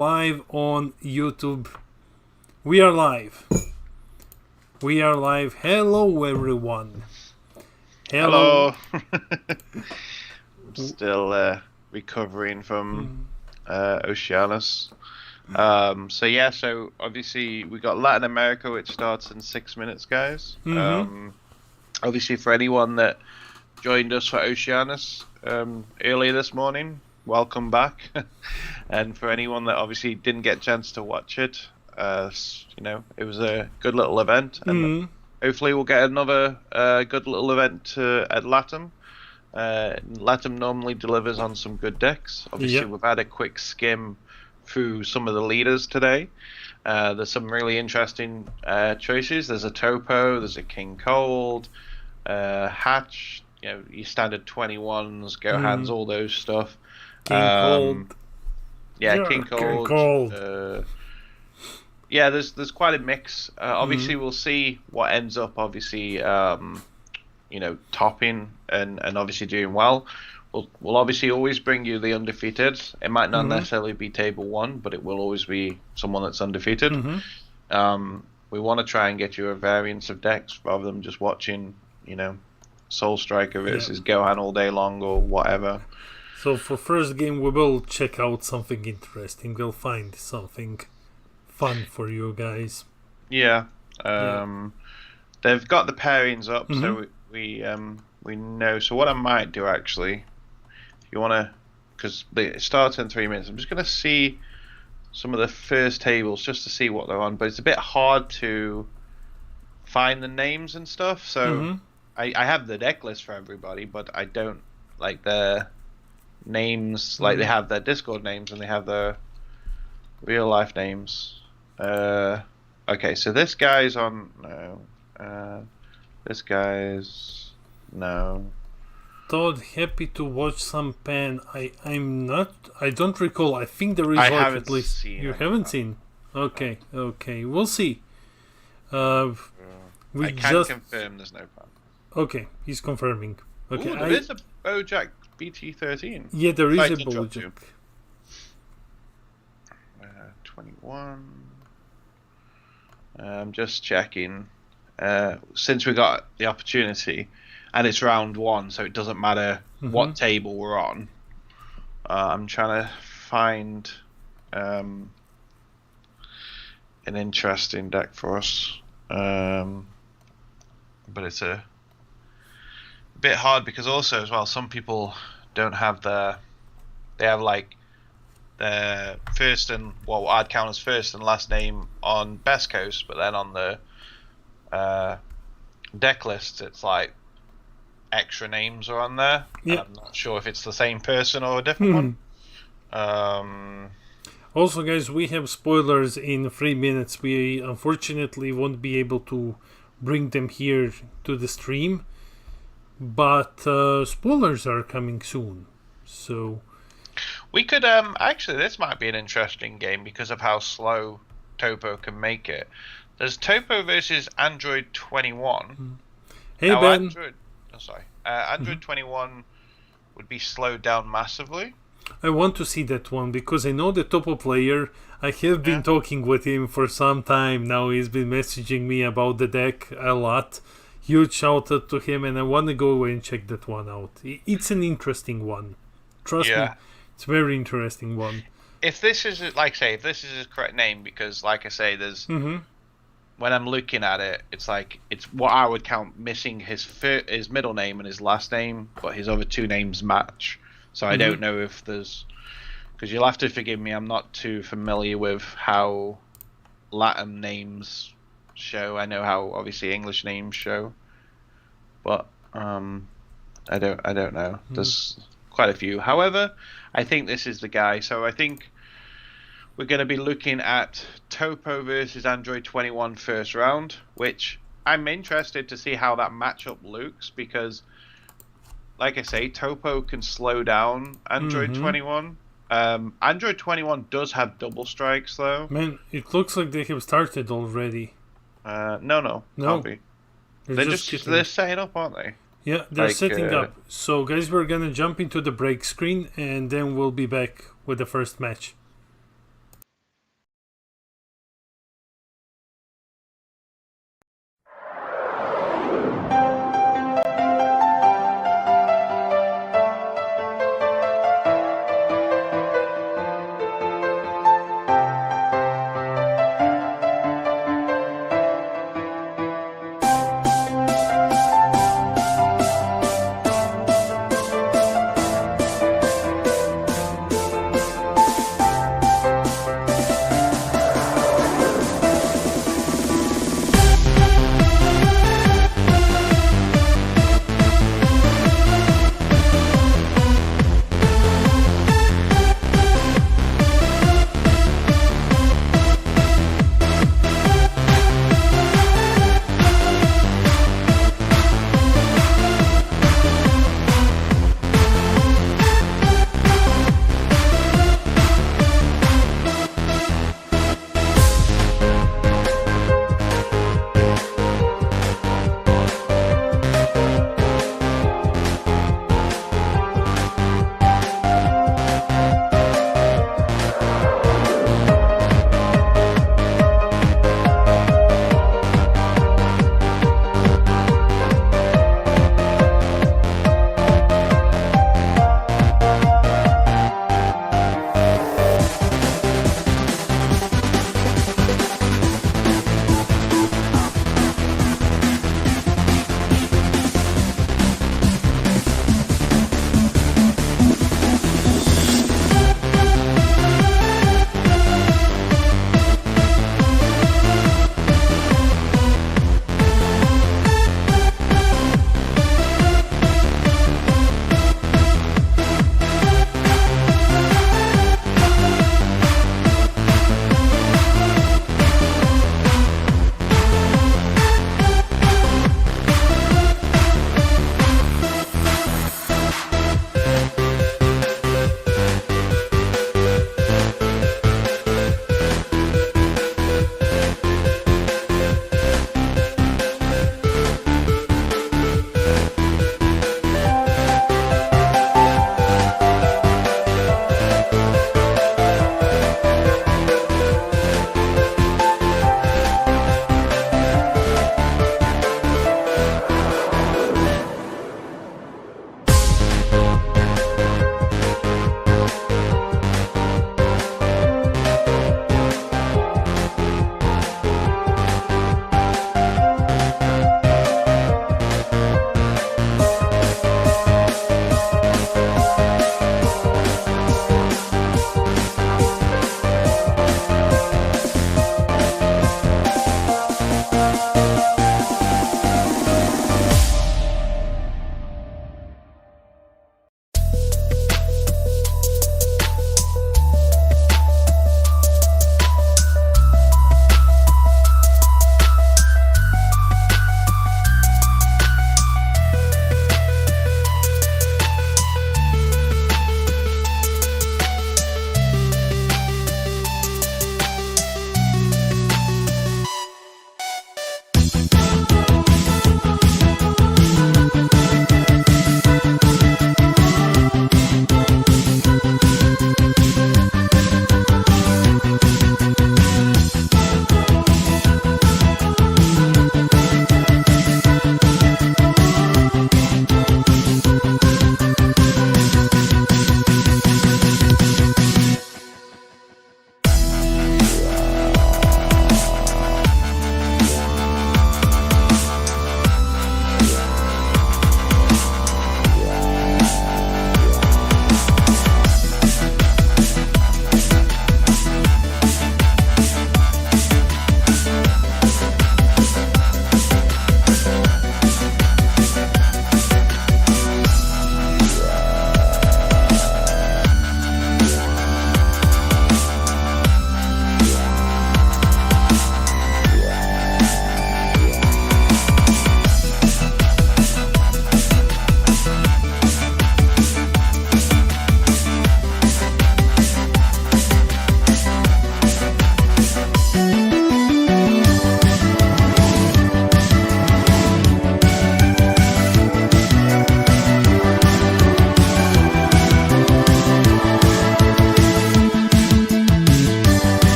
Live on YouTube. We are live. We are live. Hello, everyone. Hello. Still recovering from Oceanus. So obviously we got Latin America, which starts in 6 minutes, guys. Obviously, for anyone that joined us for Oceanus earlier this morning, welcome back. And for anyone that obviously didn't get a chance to watch it, it was a good little event, and hopefully we'll get another good little event at Latam. Latam normally delivers on some good decks. Obviously, we've had a quick skim through some of the leaders today. There's some really interesting choices. There's a Toppo, there's a King Cold, Hatch, your standard 21s, Gohans, all those stuff. King Cold. Yeah, King Cold. There's quite a mix. Obviously, we'll see what ends up. Obviously, topping and obviously doing well. We'll obviously always bring you the undefeated. It might not necessarily be table 1, but it will always be someone that's undefeated. We want to try and get you a variance of decks rather than just watching, Soul Striker versus Gohan all day long or whatever. So for first game, we will check out something interesting. We'll find something fun for you guys. Yeah. They've got the pairings up, so we know. So what I might do actually, if you want to, because it starts in 3 minutes, I'm just going to see some of the first tables just to see what they're on. But it's a bit hard to find the names and stuff. So I have the deck list for everybody, but I don't like their names. Like they have their Discord names and they have their real life names. Okay, so this guy's on no. This guy's no. Todd, happy to watch some pan. I don't recall. I think there is at least. You haven't seen? Okay, we'll see. I can confirm there's no pan. Okay, he's confirming. Okay, there is a Bojack BT13. Yeah, there is a Bojack. 21. I'm just checking. Since we got the opportunity, and it's round 1, so it doesn't matter what table we're on. I'm trying to find an interesting deck for us, but it's a bit hard because also as well, some people don't have they have like their first and I'd count as first and last name on Best Coast, but then on the deck list it's like extra names are on there. I'm not sure if it's the same person or a different one. Also, guys, we have spoilers in 3 minutes. We unfortunately won't be able to bring them here to the stream, but spoilers are coming soon, so we could actually, this might be an interesting game because of how slow Toppo can make it. There's Toppo versus Android 21. Hey, now, Ben. Android 21 would be slowed down massively. I want to see that one because I know the Toppo player. I have been talking with him for some time now. He's been messaging me about the deck a lot. Huge shout out to him, and I want to go away and check that one out. It's an interesting one. Trust me, it's a very interesting one. If this is if this is his correct name, because like I say, there's when I'm looking at it, it's what I would count missing his middle name and his last name, but his other two names match. So I don't know if there's, because you'll have to forgive me, I'm not too familiar with how Latin names show. I know how obviously English names show, but I don't know. There's quite a few. However, I think this is the guy. So I think we're going to be looking at Toppo versus Android 21 first round, which I'm interested to see how that matchup looks because, like I say, Toppo can slow down Android 21. Android 21 does have double strikes though. Man, it looks like they have started already. No, can't be. They're setting up, aren't they? Yeah, they're setting up. So, guys, we're gonna jump into the break screen, and then we'll be back with the first match.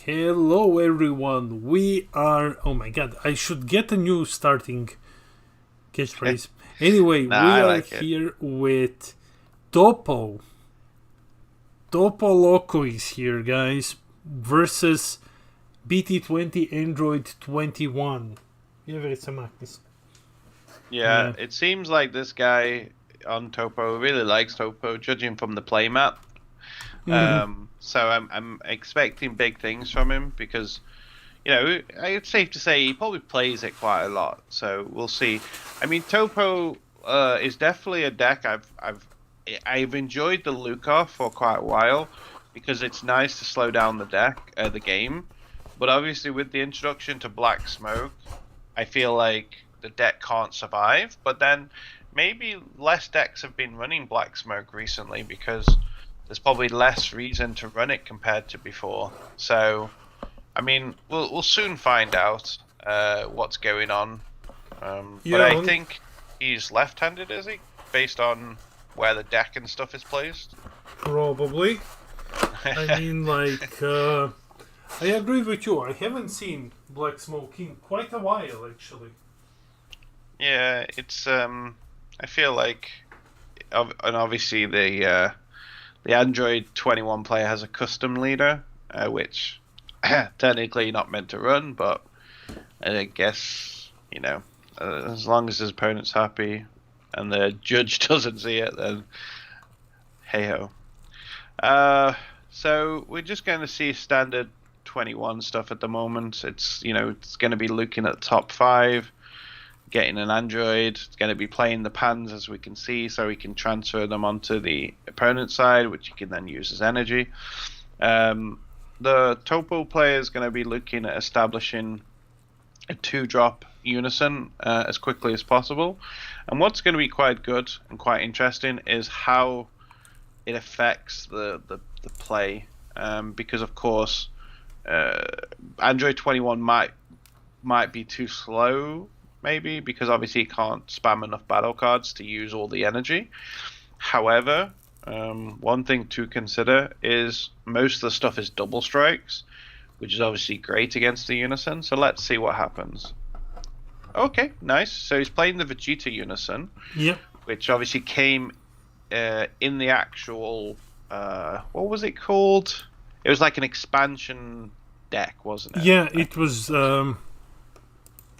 Hello everyone, we are... Oh my god, I should get a new starting catchphrase. Anyway, we are here with Toppo. Toppo Loco is here, guys, versus BT20 Android 21. Yeah, it seems like this guy on Toppo really likes Toppo, judging from the playmat. So I'm expecting big things from him because, you know, it's safe to say he probably plays it quite a lot. So we'll see. I mean, Toppo is definitely a deck I've enjoyed the Luca for quite a while because it's nice to slow down the game. But obviously, with the introduction to Black Smoke, I feel like the deck can't survive. But then maybe less decks have been running Black Smoke recently because there's probably less reason to run it compared to before. So, I mean, we'll soon find out what's going on. But I think he's left-handed, is he? Based on where the deck and stuff is placed? Probably. I mean, like, I agree with you. I haven't seen Black Smoke in quite a while, actually. Yeah, it's, I feel like, and obviously the Android 21 player has a custom leader, which technically you're not meant to run, but I guess, you know, as long as his opponent's happy and the judge doesn't see it, then hey-ho. So we're just going to see standard 21 stuff at the moment. It's, you know, it's going to be looking at the top 5, getting an Android. It's going to be playing the pans, as we can see, so we can transfer them onto the opponent's side, which you can then use as energy. The Toppo player is going to be looking at establishing a 2-drop unison as quickly as possible. And what's going to be quite good and quite interesting is how it affects the play, because of course Android 21 might be too slow, maybe, because obviously you can't spam enough battle cards to use all the energy. However, one thing to consider is most of the stuff is double strikes, which is obviously great against the unison. So let's see what happens. Okay, nice. So he's playing the Vegeta unison, which obviously came in the actual what was it called? It was like an expansion deck, wasn't it? Yeah, it was.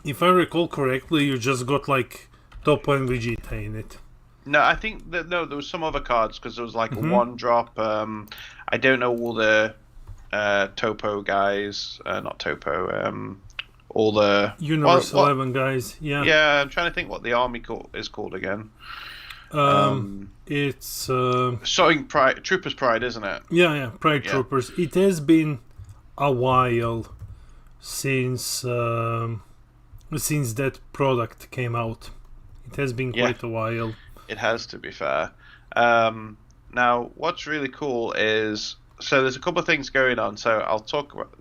If I recall correctly, you just got like Toppo and Vegeta in it. No, I think that there was some other cards because there was like a 1-drop. I don't know all the Toppo guys, not Toppo. All the Universe 11 guys. Yeah. Yeah, I'm trying to think what the army is called again. It's something Troopers Pride, isn't it? Yeah, Pride Troopers. It has been a while since that product came out. It has been quite a while. It has, to be fair. Now, what's really cool is, so there's a couple of things going on. So I'll talk about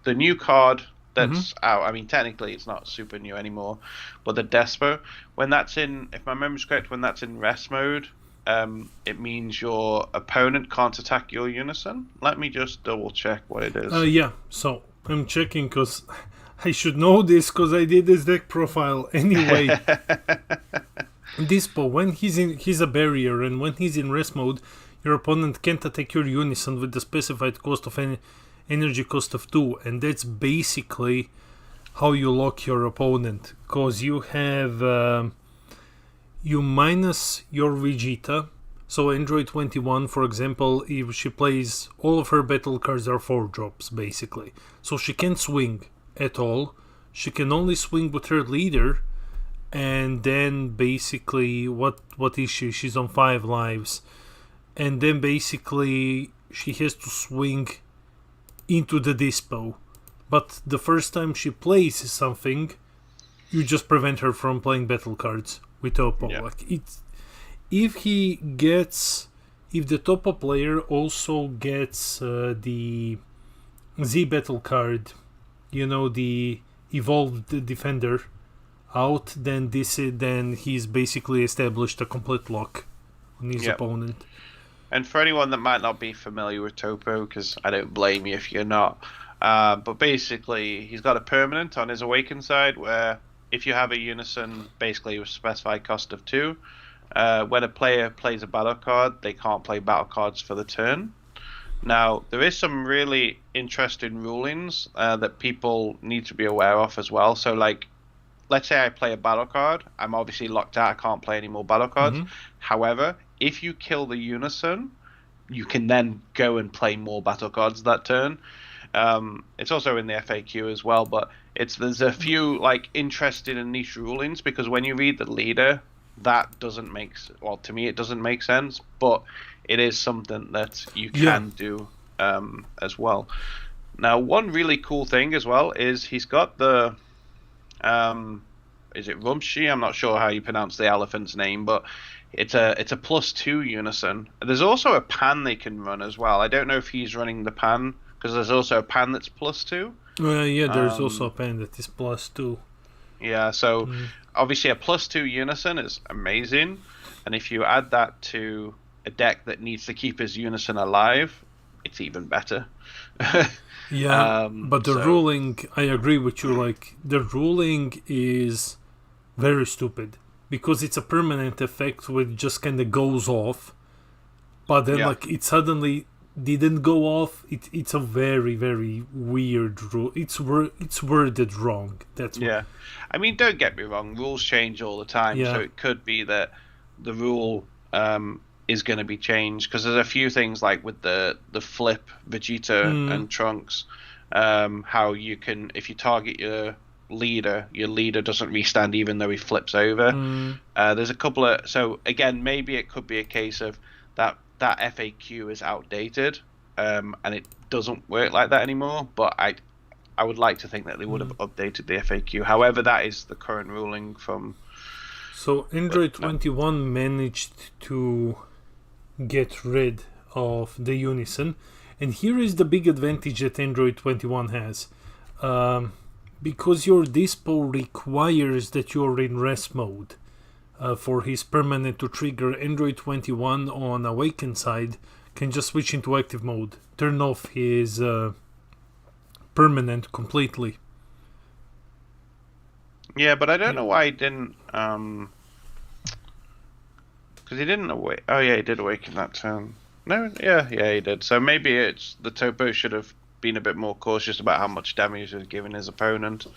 the new card that's out. I mean, technically it's not super new anymore, but the Despo, when that's in, if my memory's correct, when that's in rest mode, it means your opponent can't attack your unison. Let me just double check what it is. Yeah, so I'm checking because I should know this because I did this deck profile anyway. Dispo, when he's a barrier, and when he's in rest mode, your opponent can't attack your unison with the specified cost of energy cost of 2, and that's basically how you lock your opponent, because you have you minus your Vegeta. So Android 21, for example, if she plays, all of her battle cards are 4-drops basically, so she can't swing at all. She can only swing with her leader, and then basically what is she? She's on 5 lives, and then basically she has to swing into the dispo. But the first time she plays something, you just prevent her from playing battle cards with Toppo. Like if the Toppo player also gets the Z battle card, you know, the evolved defender out, then he's basically established a complete lock on his opponent. And for anyone that might not be familiar with Toppo, because I don't blame you if you're not, But basically, he's got a permanent on his awakened side where if you have a unison, basically with specified cost of 2, when a player plays a battle card, they can't play battle cards for the turn. Now, there is some really interesting rulings that people need to be aware of as well. So, like, let's say I play a battle card. I'm obviously locked out. I can't play any more battle cards. However, if you kill the unison, you can then go and play more battle cards that turn. It's also in the FAQ as well, but there's a few like interesting and niche rulings because when you read the leader, that doesn't make to me it doesn't make sense, but it is something that you can do as well. Now, one really cool thing as well is he's got the is it Rumshi? I'm not sure how you pronounce the elephant's name, but it's a +2 unison. There's also a pan they can run as well. I don't know if he's running the pan because there's also a pan that's +2. Yeah, there's also a pan that is +2. Yeah, so obviously a +2 unison is amazing, and if you add that to a deck that needs to keep his unison alive, it's even better. But the ruling, I agree with you, like, the ruling is very stupid because it's a permanent effect which just kind of goes off, but then like it suddenly didn't go off. It's a very, very weird rule. It's worded wrong. That's I mean, don't get me wrong, rules change all the time, so it could be that the rule is going to be changed because there's a few things like with the flip Vegeta and Trunks, how you can, if you target your leader doesn't restand even though he flips over. There's a couple of, so again, maybe it could be a case of that FAQ is outdated and it doesn't work like that anymore, but I would like to think that they would have updated the FAQ. However, that is the current ruling from... So Android 21 managed to get rid of the unison, and here is the big advantage that Android 21 has. Because your dispo requires that you're in rest mode for his permanent to trigger, Android 21 on Awakened side can just switch into active mode, turn off his permanent completely. Yeah, but I don't know why he didn't, because he didn't awake. Oh yeah, he did awaken that turn. No, yeah, he did. So maybe it's the Toppo should have been a bit more cautious about how much damage he was giving his opponent.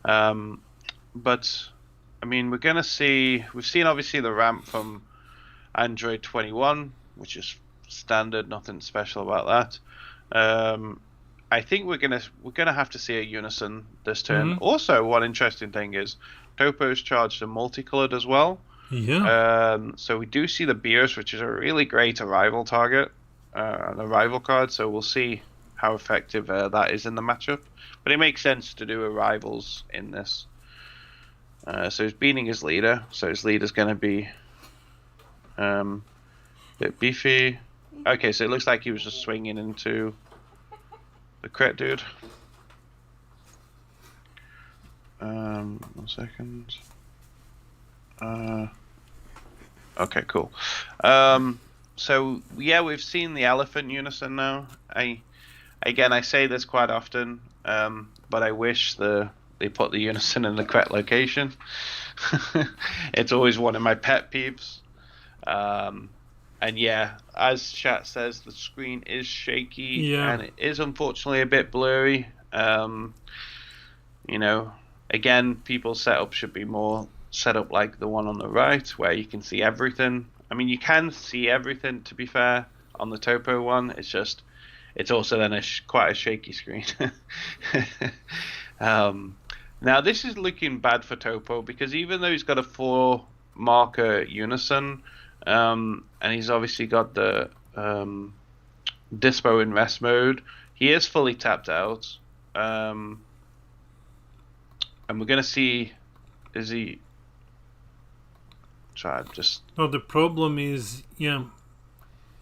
But I mean, we're gonna see. We've seen obviously the ramp from Android 21, which is standard, nothing special about that. I think we're gonna have to see a unison this turn. Also, one interesting thing is Toppo's charged a multicolored as well. So we do see the Beers, which is a really great arrival target, an arrival card. So we'll see how effective that is in the matchup. But it makes sense to do arrivals in this. So he's beating his leader. So his leader's going to be a bit beefy. Okay, so it looks like he was just swinging into the crit dude. 1 second. Okay, cool. So yeah, we've seen the elephant unison now. I say this quite often, but I wish they put the unison in the correct location. It's always one of my pet peeves. And yeah, as chat says, the screen is shaky and it is unfortunately a bit blurry. You know, again, people's setup should be more set up like the one on the right, where you can see everything. I mean, you can see everything, to be fair, on the Toppo one. It's just, it's also then quite a shaky screen. Now, this is looking bad for Toppo, because even though he's got a 4 marker unison, and he's obviously got the dispo in rest mode, he is fully tapped out. And we're going to see, is he... No, the problem is, the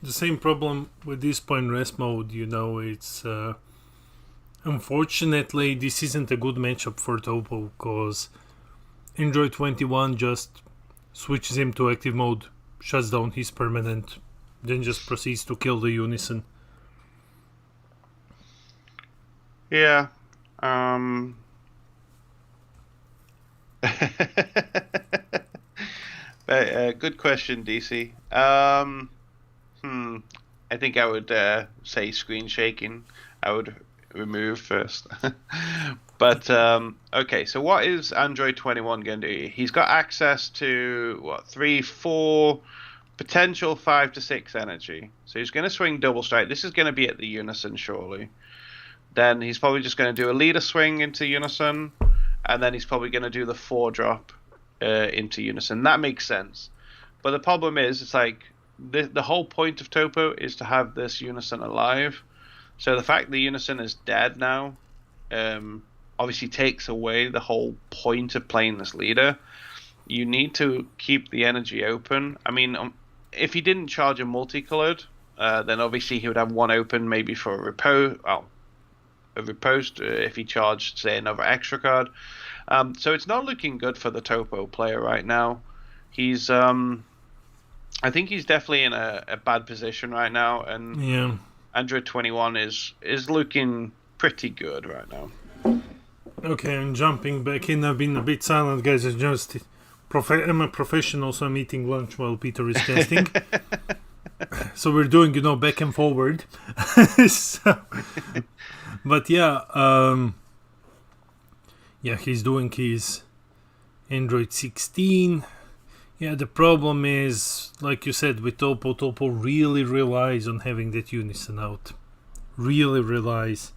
same problem with this point rest mode, you know, it's unfortunately this isn't a good matchup for Toppo, because Android 21 just switches him to active mode, shuts down his permanent, then just proceeds to kill the unison. Yeah. Good question, DC. I think I would say screen shaking. I would remove first. But okay, so what is Android 21 going to do? He's got access to what 3, 4, potential 5 to 6 energy. So he's going to swing double strike. This is going to be at the Unison surely. Then he's probably just going to do a leader swing into Unison, and then he's probably going to do the 4 drop into Unison. That makes sense. But the problem is, it's like the whole point of Toppo is to have this Unison alive. So the fact the Unison is dead now obviously takes away the whole point of playing this leader. You need to keep the energy open. I mean, if he didn't charge a multicolored, then obviously he would have one open maybe for a repose. Well, a repost if he charged, say, another extra card. So it's not looking good for the Toppo player right now. He's I think he's definitely in a bad position right now, and Yeah. Android 21 is looking pretty good right now. Okay, I'm jumping back in. I've been a bit silent, guys. I'm a professional, so I'm eating lunch while Peter is casting. So we're doing, back and forward. But yeah, he's doing his Android 16. Yeah, the problem is, like you said, with Toppo really relies on having that Unison out. Really relies.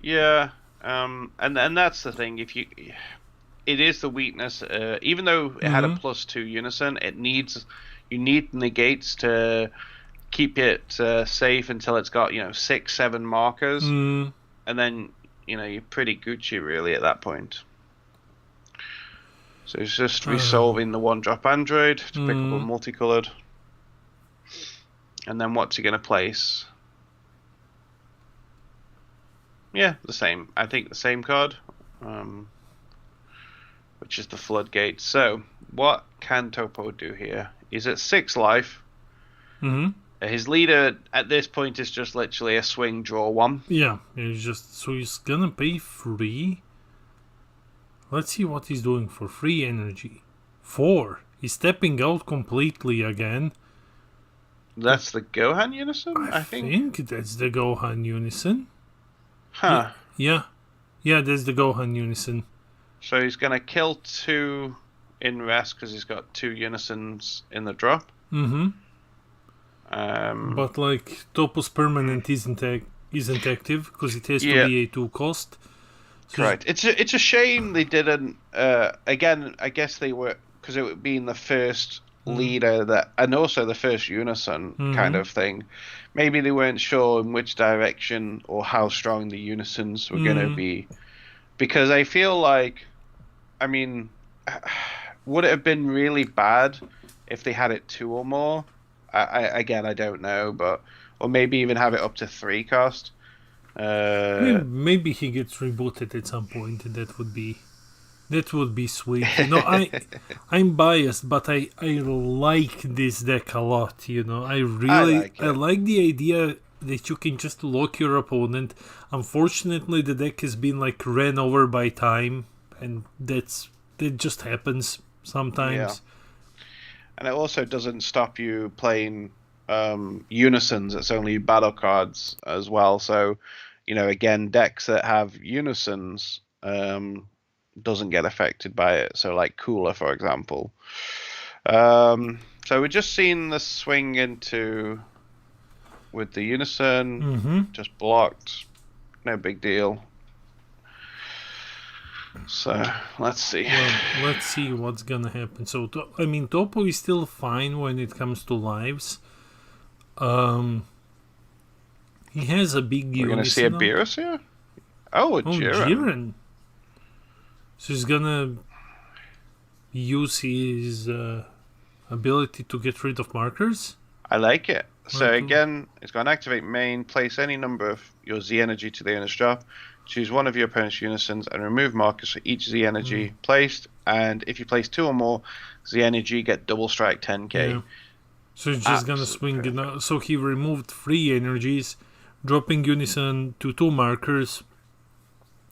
Yeah, and that's the thing. It is the weakness. Even though it had a +2 Unison, you need negates to keep it safe until it's got 6, 7 markers, and then you're pretty Gucci really at that point. So it's just resolving the 1-drop Android to pick up a multicolored, and then what's he gonna place? Yeah, the same. I think the same card, which is the Floodgate. So, what can Toppo do here? He's at 6 life. His leader at this point is just literally a swing, draw 1. Yeah, so he's gonna pay 3. Let's see what he's doing for free energy. 4. He's stepping out completely again. That's the Gohan Unison, I think that's the Gohan Unison. Huh. Yeah, there's the Gohan Unison. So he's going to kill 2 in rest because he's got 2 Unisons in the drop. But like Toppo's permanent isn't active because it has to be a 2 cost. So right. It's a shame they didn't. Again, I guess they were, because it would be in the first leader and also the first Unison kind of thing. Maybe they weren't sure in which direction or how strong the Unisons were going to be, because I feel like, I mean, would it have been really bad if they had it 2 or more? I don't know, but or maybe even have it up to 3 cost. Maybe he gets rebooted at some point, and that would be sweet. I'm biased, but I like this deck a lot. I really I like the idea that you can just lock your opponent. Unfortunately, the deck has been like ran over by time, and that just happens sometimes. Yeah. And it also doesn't stop you playing Unisons. It's only battle cards as well. So, again, decks that have Unisons doesn't get affected by it. So, like Cooler, for example. So we're just seeing the swing into with the Unison, just blocked. No big deal. So let's see. Well, let's see what's gonna happen. So Toppo is still fine when it comes to lives. He has a big. We're gonna see a Beerus here. Oh, Jiren. So he's gonna use his ability to get rid of markers. I like it. So again, it's going to activate main. Place any number of your Z energy to the owner's drop. Choose one of your opponent's Unisons and remove markers for each Z energy placed. And if you place 2 or more Z energy, get double strike 10k. Yeah. So he's just gonna swing. So he removed 3 energies, dropping Unison to 2 markers,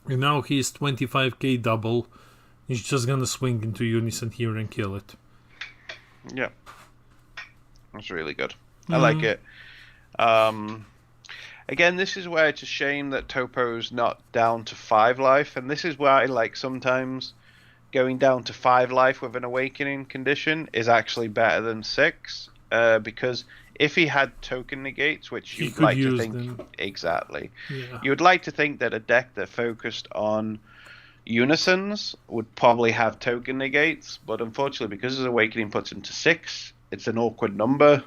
and now he's 25k double. He's just gonna swing into Unison here and kill it. Yeah. That's really good. I like it. Again, this is where it's a shame that Toppo's not down to 5 life, and this is where I like sometimes going down to 5 life with an awakening condition is actually better than 6, because if he had token negates, which you'd like to think them. Exactly, Yeah. you would like to think that a deck that focused on unisons would probably have token negates, but unfortunately, because his awakening puts him to 6, it's an awkward number.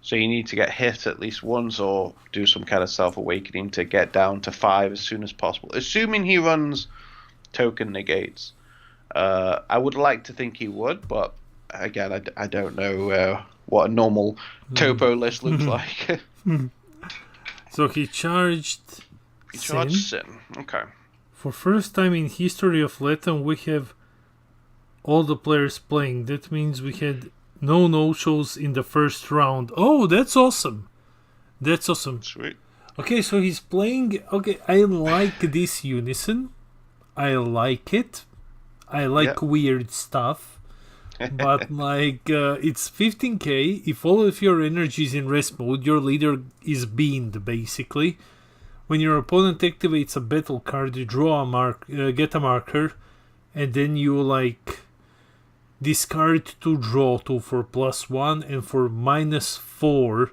So you need to get hit at least once or do some kind of self-awakening to get down to 5 as soon as possible. Assuming he runs token negates. I would like to think he would, but again, I don't know what a normal Toppo list looks like. So he charged Sin. Okay. For first time in history of Latam, we have all the players playing. That means we had no-shows in the first round. Oh, that's awesome. That's awesome. Sweet. Okay, so he's playing... Okay, I like this Unison. I like it. I like weird stuff. But, it's 15k. If all of your energy is in rest mode, your leader is beamed, basically. When your opponent activates a battle card, you draw get a marker, and then you, discard to draw 2 for +1, and for -4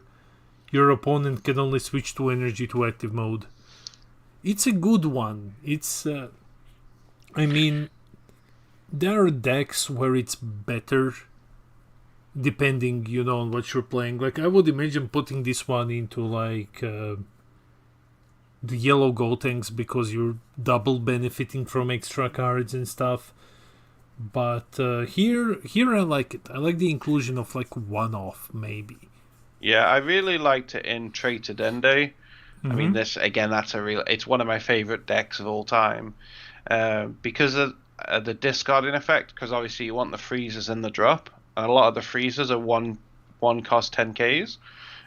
your opponent can only switch to energy to active mode. It's a good one. It's there are decks where it's better depending on what you're playing. I would imagine putting this one into the yellow Gotenks because you're double benefiting from extra cards and stuff. But here I like it. I like the inclusion of one-off maybe. Yeah, I really liked it in Traitor Dende. I mean, this again, it's one of my favorite decks of all time because of the discarding effect. Because obviously you want the freezers in the drop, and a lot of the freezers are one cost 10Ks.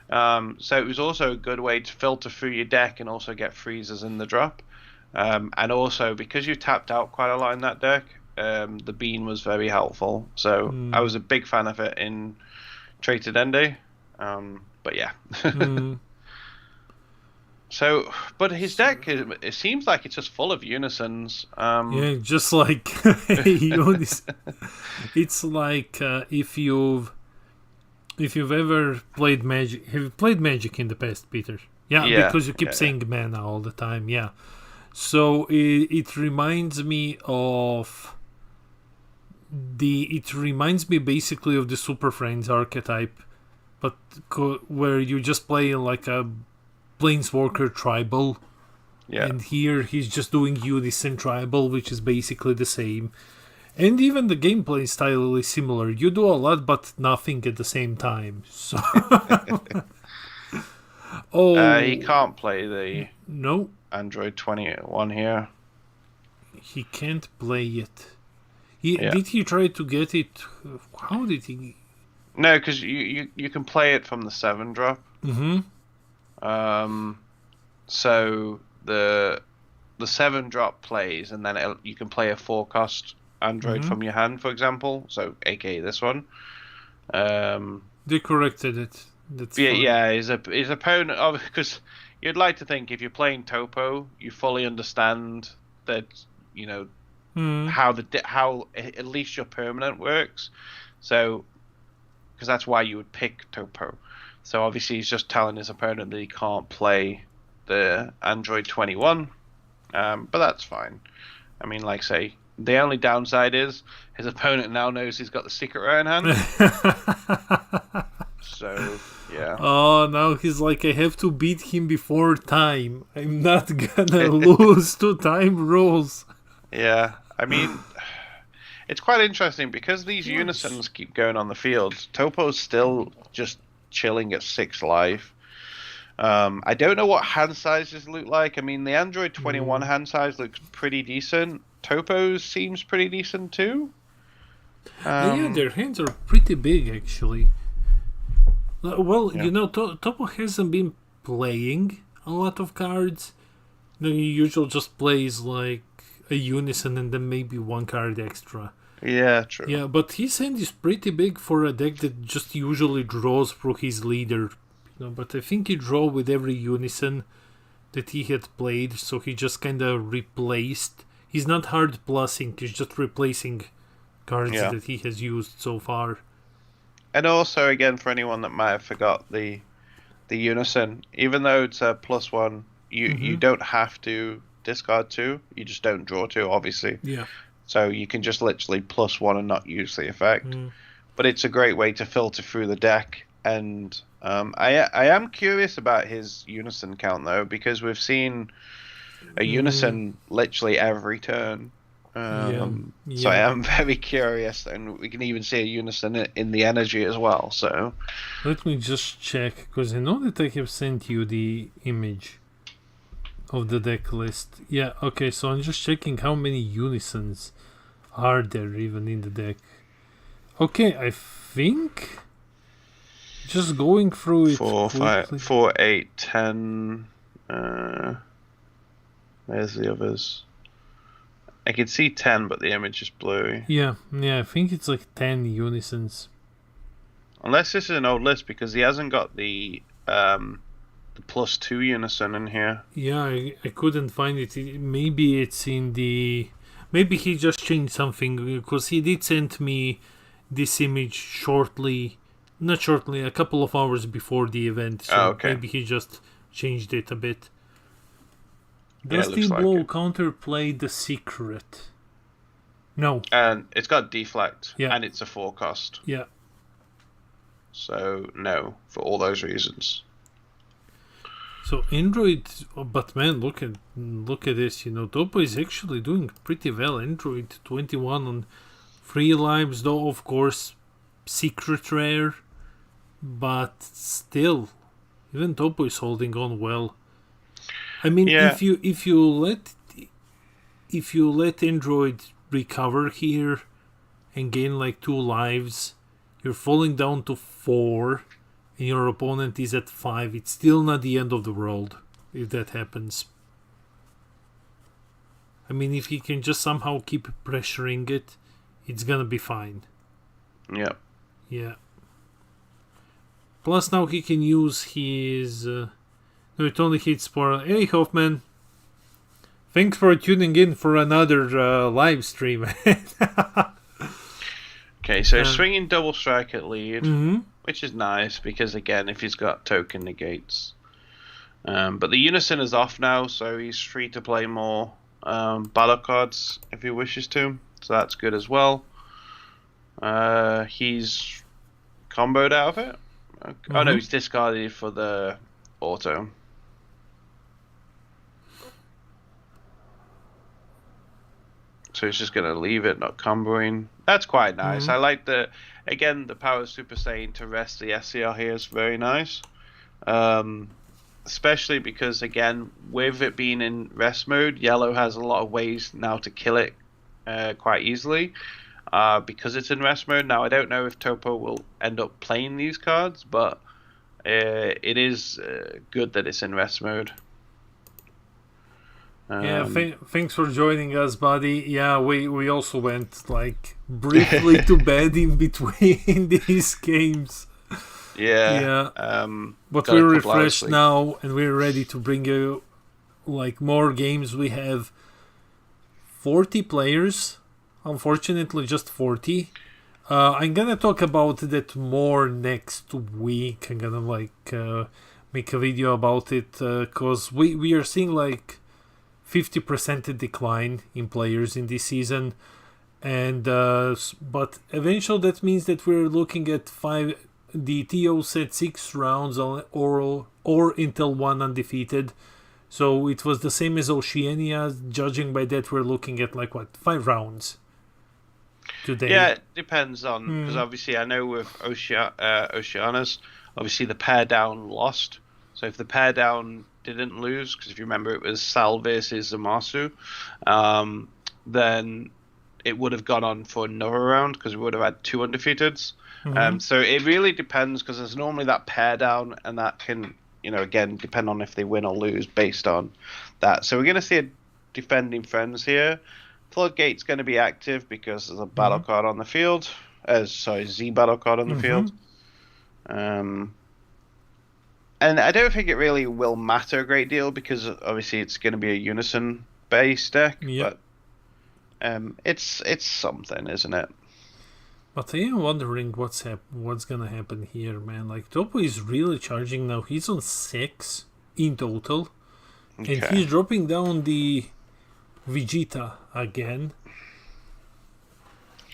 So it was also a good way to filter through your deck and also get freezers in the drop. And also because you tapped out quite a lot in that deck. The bean was very helpful, so I was a big fan of it in Traitor Dende. But yeah. So, but his deck, it seems like it's just full of unisons. Yeah, just like it's like if you've ever played Magic. Have you played Magic in the past, Peter? Yeah, because you keep saying mana all the time. Yeah, so it reminds me of it reminds me basically of the Super Friends archetype, but where you just play like a Planeswalker tribal. Yeah. And here he's just doing Unison tribal, which is basically the same. And even the gameplay style is similar. You do a lot, but nothing at the same time. So he can't play the Android 21 here. He can't play it. Did he try to get it? How did he? No, because you can play it from the 7 drop. So the 7 drop plays, and then you can play a 4 cost Android from your hand, for example. So, aka this one. They corrected it. That's his opponent. Because you'd like to think if you're playing Toppo, you fully understand that how at least your permanent works. So, because that's why you would pick Toppo. So obviously he's just telling his opponent that he can't play the Android 21, but that's fine. I mean, the only downside is his opponent now knows he's got the secret rare in hand. So, yeah. Oh, now he's like, I have to beat him before time. I'm not gonna lose to time rules. Yeah, I mean, it's quite interesting because these unisons keep going on the field. Toppo's still just chilling at 6 life. I don't know what hand sizes look like. I mean, the Android 21 hand size looks pretty decent. Toppo's seems pretty decent too. Their hands are pretty big actually. Well, Toppo hasn't been playing a lot of cards. No, he usually just plays like a unison and then maybe one card extra. Yeah, true. Yeah, but his hand is pretty big for a deck that just usually draws through his leader. But I think he draw with every unison that he had played, so he just kind of replaced. He's not hard plussing, he's just replacing cards that he has used so far. And also, again, for anyone that might have forgot the unison, even though it's a +1, you don't have to discard 2, you just don't draw 2, obviously. Yeah. So you can just literally +1 and not use the effect. But it's a great way to filter through the deck. And I am curious about his unison count, though, because we've seen a unison literally every turn. So I am very curious, and we can even see a unison in the energy as well. So let me just check, because I know that I have sent you the image of the deck list. Yeah, okay, so I'm just checking how many unisons are there even in the deck. Okay, I think just going through it 4, 5, 4, 8, 10. There's the others. I can see 10, but the image is blurry. Yeah, I think it's like 10 unisons. Unless this is an old list, because he hasn't got the +2 unison in here. Yeah, I couldn't find it. Maybe it's in the... Maybe he just changed something, because he did send me this image not shortly, a couple of hours before the event. So maybe he just changed it a bit. Does the blow counterplay the secret? No. And it's got deflect, yeah. And it's a 4 cost. Yeah. So no, for all those reasons. So Android, but man, look at this. Toppo is actually doing pretty well. Android 21 on 3 lives, though of course secret rare, but still, even Toppo is holding on well. I mean, if you let Android recover here and gain like 2 lives, you're falling down to 4. And your opponent is at 5, it's still not the end of the world if that happens. I mean, if he can just somehow keep pressuring it, it's gonna be fine. Yeah. Yeah. Plus now he can use his... no, it only hits for... Hey, Hoffman. Thanks for tuning in for another live stream. Okay, so swinging double strike at lead, which is nice because, again, if he's got token negates. But the unison is off now, so he's free to play more battle cards if he wishes to. So that's good as well. He's comboed out of it. Oh no, he's discarded for the auto. So he's just going to leave it, not comboing. That's quite nice. I like the power of Super Saiyan to rest the SCR here is very nice. Especially because, again, with it being in rest mode, yellow has a lot of ways now to kill it quite easily. Because it's in rest mode. Now, I don't know if Toppo will end up playing these cards, but it is good that it's in rest mode. Yeah, thanks for joining us, buddy. Yeah, we also went like briefly to bed in between these games. Yeah. But we're refreshed now, and we're ready to bring you like more games. We have 40 players. Unfortunately, just 40. I'm gonna talk about that more next week. I'm gonna make a video about it because we are seeing like 50% decline in players in this season, and but eventually that means that we're looking at 5. The TO said 6 rounds or until 1 undefeated. So it was the same as Oceania. Judging by that, we're looking at 5 rounds today. Yeah, it depends on, because obviously I know with Oceanias, obviously the pair down lost. So if the pair down didn't lose, because if you remember it was Sal versus Zamasu, then it would have gone on for another round because we would have had 2 undefeateds. So it really depends, because there's normally that pair down, and that can again, depend on if they win or lose based on that. So we're going to see a defending friends here. Floodgate's going to be active because there's a battle card on the field. Z battle card on the field. And I don't think it really will matter a great deal because obviously it's going to be a unison based deck. Yep. But it's something, isn't it? But I am wondering what's gonna happen here, man. Like, Toppo is really charging now. He's on 6 in total. Okay. And he's dropping down the Vegeta again.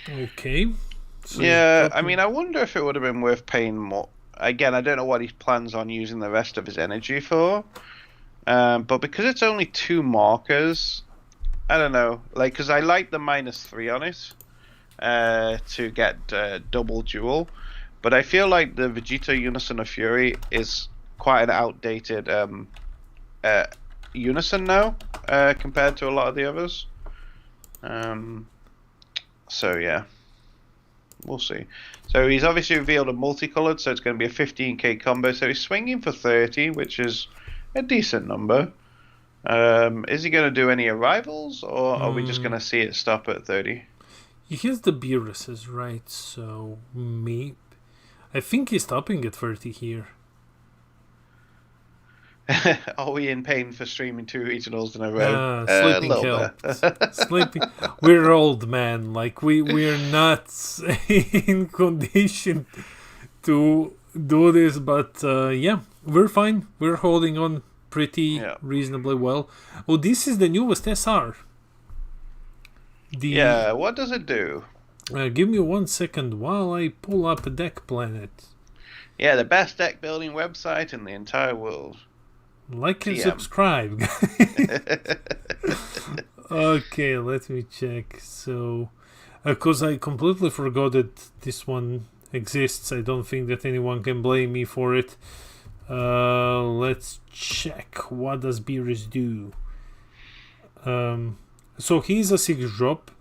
Okay. So yeah, I mean, I wonder if it would have been worth paying more. Again, I don't know what he plans on using the rest of his energy for. But because it's only 2 markers, I don't know. Like, because I like the -3 on it. To get double duel, but I feel like the Vegeta Unison of Fury is quite an outdated unison now compared to a lot of the others. So yeah, we'll see. So he's obviously revealed a multicolored, so it's going to be a 15k combo. So he's swinging for 30, which is a decent number. Is he going to do any arrivals, or are we just going to see it stop at 30? He has the Beerus's, right? So I think he's stopping at 30 here. Are we in pain for streaming 2 regionals in a row? Sleeping helps. Sleeping. We're old, man. Like we're not in condition to do this, but yeah, we're fine. We're holding on pretty reasonably well. Oh, this is the newest SR. Yeah, what does it do? Give me 1 second while I pull up a Deck Planet. Yeah, the best deck building website in the entire world. Like and subscribe. Okay, let me check. So, because I completely forgot that this one exists, I don't think that anyone can blame me for it. Let's check. What does Beerus do? So he's a 6-drop,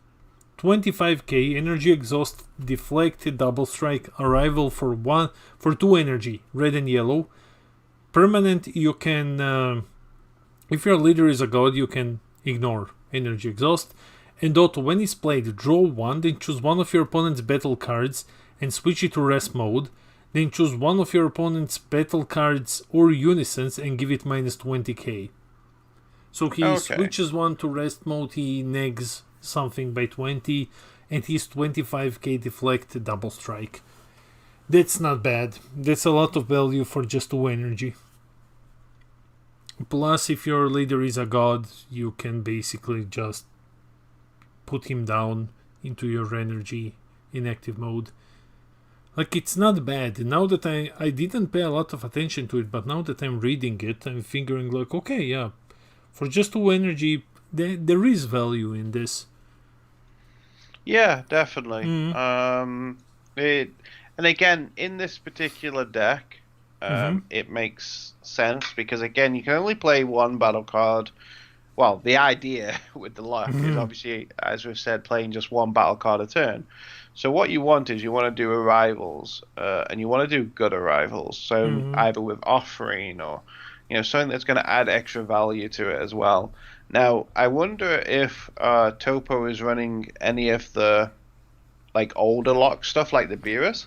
25k, energy exhaust, deflect, double strike, arrival for 2 energy, red and yellow. Permanent, you can, if your leader is a god, you can ignore energy exhaust. And auto, when it's played, draw 1, then choose one of your opponent's battle cards and switch it to rest mode. Then choose one of your opponent's battle cards or unisons and give it -20k. So he switches one to rest mode, he negs something by 20, and he's 25k deflect, double strike. That's not bad. That's a lot of value for just 2 energy. Plus, if your leader is a god, you can basically just put him down into your energy in active mode. Like, it's not bad. Now that I didn't pay a lot of attention to it, but now that I'm reading it, I'm figuring like, okay, yeah, for just 2 energy, there is value in this. Yeah, definitely. And again, in this particular deck, it makes sense because again, you can only play 1 battle card. Well, the idea with the luck is obviously, as we've said, playing just 1 battle card a turn. So what you want is you want to do arrivals, and you want to do good arrivals. So either with offering or something that's going to add extra value to it as well. Now, I wonder if Toppo is running any of the older lock stuff like the Beerus.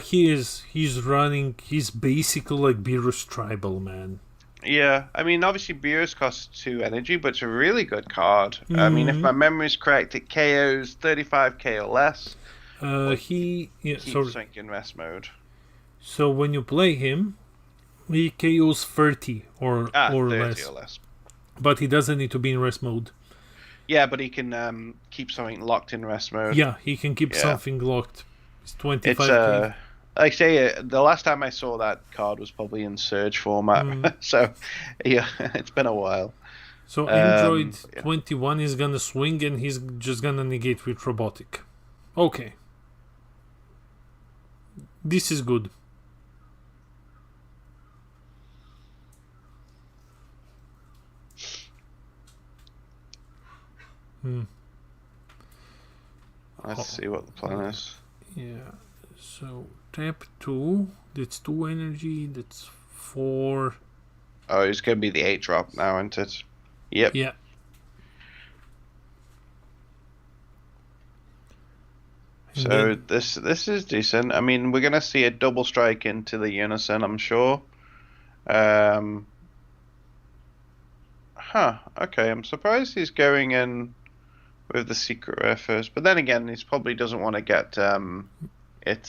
He's basically like Beerus Tribal, man. Yeah, I mean, obviously Beerus costs 2 energy, but it's a really good card. I mean, if my memory is correct, it KOs 35k or less. Keeps in rest mode. So when you play him, he KOs 30 or 30 less. Or less. But he doesn't need to be in rest mode. Yeah, but he can keep something locked in rest mode. Yeah, he can keep something locked. It's 25. Like I say, the last time I saw that card was probably in Surge format. So, yeah, it's been a while. So Android 21 is gonna swing and he's just gonna negate with Robotic. Okay. This is good. Let's see what the plan is. Yeah. So tap 2. That's 2 energy. That's 4. Oh, it's going to be the 8 drop now, isn't it? Yep. Yeah. So this is decent. I mean, we're going to see a double strike into the unison, I'm sure. Okay, I'm surprised he's going in with the secret rare first. But then again, he probably doesn't want to get it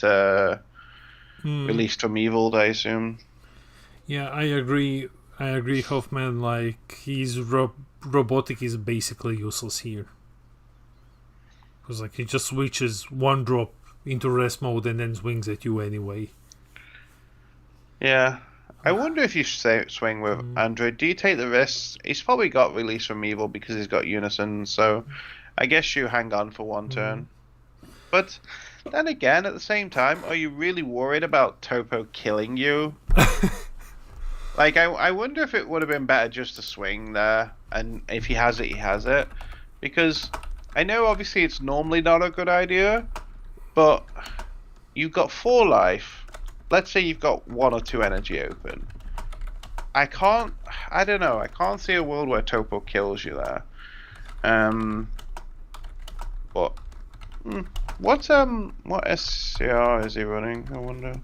released from evil, I assume. Yeah, I agree. Hoffman, like, his robotic is basically useless here. Because, like, he just switches one drop into rest mode and then swings at you anyway. Yeah. I wonder if you swing with Android. Do you take the risks? He's probably got release from evil because he's got unison, so I guess you hang on for one turn. But then again, at the same time, are you really worried about Toppo killing you? Like, I wonder if it would have been better just to swing there, and if he has it, he has it. Because I know obviously it's normally not a good idea, but you've got 4 life. Let's say you've got 1 or 2 energy open. I don't know, I can't see a world where Toppo kills you there. But what SCR is he running, I wonder?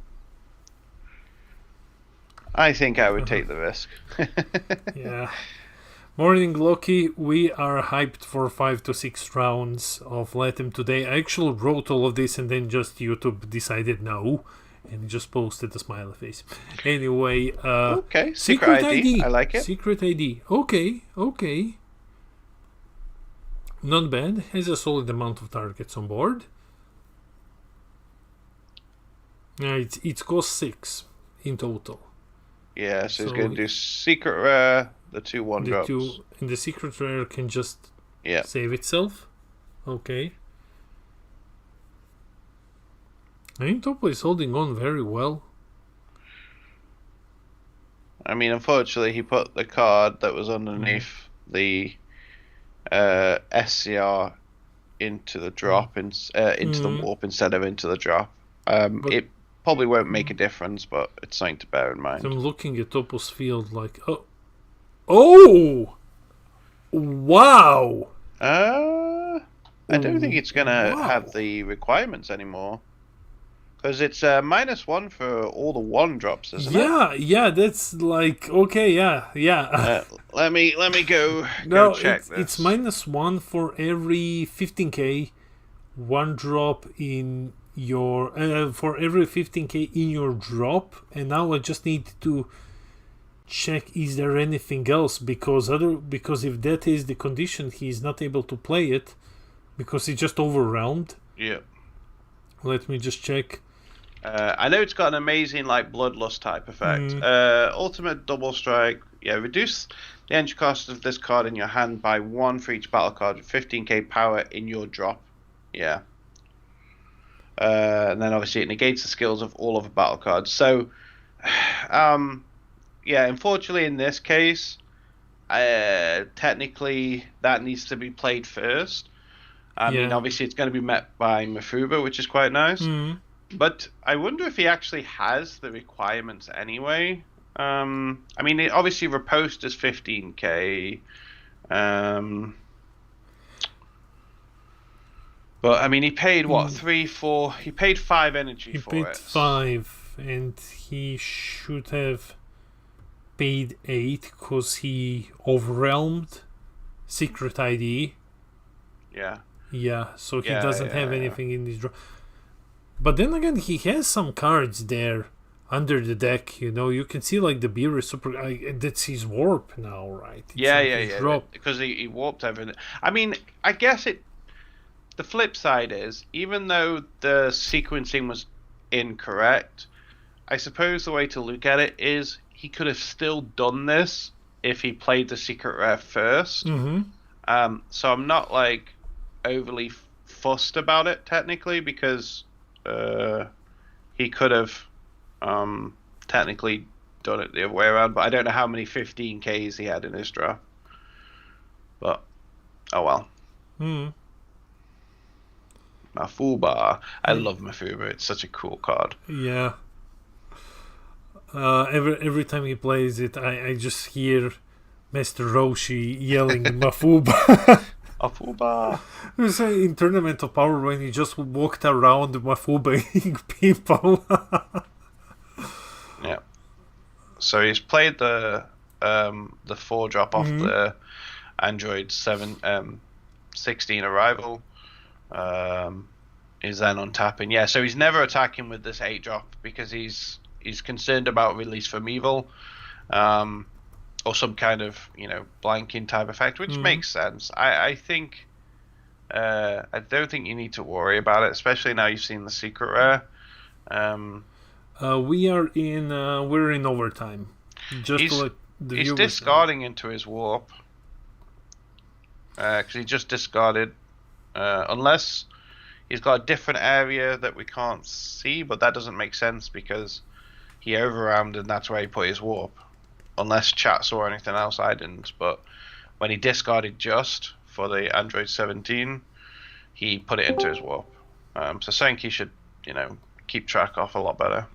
I think I would take the risk. Yeah. Morning, Loki. We are hyped for 5 to 6 rounds of Latam today. I actually wrote all of this and then just YouTube decided no. And just posted a smiley face. Anyway, okay, secret ID. I like it. Secret ID. Okay. Not bad. Has a solid amount of targets on board. It's cost 6 in total. Yeah, so he's going to do secret rare, the 2 1-drops. And the secret rare can just save itself. Okay. I think Toppo is holding on very well. I mean, unfortunately, he put the card that was underneath the SCR into the drop, into the warp instead of into the drop. It probably won't make a difference, but it's something to bear in mind. I'm looking at Toppo's field like, oh! Wow! I don't think it's going to have the requirements anymore. Because it's -1 for all the 1-drops, isn't it? Yeah, that's like, okay, yeah. Let me go check this. It's -1 for every 15k 1-drop in your for every 15k in your drop, and now I just need to check is there anything else, because if that is the condition, he's not able to play it because he's just overwhelmed. Yeah. Let me just check. I know it's got an amazing like bloodlust type effect. Ultimate double strike. Yeah, reduce the entry cost of this card in your hand by 1 for each battle card with 15k power in your drop. Yeah. And then obviously it negates the skills of all other battle cards. So, yeah, unfortunately in this case, technically that needs to be played first. I mean, obviously it's going to be met by Mafuba, which is quite nice. But I wonder if he actually has the requirements anyway. I mean, obviously Riposte is 15k. But I mean, he paid what, 3, 4? He paid 5 energy for it. He paid 5, and he should have paid 8 because he overwhelmed Secret ID. Yeah, so he doesn't have anything in his draw. But then again, he has some cards there under the deck. You know, you can see like the beer is super. That's his warp now, right? It's yeah. Drop. Because he warped everything. I mean, I guess it. The flip side is, even though the sequencing was incorrect, I suppose the way to look at it is he could have still done this if he played the secret rare first. So I'm not like overly fussed about it technically, because he could have technically done it the other way around, but I don't know how many 15Ks he had in his draft. But oh well. Mafuba. I love Mafuba. It's such a cool card. Yeah. Every time he plays it, I just hear Master Roshi yelling Mafuba. Mafuba. It was in Tournament of Power when he just walked around Mafubaing people. Yeah. So he's played the 4 drop off the Android 16 arrival. Is then untapping. Yeah, so he's never attacking with this 8 drop because he's concerned about release from evil, or some kind of blanking type effect, which makes sense. I think I don't think you need to worry about it, especially now you've seen the secret rare. We're in overtime. Just to let the he's viewers discarding into his warp because he just discarded, unless he's got a different area that we can't see, but that doesn't make sense because he overrammed and that's where he put his warp. Unless chat saw anything else, I didn't. But when he discarded just for the Android 17, he put it into his warp. So saying he should, keep track of a lot better.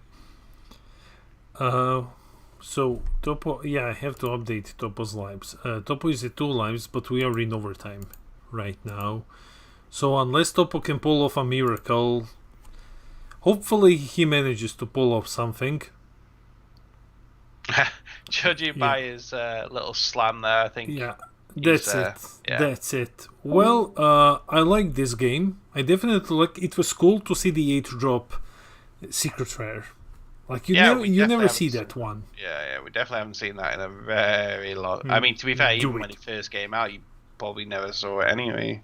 So Toppo, I have to update Toppo's lives. Toppo is at 2 lives, but we are in overtime right now. So unless Toppo can pull off a miracle, hopefully he manages to pull off something. Judging by his little slam there, I think. Yeah, that's it. Yeah. That's it. Well, I like this game. I definitely like. It was cool to see the 8 drop secret rare. Like you never see that one. Yeah, we definitely haven't seen that in a very long. I mean, to be fair, even when it first came out, you probably never saw it anyway.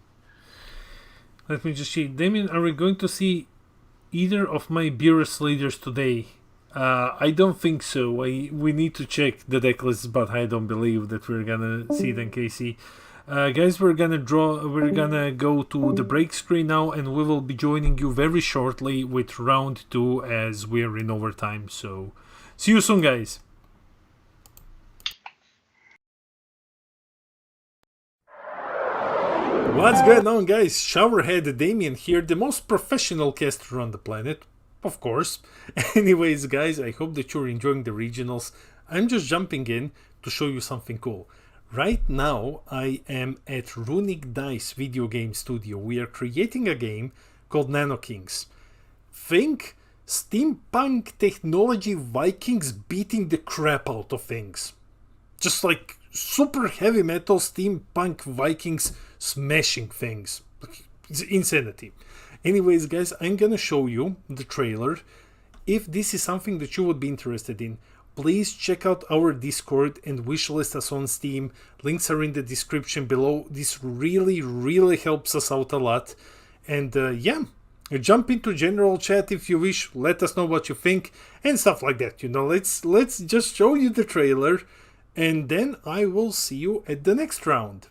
Let me just see. Demian, are we going to see either of my Beerus leaders today? I don't think so. We need to check the deck list, but I don't believe that we're gonna see them, KC. Guys, we're gonna go to the break screen now, and we will be joining you very shortly with round 2 as we're in overtime. So, see you soon, guys. What's going on, guys? Showerhead Damian here, the most professional caster on the planet, of course. Anyways, guys, I hope that you're enjoying the regionals. I'm just jumping in to show you something cool. Right now, I am at Runic Dice video game studio. We are creating a game called Nano Kings. Think steampunk technology Vikings beating the crap out of things. Just like super heavy metal steampunk Vikings smashing things. It's insanity. Anyways, guys, I'm gonna show you the trailer. If this is something that you would be interested in, please check out our Discord and wishlist us on Steam. Links are in the description below. This really helps us out a lot. And jump into general chat if you wish. Let us know what you think and stuff like that. Let's just show you the trailer, and then I will see you at the next round.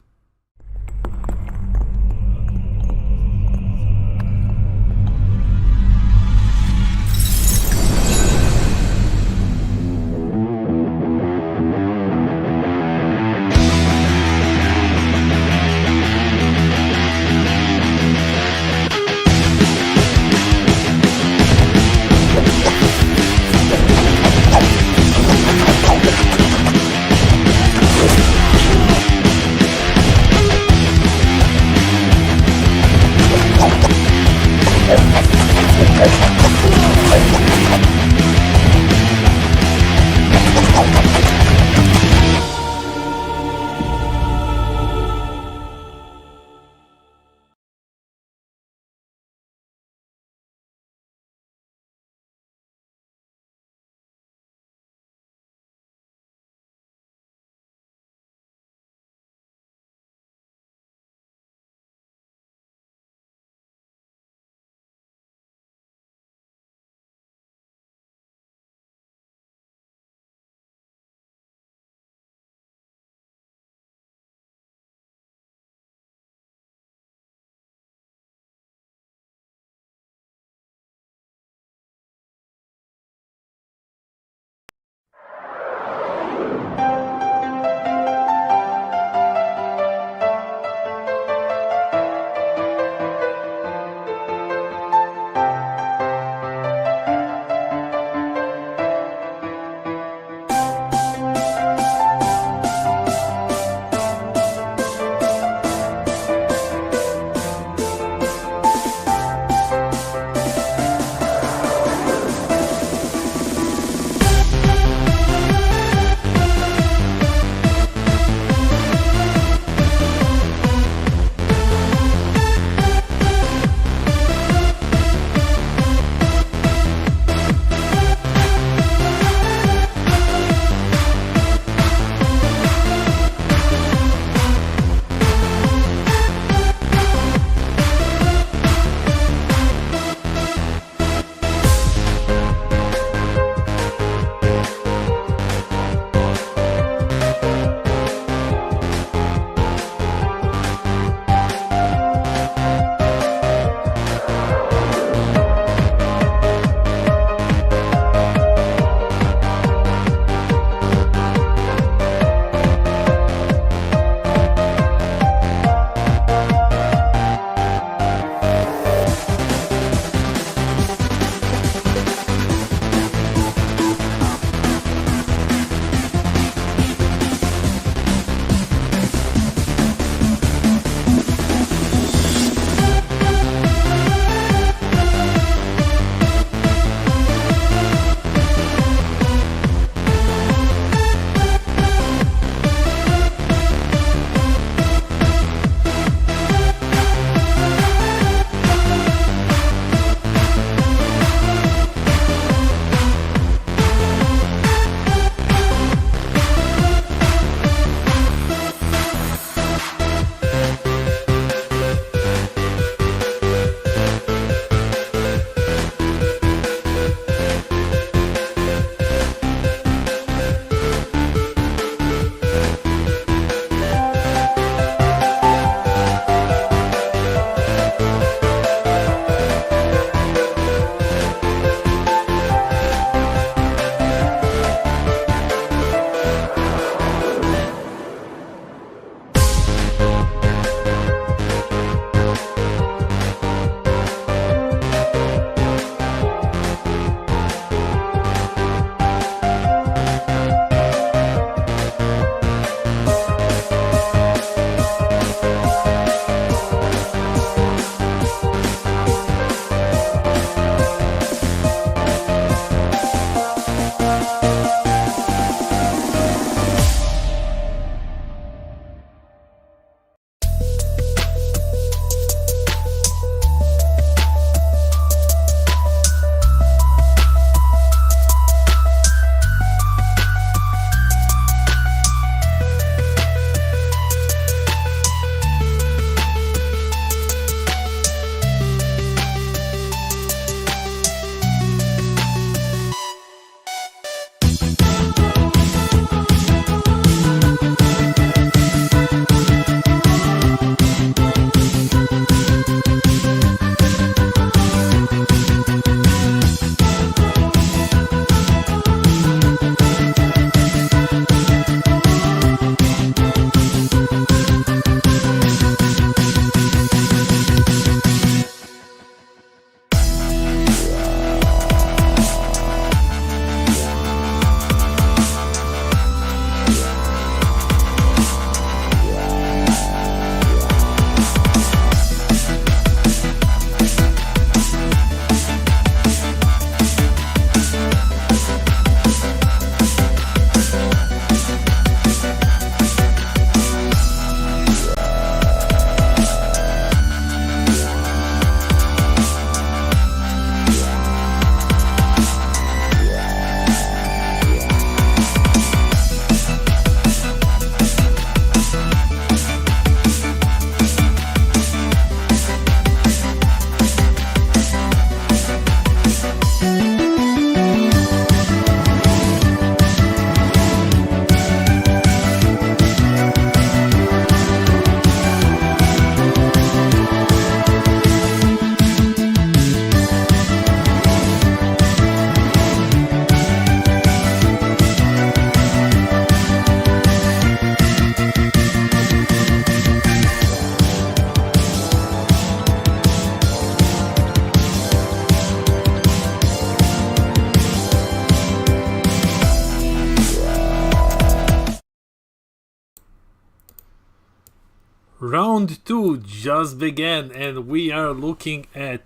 Round 2 just began, and we are looking at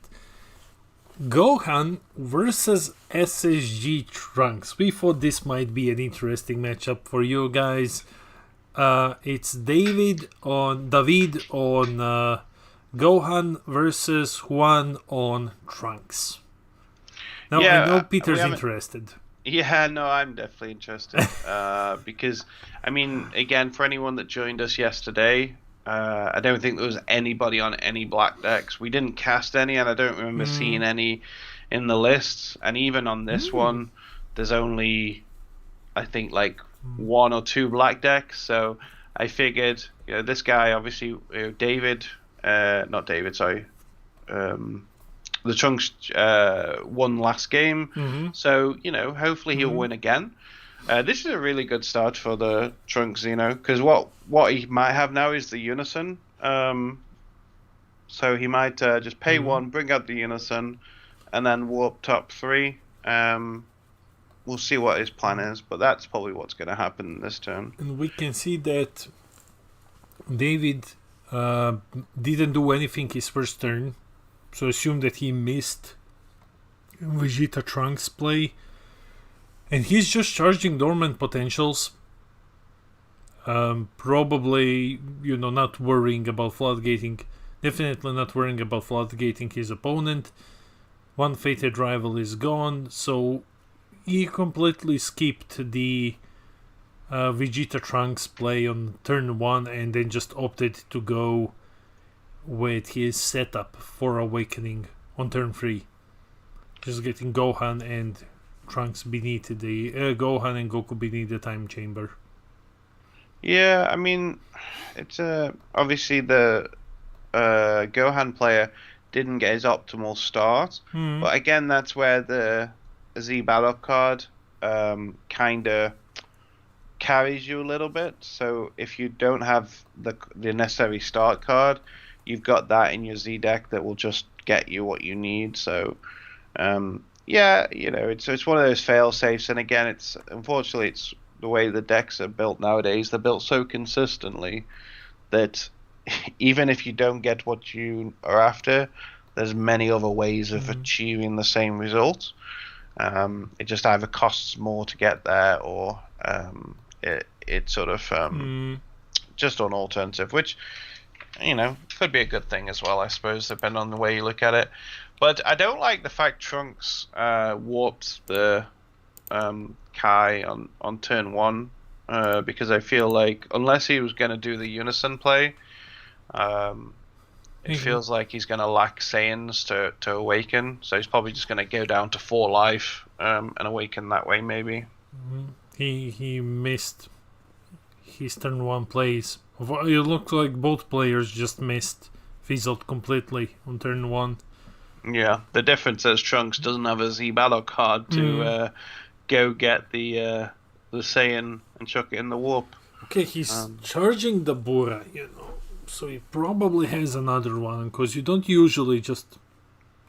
Gohan versus SSG Trunks. We thought this might be an interesting matchup for you guys. It's David on Gohan versus Juan on Trunks. Now I know Peter's interested. Yeah, no, I'm definitely interested. Because, I mean, again, for anyone that joined us yesterday, I don't think there was anybody on any black decks. We didn't cast any, and I don't remember seeing any in the lists. And even on this one, there's only, I think, like 1 or 2 black decks. So I figured, this guy, obviously, David, not David, sorry, the Trunks won last game, so hopefully he'll win again. This is a really good start for the Trunks, because what he might have now is the Unison. So he might just pay 1, bring out the Unison, and then warp top 3. We'll see what his plan is, but that's probably what's going to happen this turn. And we can see that David didn't do anything his first turn. So assume that he missed Vegeta Trunks play. And he's just charging dormant potentials. Probably, not worrying about floodgating. Definitely not worrying about floodgating his opponent. One fated rival is gone. So he completely skipped the Vegeta Trunks play on turn 1 and then just opted to go with his setup for Awakening on turn 3. Just getting Gohan and Trunks beneath the Gohan and Goku beneath the time chamber. Yeah, I mean, it's obviously the Gohan player didn't get his optimal start, but again, that's where the Z Battle card kind of carries you a little bit. So if you don't have the necessary start card, you've got that in your Z deck that will just get you what you need. So, it's one of those fail safes. And again, unfortunately it's the way the decks are built nowadays. They're built so consistently that even if you don't get what you are after, there's many other ways of achieving the same result. It just either costs more to get there, or it sort of just an alternative, which could be a good thing as well, I suppose, depending on the way you look at it. But I don't like the fact Trunks warped the Kai on turn 1, because I feel like unless he was going to do the Unison play, it feels like he's going to lack Saiyans to awaken. So he's probably just going to go down to 4 life and awaken that way, maybe. He missed his turn 1 plays. It looked like both players just missed, fizzled completely on turn 1. Yeah, the difference is Trunks doesn't have a Z Battle card to go get the Saiyan and chuck it in the warp. Okay, he's charging the Bura, so he probably has another one, because you don't usually just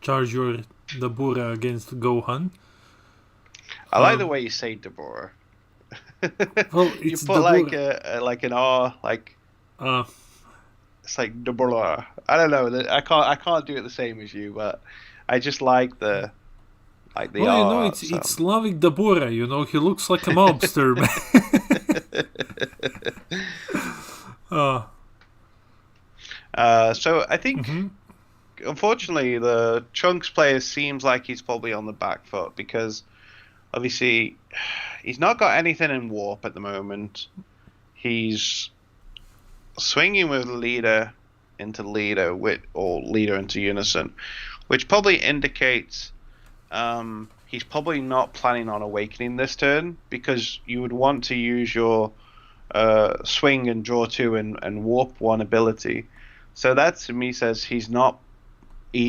charge the Bura against Gohan. I like the way you say Deborah. Well, you it's put like an R, like it's like Deborah. I don't know. I can't do it the same as you, but I just like the well, R. It's Slavik Dabura. He looks like a mobster. So I think, unfortunately, the Trunks player seems like he's probably on the back foot, because obviously he's not got anything in warp at the moment. He's swinging with leader into leader or leader into Unison, which probably indicates he's probably not planning on awakening this turn, because you would want to use your swing and draw 2 and warp 1 ability. So that to me says he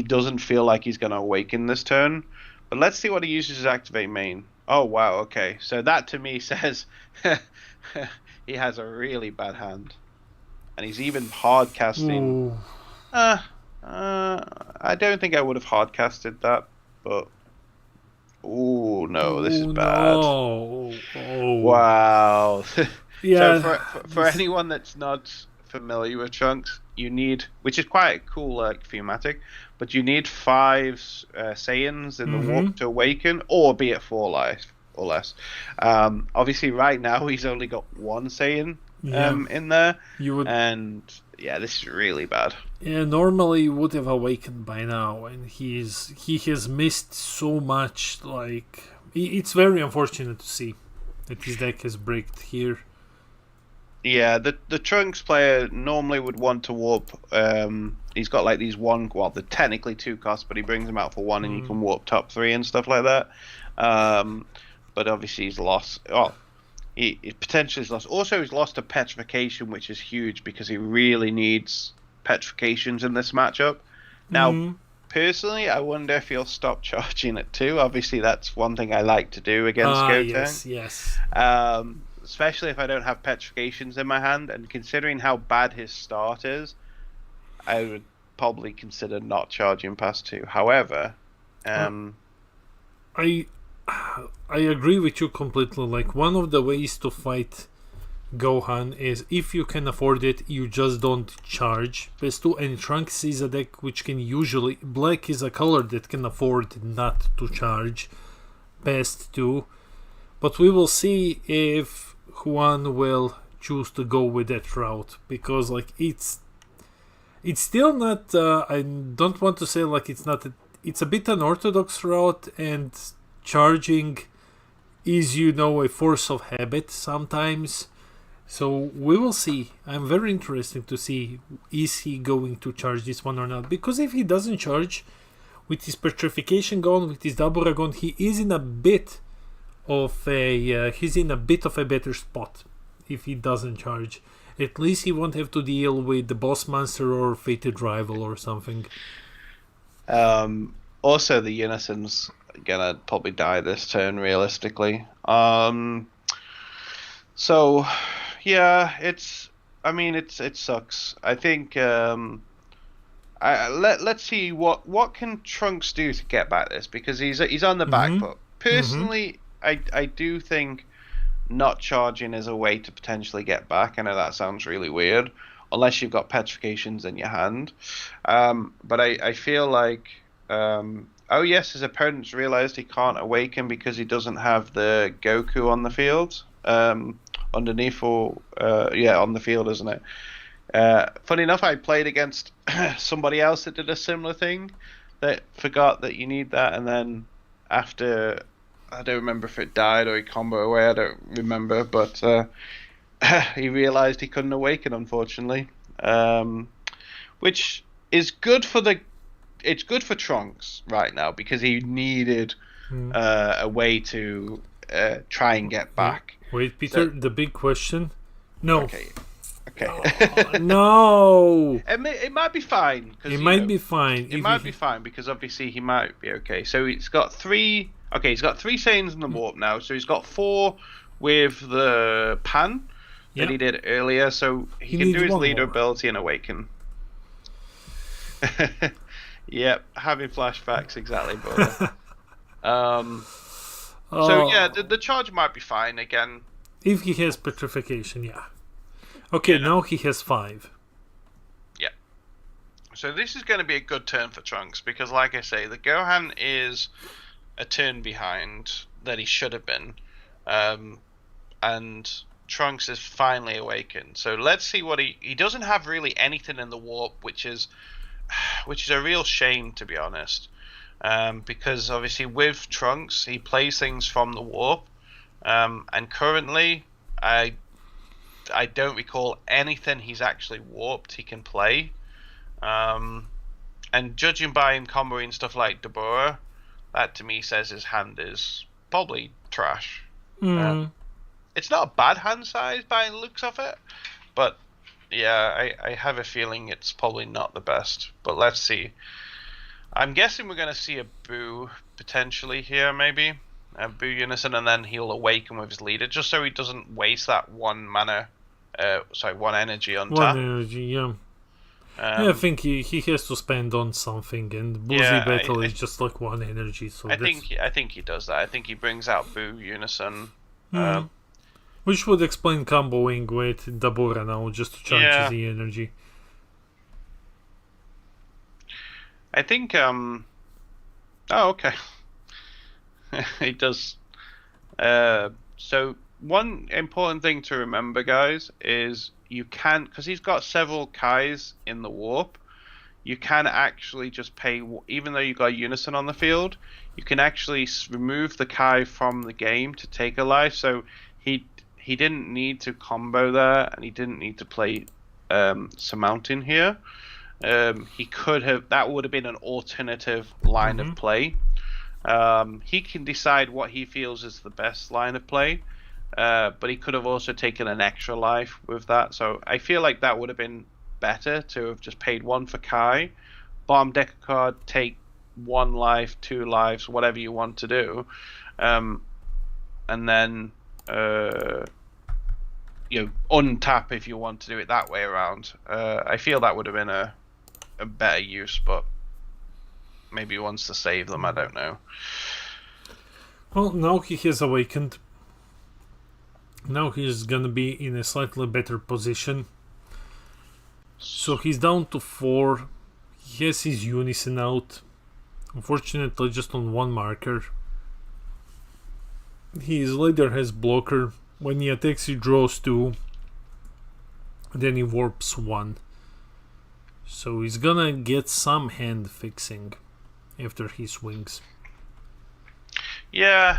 doesn't feel like he's going to awaken this turn. But let's see what he uses as activate main. Oh wow, okay. So that to me says he has a really bad hand. And he's even hard casting. I don't think I would have hard casted that, but oh no, this is bad. No. Wow. Yeah. So for anyone that's not familiar with Trunks, you need, which is quite a cool thematic, but you need 5 Saiyans in the warp to awaken, or be at 4 life or less. Obviously, right now he's only got 1 Saiyan in there, and yeah, this is really bad. Yeah, normally he would have awakened by now, and he has missed so much. Like, it's very unfortunate to see that his deck has bricked here. Yeah, the Trunks player normally would want to warp. He's got like these they're technically 2 costs, but he brings them out for 1, and you can warp top 3 and stuff like that. But obviously he's lost. Oh, he potentially has lost. Also, he's lost to Petrification, which is huge because he really needs Petrifications in this matchup. Now, personally, I wonder if he'll stop charging it too. Obviously, that's one thing I like to do against Goten. Yes. Especially if I don't have Petrifications in my hand, and considering how bad his start is, I would probably consider not charging past 2. However, I agree with you completely. Like, one of the ways to fight Gohan is, if you can afford it, you just don't charge past 2, and Trunks is a deck which can usually, black is a color that can afford not to charge past 2, but we will see if Juan will choose to go with that route, because like it's still not I don't want to say like it's not it's a bit unorthodox route, and charging is, a force of habit sometimes. So we will see. I'm very interested to see, is he going to charge this one or not, because if he doesn't charge, with his Petrification gone, with his Dabura gone, he is in a bit of a better spot. If he doesn't charge, at least he won't have to deal with the boss monster or fated rival or something. Also, the Unison's gonna probably die this turn realistically. So yeah, it sucks. I think let's see what can Trunks do to get back this, because he's on the back foot. Personally, I do think not charging is a way to potentially get back. I know that sounds really weird, unless you've got Petrifications in your hand. But I feel like, oh yes, his opponent's realized he can't awaken because he doesn't have the Goku on the field. Underneath, or on the field, isn't it? Funny enough, I played against somebody else that did a similar thing, that forgot that you need that, and then after, I don't remember if it died or he combo away, I don't remember, but he realized he couldn't awaken, unfortunately, which is good for it's good for Trunks right now, because he needed a way to try and get back. Wait, Peter, the big question. No. Okay. No. It might be fine. It might be fine. It might be fine, because obviously he might be okay. So he's got 3. Okay, he's got 3 Saiyans in the warp now. So he's got 4 with the Pan that he did earlier. So he can do his leader ability and awaken. Yep, having flashbacks, exactly, brother. So yeah, the charge might be fine again. If he has Petrification, yeah. Okay, now he has 5. Yeah. So this is going to be a good turn for Trunks, because like I say, the Gohan is a turn behind that he should have been. And Trunks is finally awakened. So let's see what he doesn't have really anything in the warp, which is a real shame, to be honest. Because obviously with Trunks, he plays things from the warp, and currently I don't recall anything he's actually warped he can play, and judging by him comboing stuff like Dabura, that to me says his hand is probably trash. It's not a bad hand size by the looks of it, but yeah, I have a feeling it's probably not the best, but let's see. I'm guessing we're going to see a Boo potentially here, maybe. A Boo Unison, and then he'll awaken with his leader, just so he doesn't waste that 1 energy on tap. 1 energy, yeah. I think he has to spend on something, and Boozy Battle is just like 1 energy. So I think he does that. I think he brings out Boo Unison. Which would explain comboing with Dabura now, just to charge the energy. I think, oh, okay. It does. So one important thing to remember, guys, is you can, because he's got several Kais in the warp, you can actually just pay, even though you've got Unison on the field, you can actually remove the Kai from the game to take a life. So he didn't need to combo there, and he didn't need to play Surmounting here. He could have, that would have been an alternative line of play. He can decide what he feels is the best line of play, but he could have also taken an extra life with that. So I feel like that would have been better to have just paid 1 for Kai, bomb deck a card, take 1 life, 2 lives, whatever you want to do, and then untap if you want to do it that way around. I feel that would have been a better use, but maybe he wants to save them, I don't know. Well, now he has awakened. Now he's gonna be in a slightly better position. So he's down to 4. He has his Unison out. Unfortunately, just on 1 marker. His leader has blocker. When he attacks, he draws 2. Then he warps 1. So he's gonna get some hand fixing after he swings. Yeah,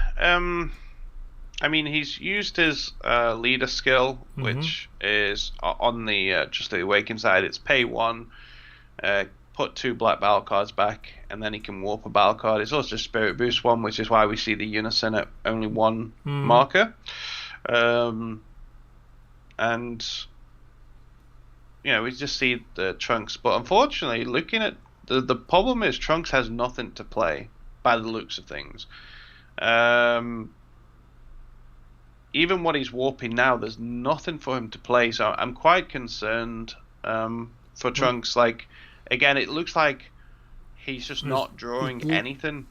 I mean, he's used his leader skill, which is on the just the awaken side. It's pay 1, put 2 black battle cards back, and then he can warp a battle card. It's also Spirit Boost 1, which is why we see the Unison at only 1 marker. And we just see the Trunks. But unfortunately, looking at the problem is Trunks has nothing to play by the looks of things. Even what he's warping now, there's nothing for him to play. So I'm quite concerned for Trunks. Like, again, it looks like he's just not drawing anything.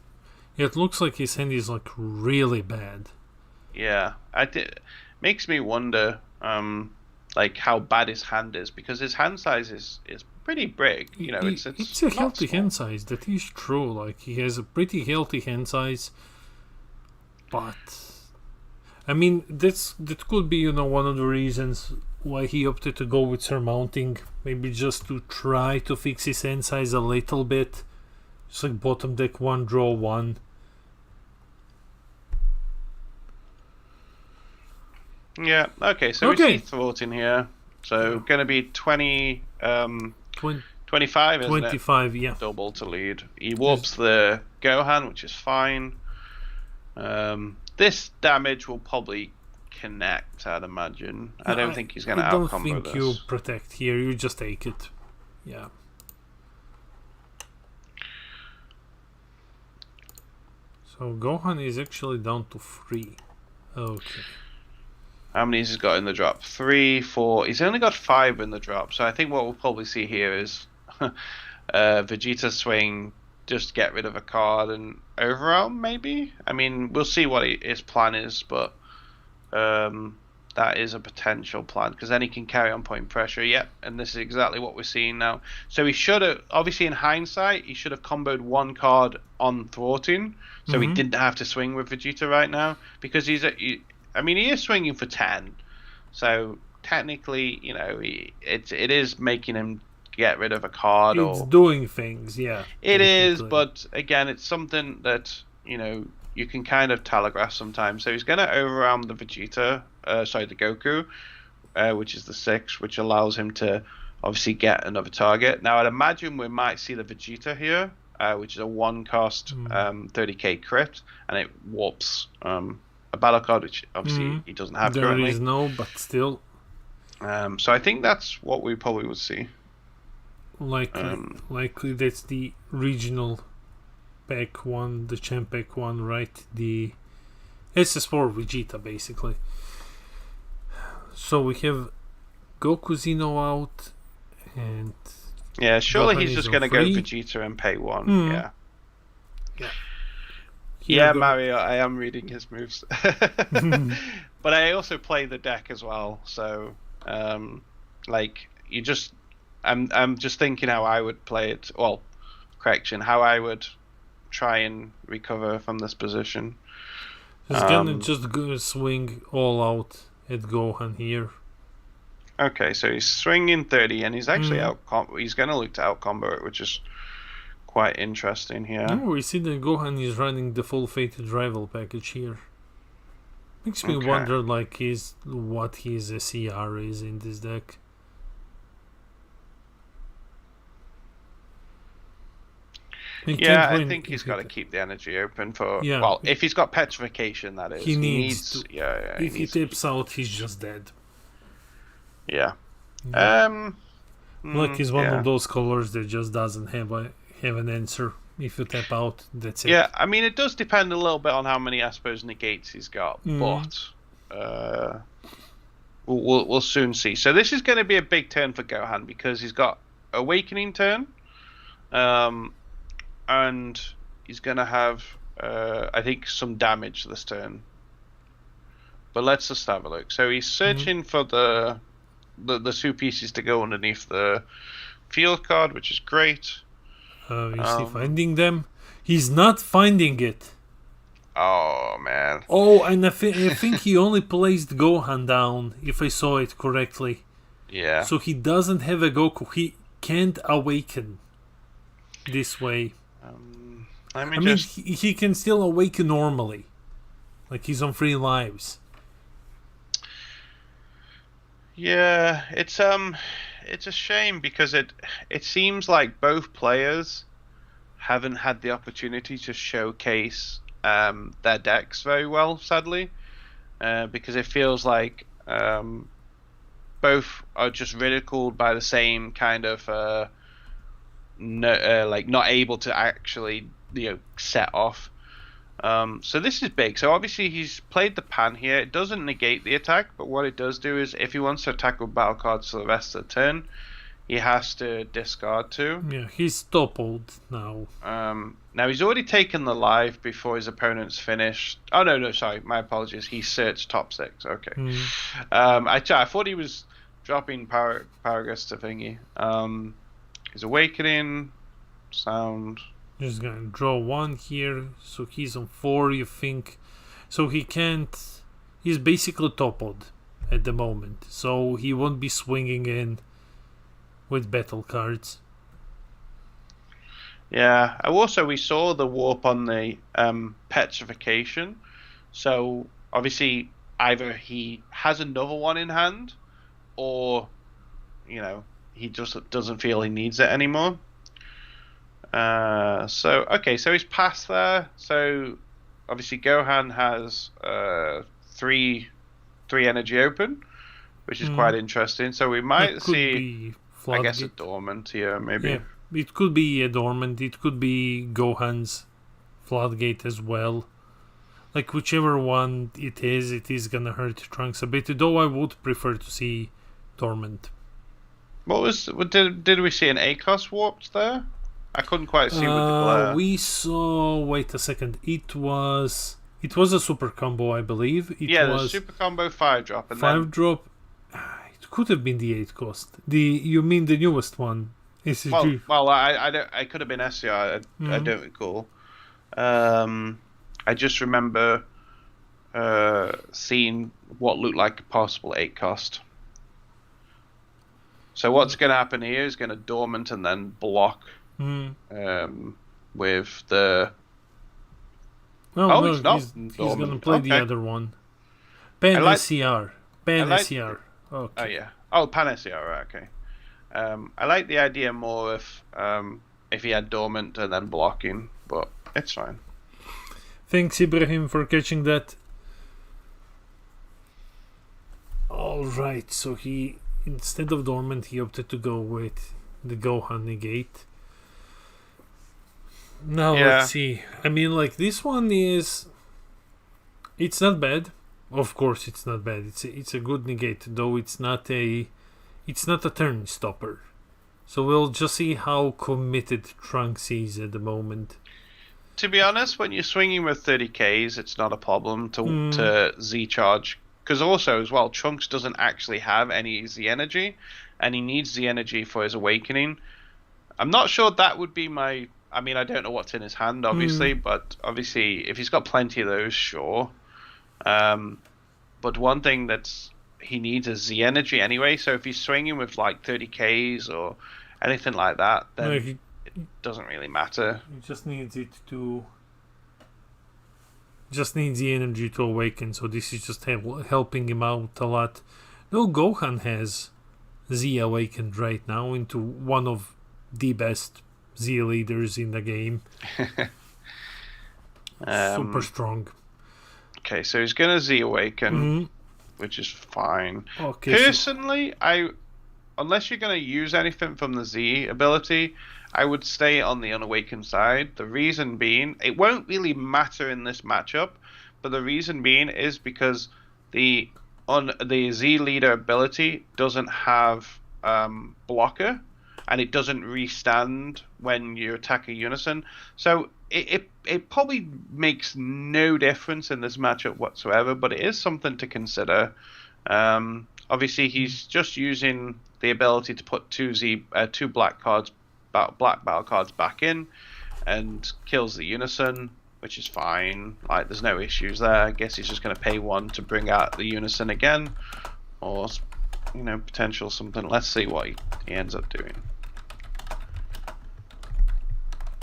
It looks like his hand is like really bad. Yeah, makes me wonder like how bad his hand is, because his hand size is pretty big. It's a healthy hand size. That is true. Like, he has a pretty healthy hand size, but I mean, that could be one of the reasons why he opted to go with Surmounting. Maybe just to try to fix his hand size a little bit. Just like bottom deck 1, draw 1. Yeah, okay, so we see thwarting here. So going to be 25, isn't 25, it? yeah. Double to lead. He warps the Gohan, which is fine. This damage will probably connect, I'd imagine. I don't think he's going to outcombo this. I don't think you protect here, you just take it. Yeah. So Gohan is actually down to 3. Okay. How many has he got in the drop? 3, 4. He's only got 5 in the drop. So I think what we'll probably see here is Vegeta swing, just get rid of a card and overwhelm, maybe? I mean, we'll see what his plan is, but that is a potential plan, because then he can carry on point pressure. Yep, and this is exactly what we're seeing now. So he should have, obviously in hindsight, he should have comboed 1 card on thwarting, so he didn't have to swing with Vegeta right now, because he is swinging for 10, so technically, it is making him get rid of a card. It's doing things, yeah. It is, but again, it's something that you can kind of telegraph sometimes. So he's going to overwhelm the Vegeta, the Goku, which is the 6, which allows him to obviously get another target. Now, I'd imagine we might see the Vegeta here, which is a 1-cost 30k crit, and it warps a battle card, which obviously he doesn't have currently. There is no, but still. So I think that's what we probably would see. Likely that's the regional pack 1, the champ pack 1, right? The SS4 Vegeta, basically. So we have Goku Zeno out, and surely Gohan he's just going to go Vegeta and pay 1. Yeah. Yeah, Mario, I am reading his moves. But I also play the deck as well, so like you just I'm just thinking how I would play it. Well, correction, how I would try and recover from this position. He's gonna just go swing all out at Gohan here. Okay, so he's swinging 30, and he's actually he's gonna look to out combo it, which is quite interesting here. Oh, we see that Gohan is running the full fated rival package here. Makes me wonder, like, what his CR is in this deck. Yeah, I think he's got to keep the energy open for. Yeah. Well, if he's got petrification, that is. He needs to. Yeah. If he tips out, he's just dead. Yeah. Black is one of those colors that just doesn't have an answer. If you tap out, that's it. Yeah, I mean, it does depend a little bit on how many, I suppose, negates he's got, but we'll soon see. So this is going to be a big turn for Gohan because he's got Awakening turn, and he's going to have, I think, some damage this turn. But let's just have a look. So he's searching for the 2 pieces to go underneath the field card, which is great. Is he finding them? He's not finding it. Oh, man. Oh, and I think he only placed Gohan down, if I saw it correctly. Yeah. So he doesn't have a Goku. He can't awaken this way. I mean, he can still awaken normally. Like he's on 3 lives. Yeah, it's a shame because it seems like both players haven't had the opportunity to showcase their decks very well, sadly, because it feels like both are just ridiculed by the same kind of like not able to actually set off. So this is big. So obviously he's played the pan here. It doesn't negate the attack, but what it does do is if he wants to attack with battle cards for the rest of the turn, he has to discard 2. Yeah, he's toppled now. Now he's already taken the live before his opponent's finished. Oh no, sorry, my apologies. He searched top 6. Okay. I thought he was dropping Paragus to thingy. He's Awakening, sound. Just gonna draw 1 here, so he's on 4, you think. So he can't. He's basically toppled at the moment, so he won't be swinging in with battle cards. Yeah, also we saw the warp on the petrification, so obviously either he has another one in hand, or he just doesn't feel he needs it anymore. So he's past there. So obviously Gohan has 3 energy open, which is quite interesting. So we might see, I guess, a dormant here, maybe. Yeah, it could be a dormant. It could be Gohan's floodgate as well. Like whichever one it is gonna hurt Trunks a bit. Though I would prefer to see dormant. Did we see an ACOS warped there? I couldn't quite see with the glare. We saw. Wait a second. It was a super combo, I believe. The super combo 5-drop. 5-drop. It could have been the 8 cost. You mean the newest one? SSG. Well, I could have been SCR. I don't recall. I just remember seeing what looked like a possible 8 cost. So what's going to happen here is going to dormant and then block. With the. He's not. He's going to play the other one. Pan SCR. SCR. Okay. Oh yeah. Oh, Pan SCR. Right, okay. I like the idea more if he had dormant and then blocking, but it's fine. Thanks, Ibrahim, for catching that. All right. So he, instead of dormant, he opted to go with the Gohan negate. Now let's see. I mean, like this one is. It's not bad. Of course, it's not bad. It's a good negate, though it's not a turn stopper. So we'll just see how committed Trunks is at the moment. to be honest, when you're swinging with 30Ks, it's not a problem to Z charge. Because also, as well, Trunks doesn't actually have any Z energy, and he needs Z energy for his awakening. I'm not sure that would be my... I mean, I don't know what's in his hand, obviously, but obviously, if he's got plenty of those, sure. But one thing that's... He needs is Z energy anyway, so if he's swinging with, like, 30Ks or anything like that, then it doesn't really matter. He just needs it to... Just needs the energy to awaken, so this is just helping him out a lot. No, Gohan has Z awakened right now into one of the best Z leaders in the game. Super strong. Okay, so he's gonna Z awaken, which is fine. Okay, personally, unless you're gonna use anything from the Z ability, I would stay on the unawakened side. The reason being, it won't really matter in this matchup, but the reason being is because the Z leader ability doesn't have blocker, and it doesn't restand when you attack a unison. So it probably makes no difference in this matchup whatsoever, but it is something to consider. Obviously, he's just using the ability to put two black battle cards back in and kills the unison, which is fine. Like, there's no issues there. I guess he's just going to pay one to bring out the unison again, or potential something. Let's see what he ends up doing.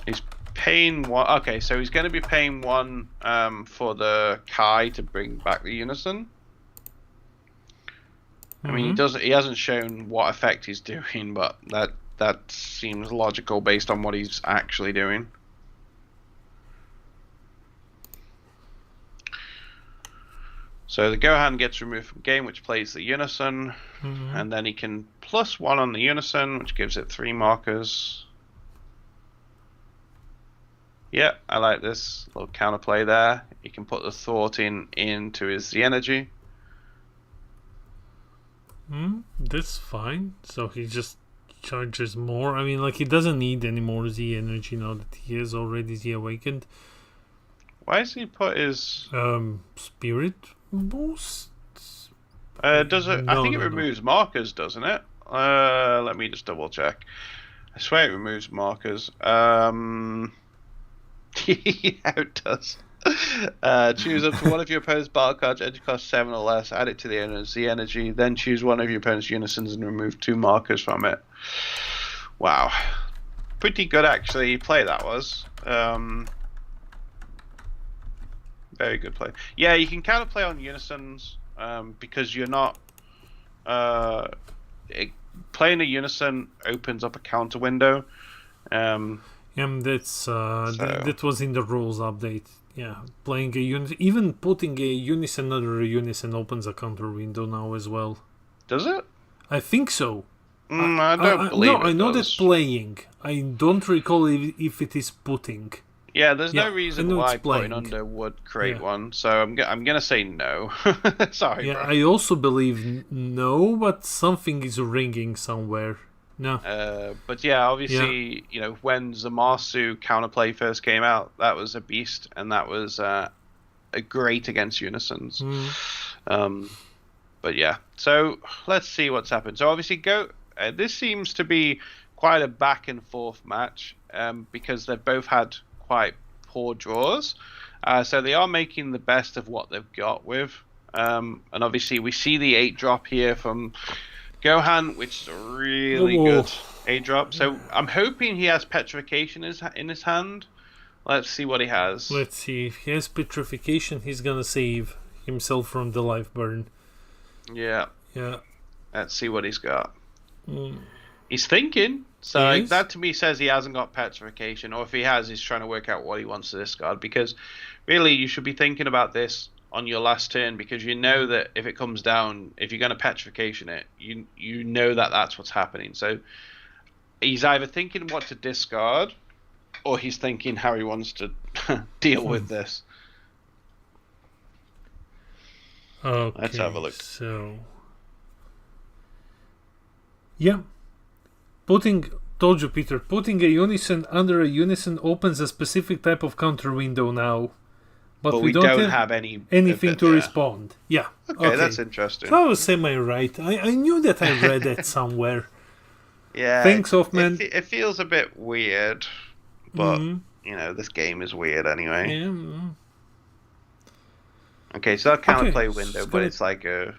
He's paying one. Okay, so he's going to be paying one for the Kai to bring back the unison. I mean, he hasn't shown what effect he's doing, but that seems logical based on what he's actually doing. So the Gohan gets removed from game, which plays the unison, and then he can +1 on the unison, which gives it 3 markers. Yeah, I like this little counterplay there. He can put the thought into his Z energy. That's fine. So he just charges more. I mean, like, he doesn't need any more Z energy now that he is already Z awakened. Why does he put his spirit boost? Does it? I think it removes markers, doesn't it? Let me just double check. I swear it removes markers. Yeah, it does. Choose up to one of your opponent's battle cards, energy cost 7 or less, add it to the owner's Z energy, then choose one of your opponent's unisons and remove 2 markers from it. Wow. Pretty good, actually, play that was. Very good play. Yeah, you can counterplay on unisons because you're not... playing a unison opens up a counter window. That was in the rules update. Yeah, playing a unison, even putting a unison under a unison opens a counter window now as well. Does it? I think so. I don't believe it. No, I know that playing. I don't recall if it is putting. Yeah, there's no reason why putting under would create one, so I'm gonna say no. Sorry, yeah, bro. I also believe no, but something is ringing somewhere. No. But yeah, obviously, when Zamasu counterplay first came out, that was a beast, and that was a great against unisons. But yeah, so let's see what's happened. So obviously, this seems to be quite a back and forth match because they've both had quite poor draws. So they are making the best of what they've got with. And obviously, we see the 8 drop here from Gohan, which is a really good 8 drop. So I'm hoping he has Petrification in his hand. Let's see what he has. Let's see. If he has Petrification, he's gonna save himself from the life burn. Yeah. Yeah. Let's see what he's got. He's thinking. So that to me says he hasn't got Petrification, or if he has, he's trying to work out what he wants to discard. Because really, you should be thinking about this on your last turn, because you know that if it comes down, if you're going to Petrification it, you know that that's what's happening. So he's either thinking what to discard, or he's thinking how he wants to deal with this. Okay, let's have a look. So yeah, putting Told you, Peter. Putting a unison under a unison opens a specific type of counter window now. But we don't have anything to respond. Yeah. Okay, that's interesting. So I was semi-right. I knew that I read that somewhere. Yeah. Thanks, Hoffman. It feels a bit weird, but, this game is weird anyway. Yeah. Okay, so that counterplay window, but it's like a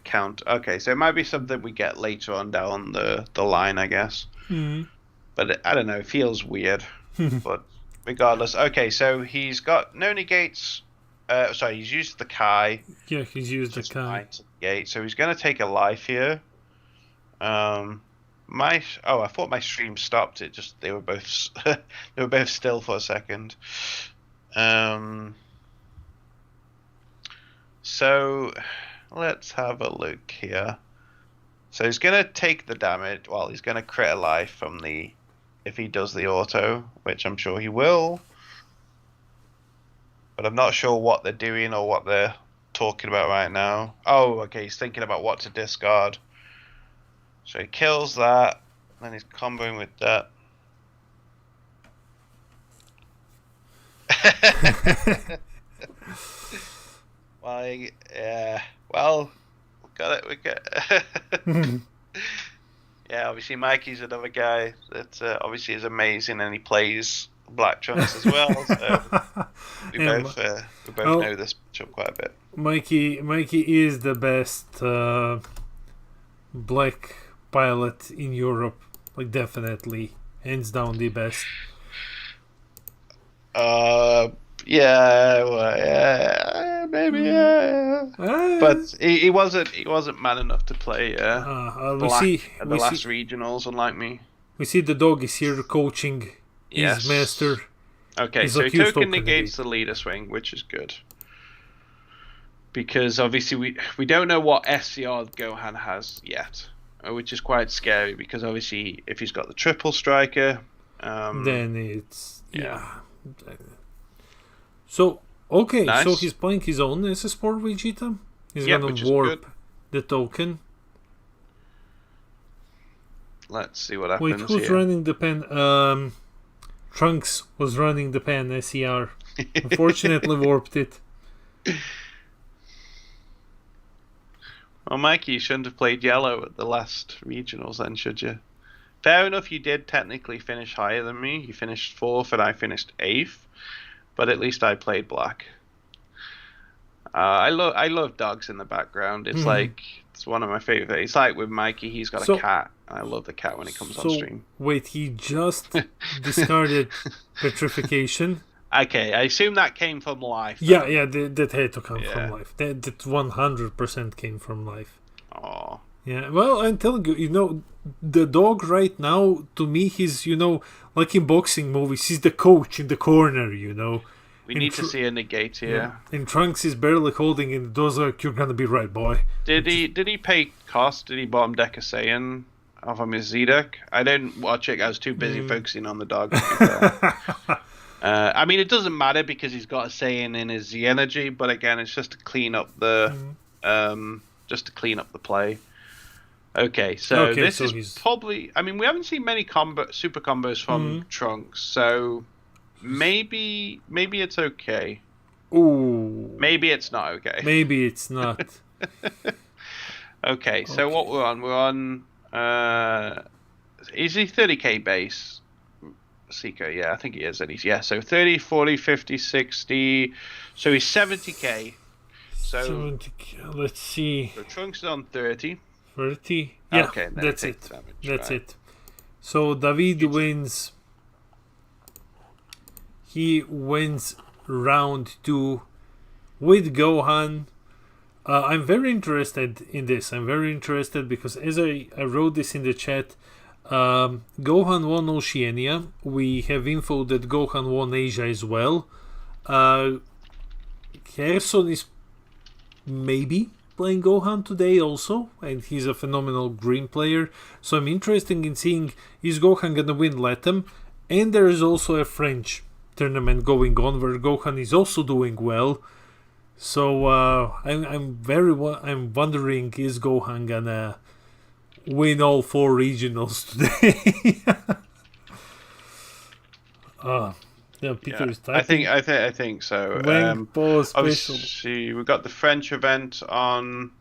count. Okay, so it might be something we get later on down the line, I guess. But I don't know, it feels weird. But regardless, okay, so he's got no negates. He's used the Kai. Yeah, he's used the Kai. Negate, so he's going to take a life here. I thought my stream stopped. It just they were both still for a second. So let's have a look here. So he's going to take the damage. Well, he's going to crit a life from if he does the auto, which I'm sure he will. But I'm not sure what they're doing or what they're talking about right now. Oh, okay, he's thinking about what to discard. So he kills that, then he's comboing with that. Well, we got it. Yeah, obviously Mikey's another guy that obviously is amazing, and he plays Black Trunks as well. So we both know this matchup quite a bit. Mikey is the best black pilot in Europe, like definitely, hands down the best. Maybe. But he wasn't man enough to play Black at the last regionals, unlike me. We see the dog is here coaching his master. Okay, so he token negates the leader swing, which is good. Because obviously we don't know what SCR Gohan has yet, which is quite scary, because obviously if he's got the triple striker, then it's So okay, nice. So he's playing his own SS Sport Vegeta. He's gonna warp the token. Let's see what happens. Wait, who's running the pen? Trunks was running the pen. SCR unfortunately warped it. Well, Mikey, you shouldn't have played yellow at the last regionals then, should you? Fair enough, you did technically finish higher than me. You finished 4th and I finished 8th. But at least I played black. I love dogs in the background. It's like, it's one of my favorite. It's like with Mikey, he's got a cat. And I love the cat when he comes on stream. Wait, he just discarded petrification. Okay, I assume that came from life. Then. Yeah, that had to come from life. That 100% came from life. Oh. Yeah, well, I'm telling you, the dog right now, to me, he's, like in boxing movies, he's the coach in the corner, We need to see a negate here. Yeah. And Trunks is barely holding it. Those like, you're gonna be right, boy. Did he pay cost? Did he bottom deck a Saiyan off of his Z deck? I didn't watch it. I was too busy focusing on the dog. I mean, it doesn't matter because he's got a Saiyan in his Z energy, but again, it's just to clean up the play. Okay, so this is probably... I mean, we haven't seen many super combos from Trunks, so maybe it's okay. Ooh. Maybe it's not okay. Maybe it's not. Okay, so what we're on? Is he 30k base? Seeker, yeah, I think he is. So 30, 40, 50, 60. So he's 70k. So 70k, let's see. So Trunks is on 30. 30? Yeah, okay, that's it. That's it. So David wins. He wins round 2 with Gohan. I'm very interested in this. I'm very interested because as I wrote this in the chat, Gohan won Oceania. We have info that Gohan won Asia as well. Gerson is maybe playing Gohan today also, and he's a phenomenal green player. So I'm interested in seeing, is Gohan gonna win Latam? And there is also a French tournament going on where Gohan is also doing well. So I'm wondering, is Gohan gonna win all 4 regionals today. Yeah, Peter is typing. I think so. Obviously, we've got the French event on,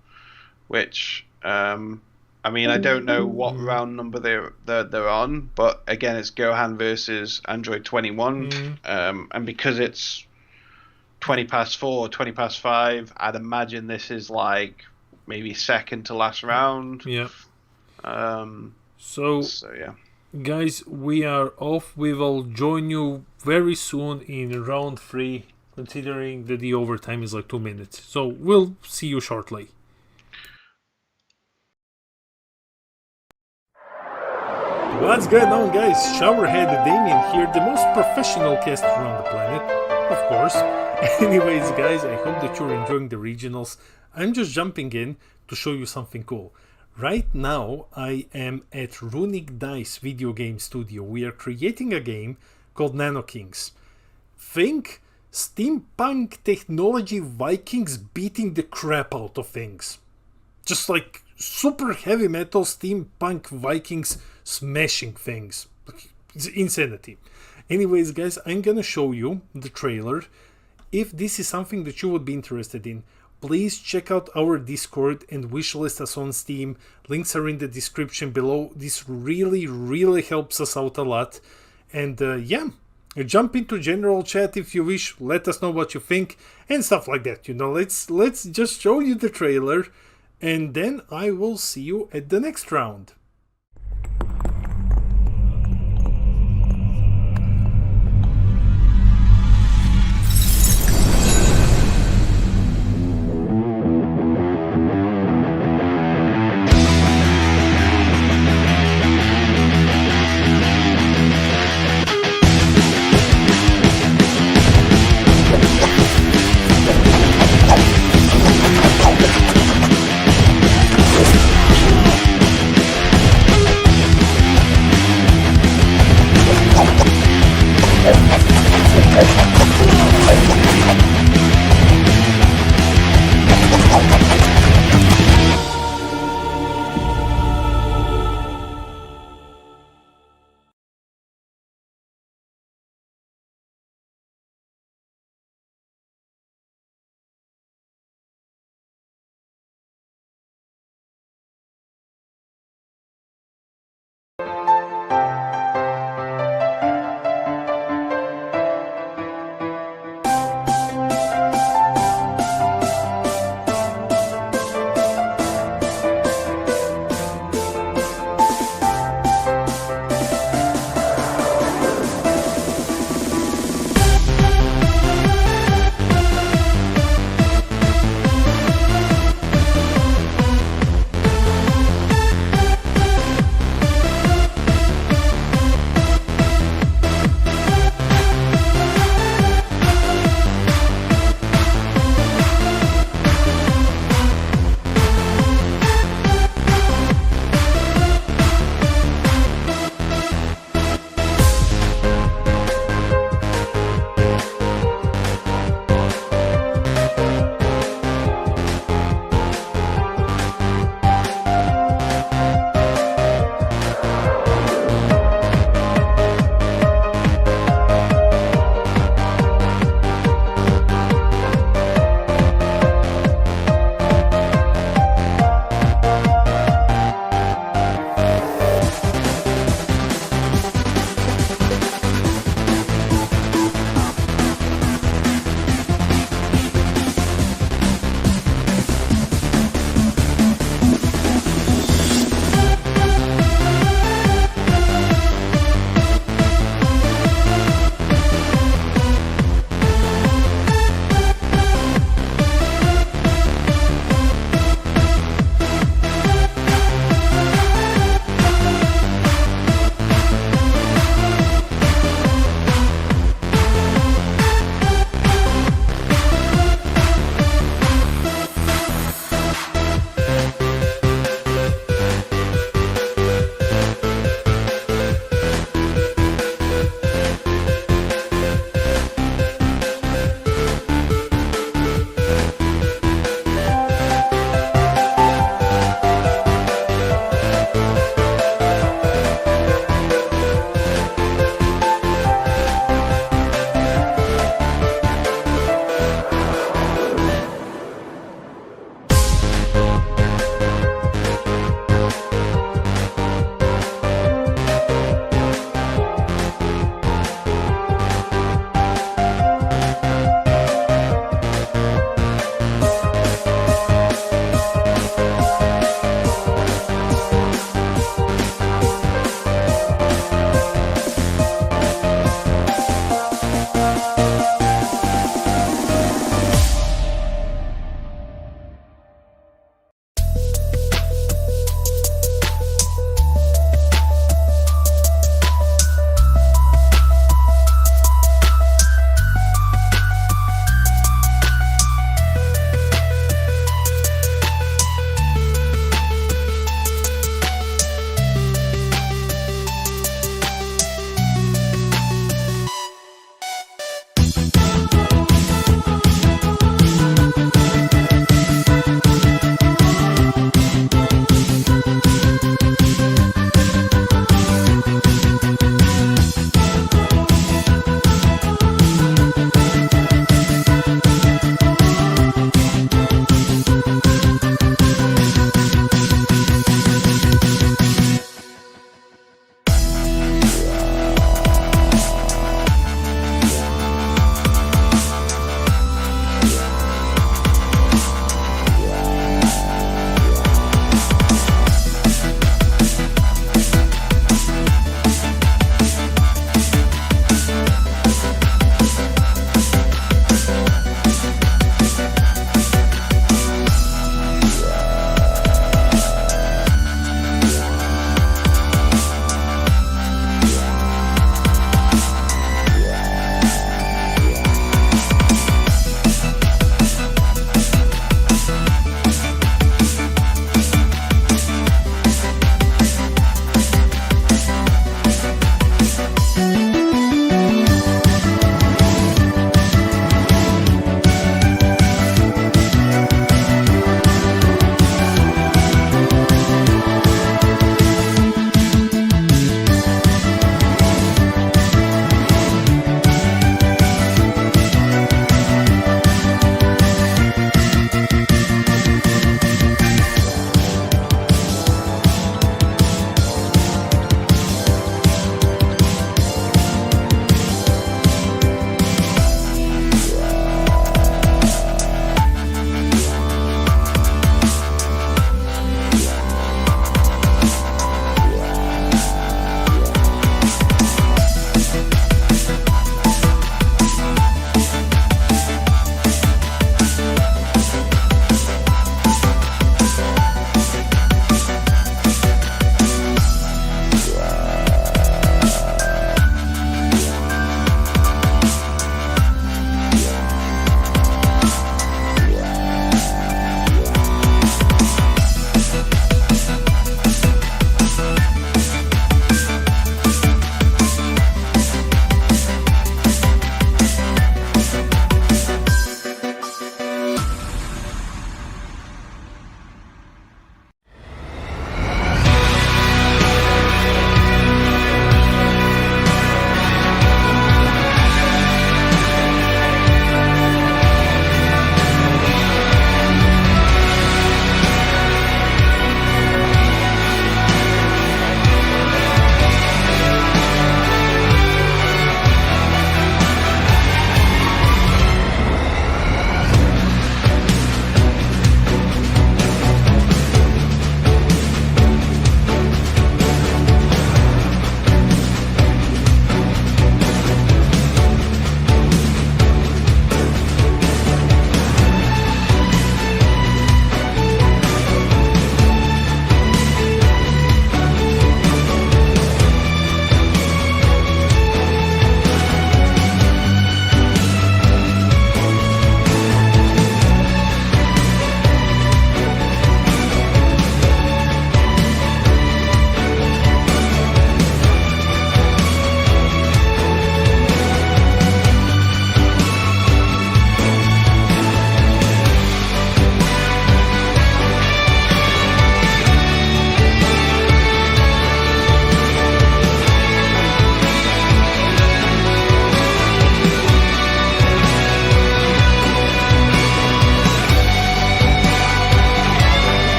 which I mean, I don't know what round number they're on, but again, it's Gohan versus Android 21, and because it's 20 past 4, 20 past 5, I'd imagine this is like maybe second to last round. Yeah. So yeah. Guys, we are off. We will join you very soon in round 3, considering that the overtime is like 2 minutes. So we'll see you shortly. What's going on, guys? Showerhead Demian here, the most professional caster on the planet, of course. Anyways, guys, I hope that you're enjoying the regionals. I'm just jumping in to show you something cool. Right now, I am at Runic Dice video game studio. We are creating a game called Nano Kings. Think steampunk technology Vikings beating the crap out of things. Just like super heavy metal steampunk Vikings smashing things. It's insanity. Anyways, guys, I'm gonna show you the trailer. If this is something that you would be interested in, please check out our Discord and wishlist us on Steam. Links are in the description below. This really helps us out a lot. And yeah, jump into general chat if you wish. Let us know what you think and stuff like that. You know, let's just show you the trailer, and then I will see you at the next round.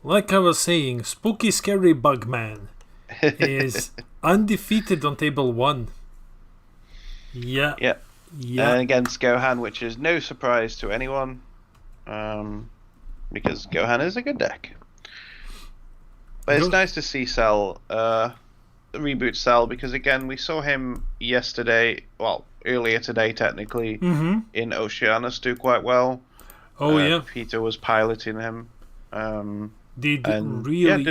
like I was saying, Spooky Scary Bugman is undefeated on table 1. Yeah. Yeah. And against Gohan, which is no surprise to anyone, because Gohan is a good deck. But it's nice to see Cell, reboot Cell, because again, we saw him yesterday, well, earlier today technically, in Oceanus do quite well. Peter was piloting him. Did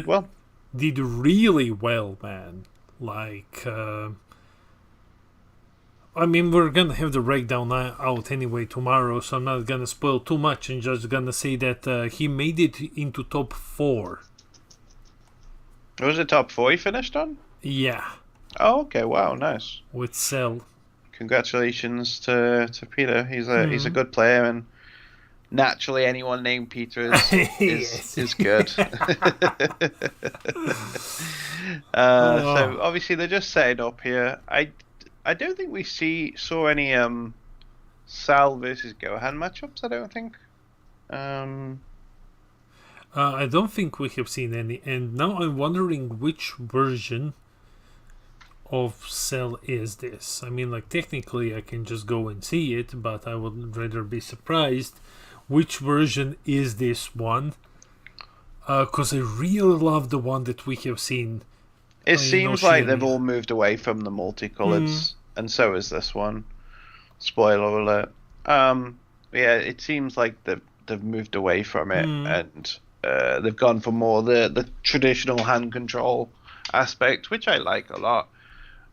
well. Did really well, man. Like, I mean, we're gonna have the breakdown out anyway tomorrow, so I'm not gonna spoil too much and just gonna say that he made it into top 4. Was it top 4 he finished on? Yeah. Oh, okay. Wow, nice. With Cell. Congratulations to Peter. He's a good player, and naturally anyone named Peter is good. So obviously they're just setting up here. I don't think we saw any Sal versus Gohan matchups. I don't think. I don't think we have seen any, and now I'm wondering which version of Cell is this. I mean, like, technically I can just go and see it, but I would rather be surprised. Which version is this one? Because I really love the one that we have seen. It seems like they've all moved away from the multicolors, and so is this one. Spoiler alert. Yeah, it seems like they've moved away from it, and they've gone for more the traditional hand control aspect, which I like a lot.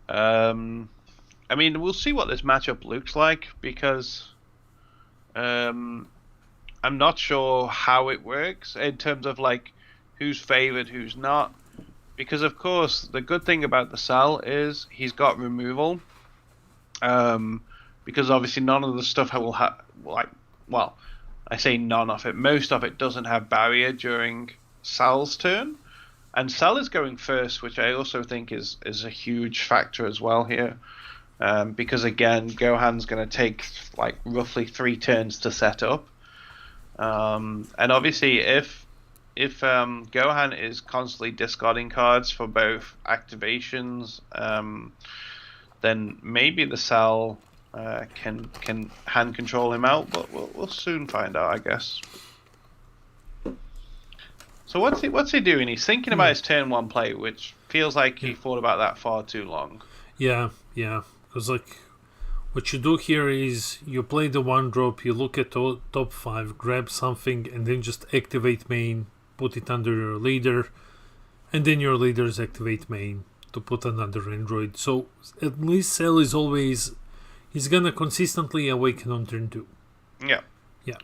I mean, we'll see what this matchup looks like, because I'm not sure how it works in terms of like who's favored, who's not. Because of course, the good thing about the Cell is he's got removal. Because obviously none of the stuff will have, like, well, I say none of it. Most of it doesn't have barrier during Cell's turn. And Cell is going first, which I also think is a huge factor as well here. Because again, Gohan's going to take like roughly 3 turns to set up. And obviously if Gohan is constantly discarding cards for both activations, then maybe the Cell can hand control him out, but we'll soon find out, I guess. So what's he doing? He's thinking about his turn 1 play, which feels like he thought about that far too long. Yeah, because like what you do here is you play the 1-drop, you look at top 5, grab something, and then just activate main, put it under your leader, and then your leaders activate main to put another android. So at least Cell is always, he's gonna consistently awaken on turn 2. Yeah.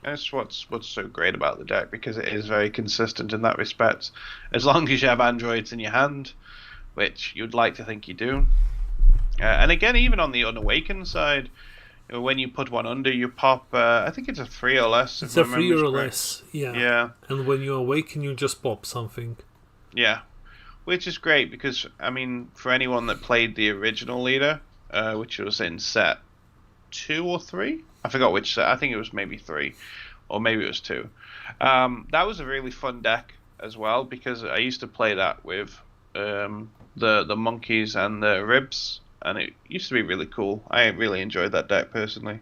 That's what's so great about the deck, because it is very consistent in that respect. As long as you have androids in your hand, which you'd like to think you do. And again, even on the unawakened side, you know, when you put one under, you pop, I think it's a 3 or less. It's a 3 or less, yeah. And when you awaken, you just pop something. Yeah, which is great, because, I mean, for anyone that played the original leader, which was in set 2 or 3, I forgot which set. I think it was maybe 3, or maybe it was 2. That was a really fun deck as well, because I used to play that with the monkeys and the ribs, and it used to be really cool. I really enjoyed that deck personally.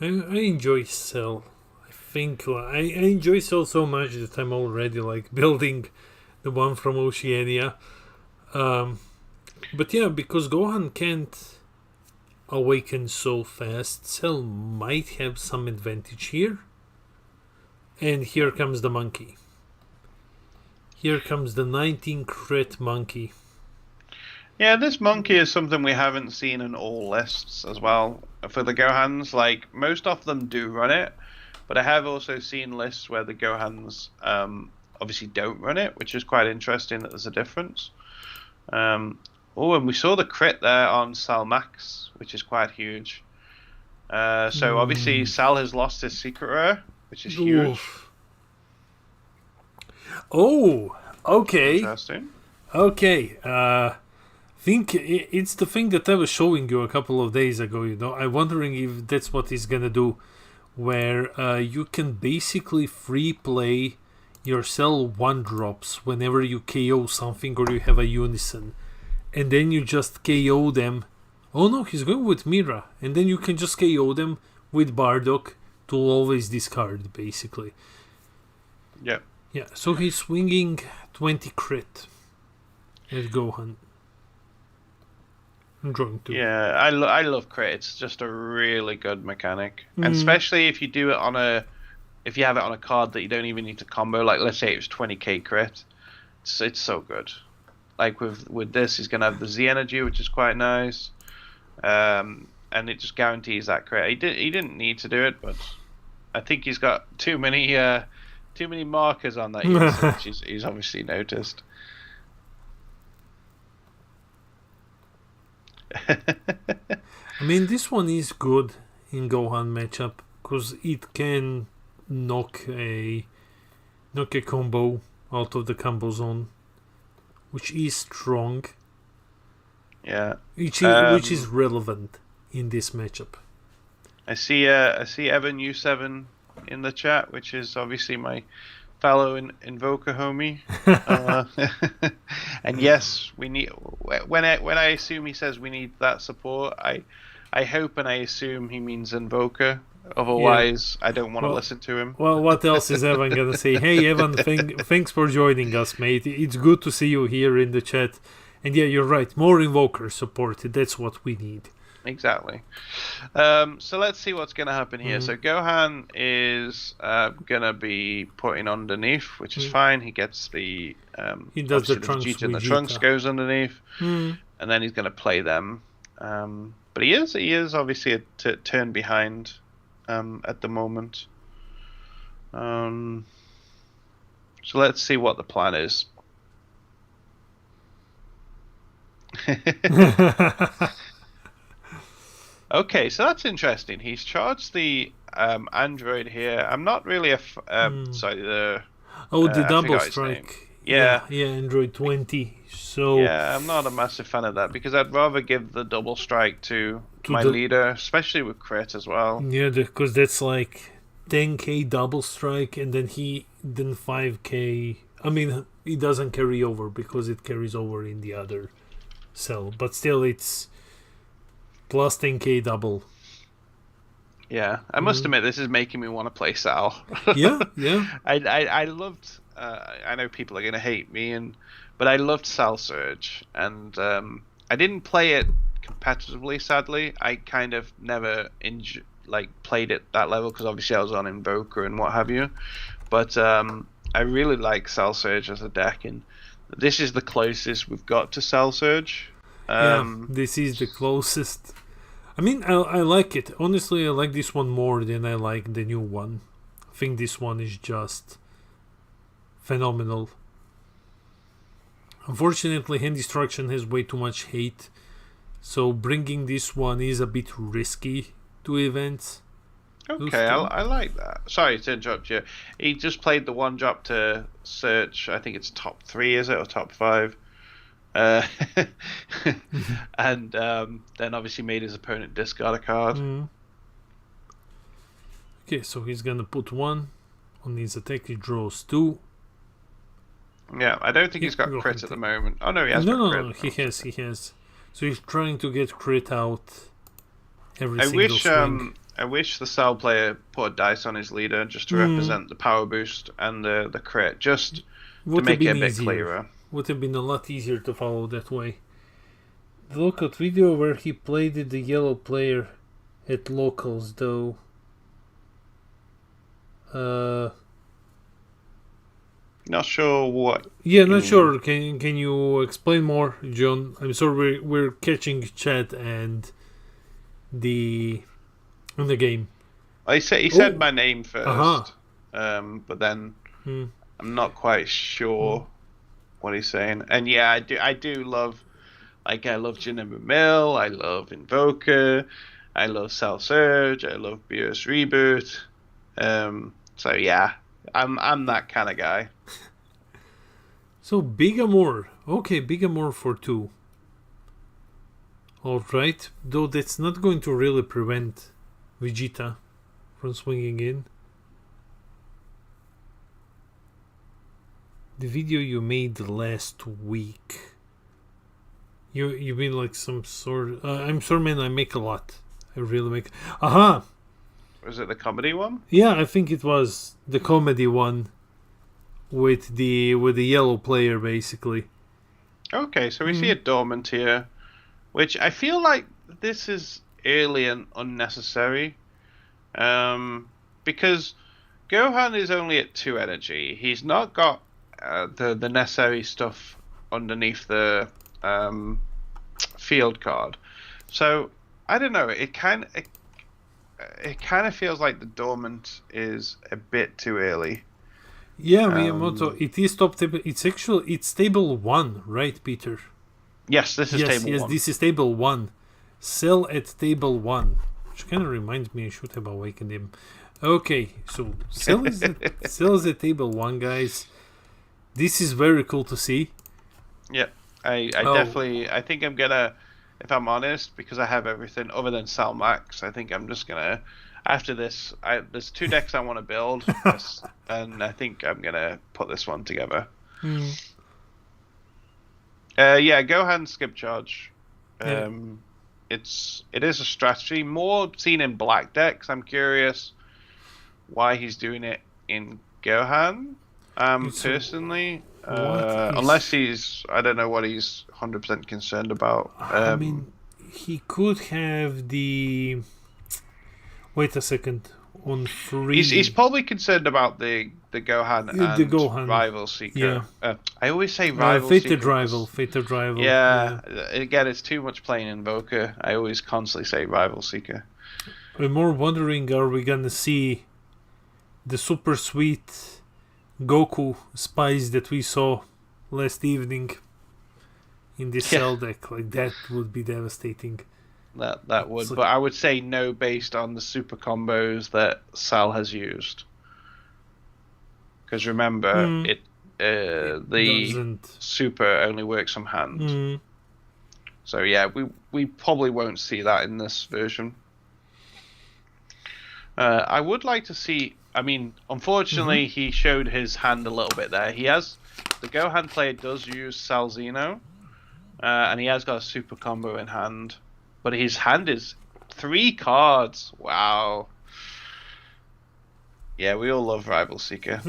I enjoy Cell. I think I enjoy Cell so much that I'm already like building the one from Oceania. But yeah, because Gohan can't awaken so fast, Cell might have some advantage here. And here comes the monkey. Here comes the 19 crit monkey. Yeah, this monkey is something we haven't seen in all lists as well. For the Gohans, like, most of them do run it, but I have also seen lists where the Gohans obviously don't run it, which is quite interesting that there's a difference. Oh, and we saw the crit there on Sal Max, which is quite huge. So obviously Sal has lost his secret rare, which is huge. Oh, okay. Interesting. Okay. Think it's the thing that I was showing you a couple of days ago. You know, I'm wondering if that's what he's gonna do where you can basically free play your cell 1-drops whenever you KO something or you have a unison. And then you just KO them. Oh no, he's going with Mira. And then you can just KO them with Bardock to always discard, basically. Yeah. Yeah, so he's swinging 20 crit at Gohan. I'm drawing 2. Yeah, I love crit. It's just a really good mechanic. And especially if you do it if you have it on a card that you don't even need to combo, like let's say it was 20k crit. It's so good. Like with this, he's going to have the Z energy, which is quite nice. And it just guarantees that crit. He didn't need to do it, but I think he's got too many markers on that which he's obviously noticed. I mean, this one is good in Gohan matchup because it can knock a combo out of the combo zone, which is strong. Yeah, which is relevant in this matchup. I see Evan U7 in the chat, which is obviously my fellow invoker homie. And yes, we need when I assume he says we need that support, I hope and I assume he means invoker. Otherwise, I don't want to listen to him. Well, what else is Evan gonna say? Hey, Evan, thanks for joining us, mate. It's good to see you here in the chat. And yeah, you're right. More invoker support. That's what we need. Exactly. So let's see what's going to happen here. So Gohan is going to be putting underneath, which is fine. He gets the he does the trunks. Vegeta and the trunks goes underneath, and then he's going to play them. But he is obviously a turn behind at the moment. So let's see what the plan is. Okay, so that's interesting. He's charged the android here. I'm not really sorry, the double strike. Yeah, Android 20. So yeah, I'm not a massive fan of that because I'd rather give the double strike to my leader, especially with crit as well. Yeah, because that's like 10k double strike, and then 5k. I mean, it doesn't carry over because it carries over in the other cell, but still it's plus 10k double. Yeah, I must admit this is making me want to play Sal. yeah. I loved. I know people are gonna hate me, but I loved Sal Surge, and I didn't play it competitively. Sadly, I kind of never played it that level because obviously I was on Invoker and what have you. But I really like Sal Surge as a deck, and this is the closest we've got to Sal Surge. This is the closest. I mean, I like it. Honestly, I like this one more than I like the new one. I think this one is just phenomenal. Unfortunately, Hand Destruction has way too much hate, so bringing this one is a bit risky to events. Okay, I like that. Sorry to interrupt you. He just played the one drop to search. I think it's top 3, is it, or top 5? And then obviously made his opponent discard a card. Okay, so he's gonna put 1 on his attack. He draws 2. Yeah, I don't think he's got crit at the moment. Oh no, he has. No, he has. So he's trying to get crit out every single swing. I wish the Sal player put a dice on his leader just to represent the power boost and the crit, just to make it a bit clearer. Would have been a lot easier to follow that way. The lookout video where he played the yellow player at locals, though. Not sure what. Yeah, not sure. Can you explain more, John? I'm sorry, we're catching chat and the game. He said my name first, but then I'm not quite sure what he's saying. And yeah, I do love, I love Jinema Mill, I love Invoker, I love Cell Surge, I love BS Reboot. So yeah, I'm that kind of guy. So Big Amor. Okay, Big Amor for 2. Alright, though that's not going to really prevent Vegeta from swinging in. The video you made last week. You mean like some sort? I'm sorry, man. I make a lot. I really make. Aha! Was it the comedy one? Yeah, I think it was the comedy one with the yellow player, basically. Okay, so we see a dormant here, which I feel like this is early and unnecessary, because Gohan is only at 2 energy. He's not got the necessary stuff underneath the field card. So I don't know. It kind of feels like the dormant is a bit too early. Yeah, Miyamoto. It is top table. It's table 1, right, Peter? Yes, this is table 1. Yes, this is table 1. Sell at table 1. Which kind of reminds me I should have awakened him. Okay, so sell is at table 1, guys. This is very cool to see. Yeah, I definitely. I think I'm gonna, if I'm honest, because I have everything other than Sal Max. I think I'm just gonna. After this, there's 2 decks I want to build, and I think I'm gonna put this one together. Yeah, Gohan skip charge. It is a strategy more seen in black decks. I'm curious why he's doing it in Gohan. Personally, unless he's, I don't know what he's 100% concerned about. I mean, he could have the. Wait a second. On 3. He's probably concerned about the Gohan and the Gohan. Rival Seeker. Yeah. I always say Rival Fated Seeker. Rival. Yeah. Again, it's too much playing Invoker. I always constantly say Rival Seeker. I'm more wondering, are we gonna see the super sweet Goku spies that we saw last evening in this Cell deck? Like, that would be devastating. That would, but I would say no based on the super combos that Sal has used. Because remember, the super only works on hand. So yeah, we probably won't see that in this version. I would like to see. I mean, unfortunately, he showed his hand a little bit there. The Gohan player does use Sal Zeno, and he has got a super combo in hand. But his hand is 3 cards. Wow. Yeah, we all love Rival Seeker.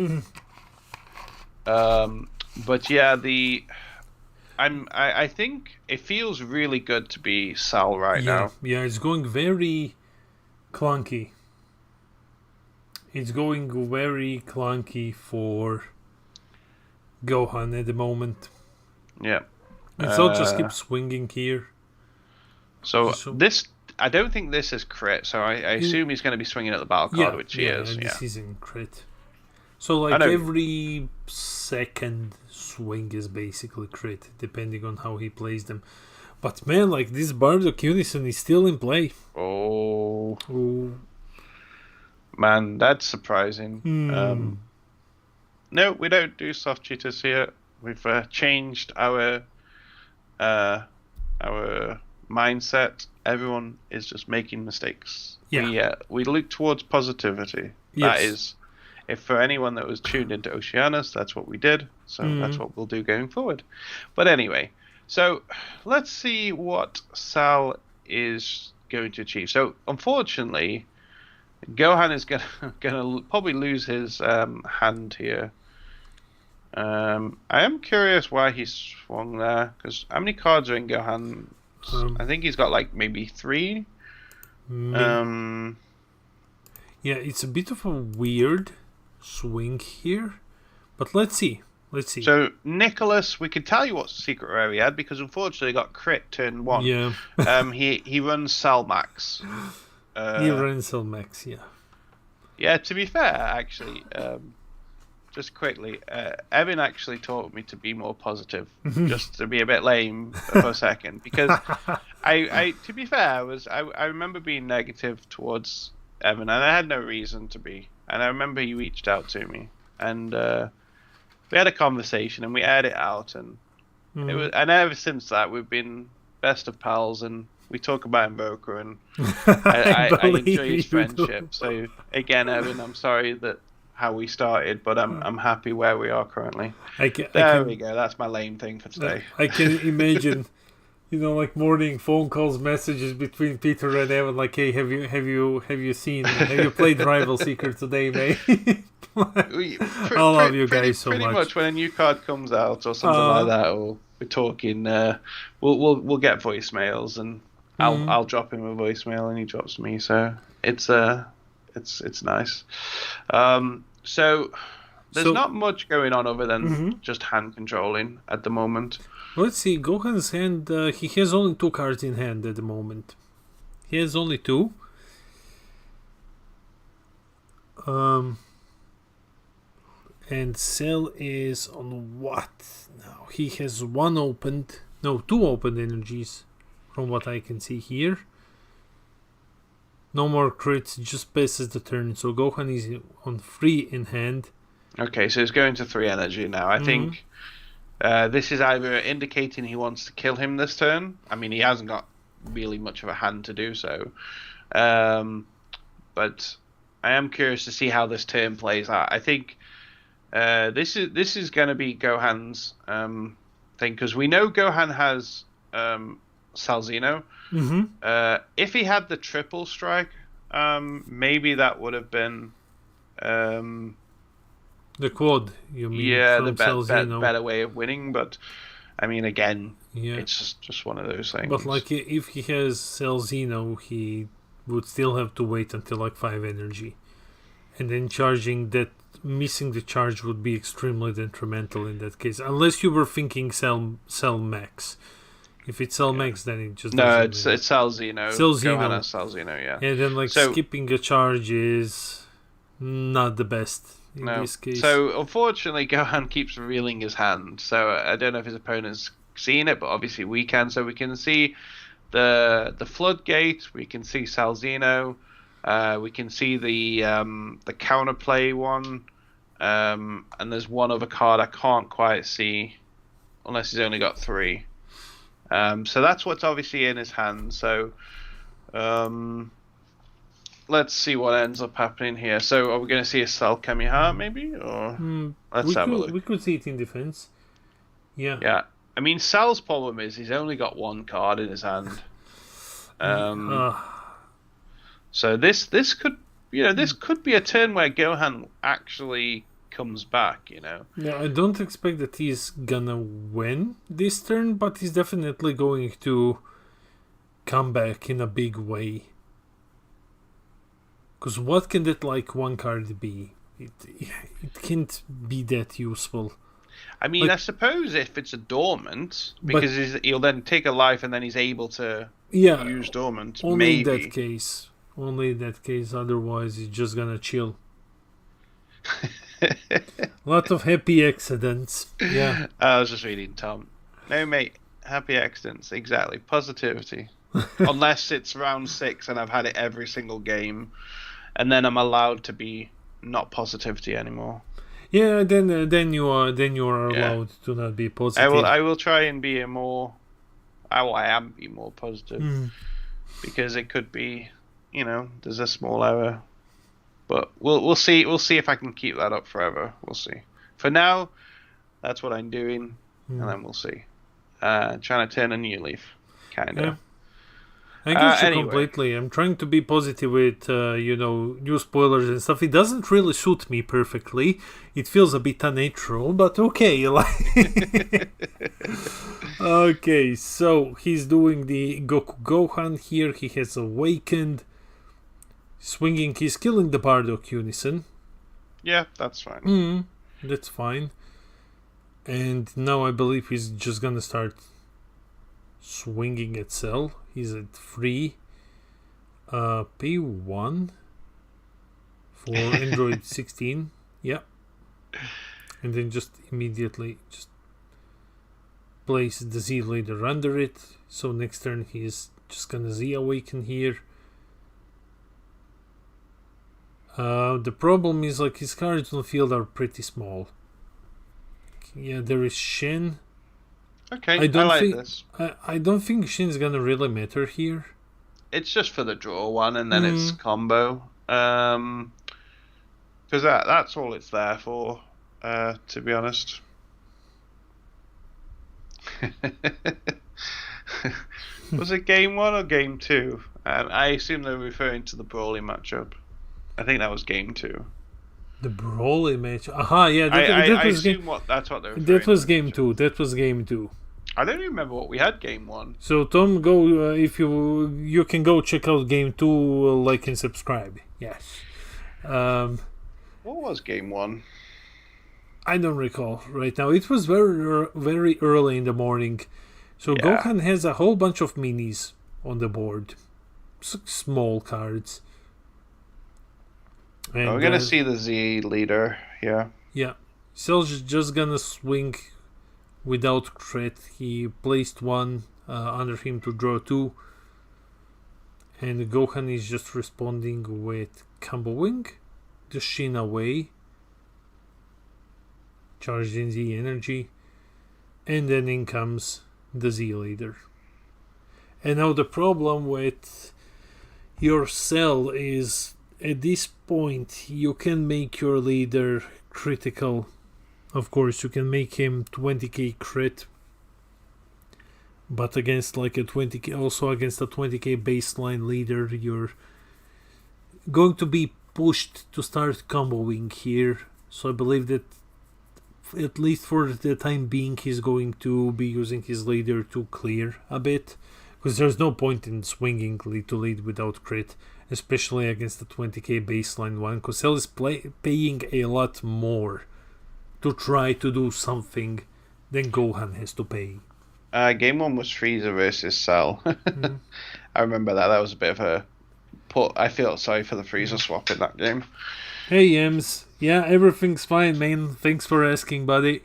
But yeah, I think it feels really good to be Sal now. Yeah, it's going very clunky. It's going very clunky for Gohan at the moment. Yeah. It's all just keep swinging here. So this, I don't think this is crit. So I assume he's going to be swinging at the battle card, which he is. Yeah, this isn't crit. So like every second swing is basically crit, depending on how he plays them. But man, like this Bardock Unison is still in play. Oh. Man, that's surprising. No, we don't do soft cheaters here. We've changed our mindset. Everyone is just making mistakes. We look towards positivity. Yes. That is, if for anyone that was tuned into Oceanus, that's what we did. So that's what we'll do going forward. But anyway, so let's see what Sal is going to achieve. So unfortunately, Gohan is gonna probably lose his hand here. I am curious why he swung there, because how many cards are in Gohan? I think he's got like maybe 3. Yeah, it's a bit of a weird swing here, but let's see. So Nicholas, we can tell you what secret rare he had, because unfortunately he got crit turn 1. Yeah. He runs Sal Max. He runs Sal Max. Yeah. Yeah. To be fair, actually. Just quickly, Evan actually taught me to be more positive, just to be a bit lame for a second, because I to be fair, I remember being negative towards Evan, and I had no reason to be, and I remember he reached out to me, and we had a conversation, and we aired it out, and it was, and ever since that we've been best of pals, and we talk about invoker, and I I enjoy believe his you friendship. do. So again, Evan, I'm sorry that how we started, but I'm happy where we are currently. There we go. That's my lame thing for today. I can imagine, like morning phone calls, messages between Peter and Evan, like, hey, have you played Rival Seeker today, mate? I love you guys so pretty much. much when a new card comes out or something like that, or we're talking, we'll get voicemails, and I'll drop him a voicemail and he drops me. So it's nice. So there's not much going on other than just hand controlling at the moment. Let's see, Gohan's hand, he has only 2 cards in hand at the moment. He has only 2. And Cell is on what now? He has 2 opened energies from what I can see here. No more crits, just passes the turn. So Gohan is on 3 in hand. Okay, so he's going to 3 energy now. I think this is either indicating he wants to kill him this turn. I mean, he hasn't got really much of a hand to do so. But I am curious to see how this turn plays out. I think this is going to be Gohan's thing, because we know Gohan has Salzino. If he had the triple strike, maybe that would have been the quad, you mean? Yeah, from the better way of winning. But I mean, again, it's just one of those things. But like, if he has Salzino, he would still have to wait until like 5 energy, and then missing the charge would be extremely detrimental in that case, unless you were thinking Cell Max. If it's Cell Max, then it just it's Salzino. Gohan has Salzino, yeah. And then skipping a charge is not the best in this case. So unfortunately, Gohan keeps revealing his hand. So I don't know if his opponent's seen it, but obviously we can. So we can see the floodgate. We can see Salzino. We can see the counterplay one. And there's one other card I can't quite see, unless he's only got 3. So that's what's obviously in his hand. So let's see what ends up happening here. So are we going to see a Cell Kamiha maybe? Or let's have a look. We could see it in defense. Yeah. Yeah. I mean, Cell's problem is he's only got 1 card in his hand. So this could be a turn where Gohan actually comes back, Yeah, I don't expect that he's gonna win this turn, but he's definitely going to come back in a big way. Because what can that 1 card be? It can't be that useful. I mean, I suppose if it's a dormant, because he'll then take a life and then he's able to use dormant. Only in that case. Otherwise he's just gonna chill. A lot of happy accidents. Yeah. I was just reading Tom. No, mate. Happy accidents. Exactly. Positivity. Unless it's round 6 and I've had it every single game, and then I'm allowed to be not positivity anymore. Yeah. Then you are allowed to not be positive. I will try and be more positive, because it could be, there's a small error. But we'll see. We'll see if I can keep that up forever. We'll see. For now, that's what I'm doing, and then we'll see. Trying to turn a new leaf, kind of. Yeah. I get you completely. I'm trying to be positive with, new spoilers and stuff. It doesn't really suit me perfectly. It feels a bit unnatural, but okay. Okay, so he's doing the Goku Gohan here. He has awakened. Swinging, he's killing the Bardock Unison. Yeah, that's fine. That's fine. And now I believe he's just gonna start swinging at Cell. He's at 3. P1 for Android 16. Yeah. And then just immediately just place the Z Leader under it. So next turn he's just gonna Z Awaken here. The problem is his cards on the field are pretty small. Yeah, there is Shen. Okay, I don't like think this. I don't think Shin's gonna really matter here. It's just for the draw one, and then it's combo. Because that's all it's there for. To be honest. Was it game 1 or game 2? I assume they're referring to the Brawly matchup. I think that was game 2. The Brawly match. Aha, yeah. I assume that's what they're referring to. That was game 2. That was game 2. I don't even remember what we had game 1. So Tom, go if you can go check out game 2, like and subscribe. Yes. What was game 1? I don't recall right now. It was very early in the morning. So Gohan has a whole bunch of minis on the board. Small cards. And, we're gonna see the Z leader here. Yeah. Cell's just gonna swing without crit. He placed one under him to draw 2. And Gohan is just responding with comboing the Shin away. Charged in Z energy. And then in comes the Z leader. And now the problem with your Cell is at this point you can make your leader critical. Of course, you can make him 20k crit, but against like a 20k, also against a 20k baseline leader, you're going to be pushed to start comboing here. So I believe that at least for the time being, he's going to be using his leader to clear a bit, because there's no point in swinging lead to lead without crit, especially against the 20k baseline one, because Cell is paying a lot more to try to do something than Gohan has to pay. Game 1 was Frieza versus Cell. I remember that. That was a bit of a I feel sorry for the Frieza swap in that game. Hey Ems, yeah, everything's fine, man. Thanks for asking, buddy.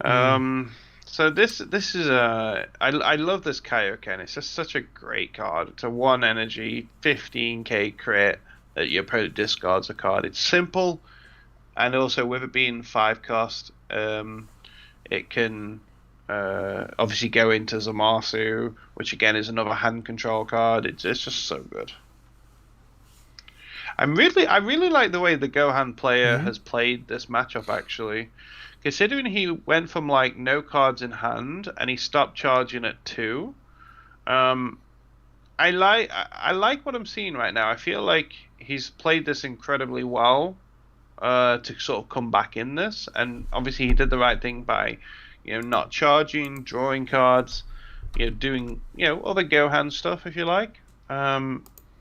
So this is I love this Kaioken. It's just such a great card. It's a 1 energy, 15k crit that your opponent discards a card. It's simple, and also with it being 5 cost, it can obviously go into Zamasu, which again is another hand control card. It's just so good. I really like the way the Gohan player has played this matchup, actually. Considering he went from like no cards in hand and he stopped charging at 2. I like what I'm seeing right now. I feel like he's played this incredibly well to sort of come back in this, and obviously he did the right thing by not charging, drawing cards, doing other Gohan stuff, if you like.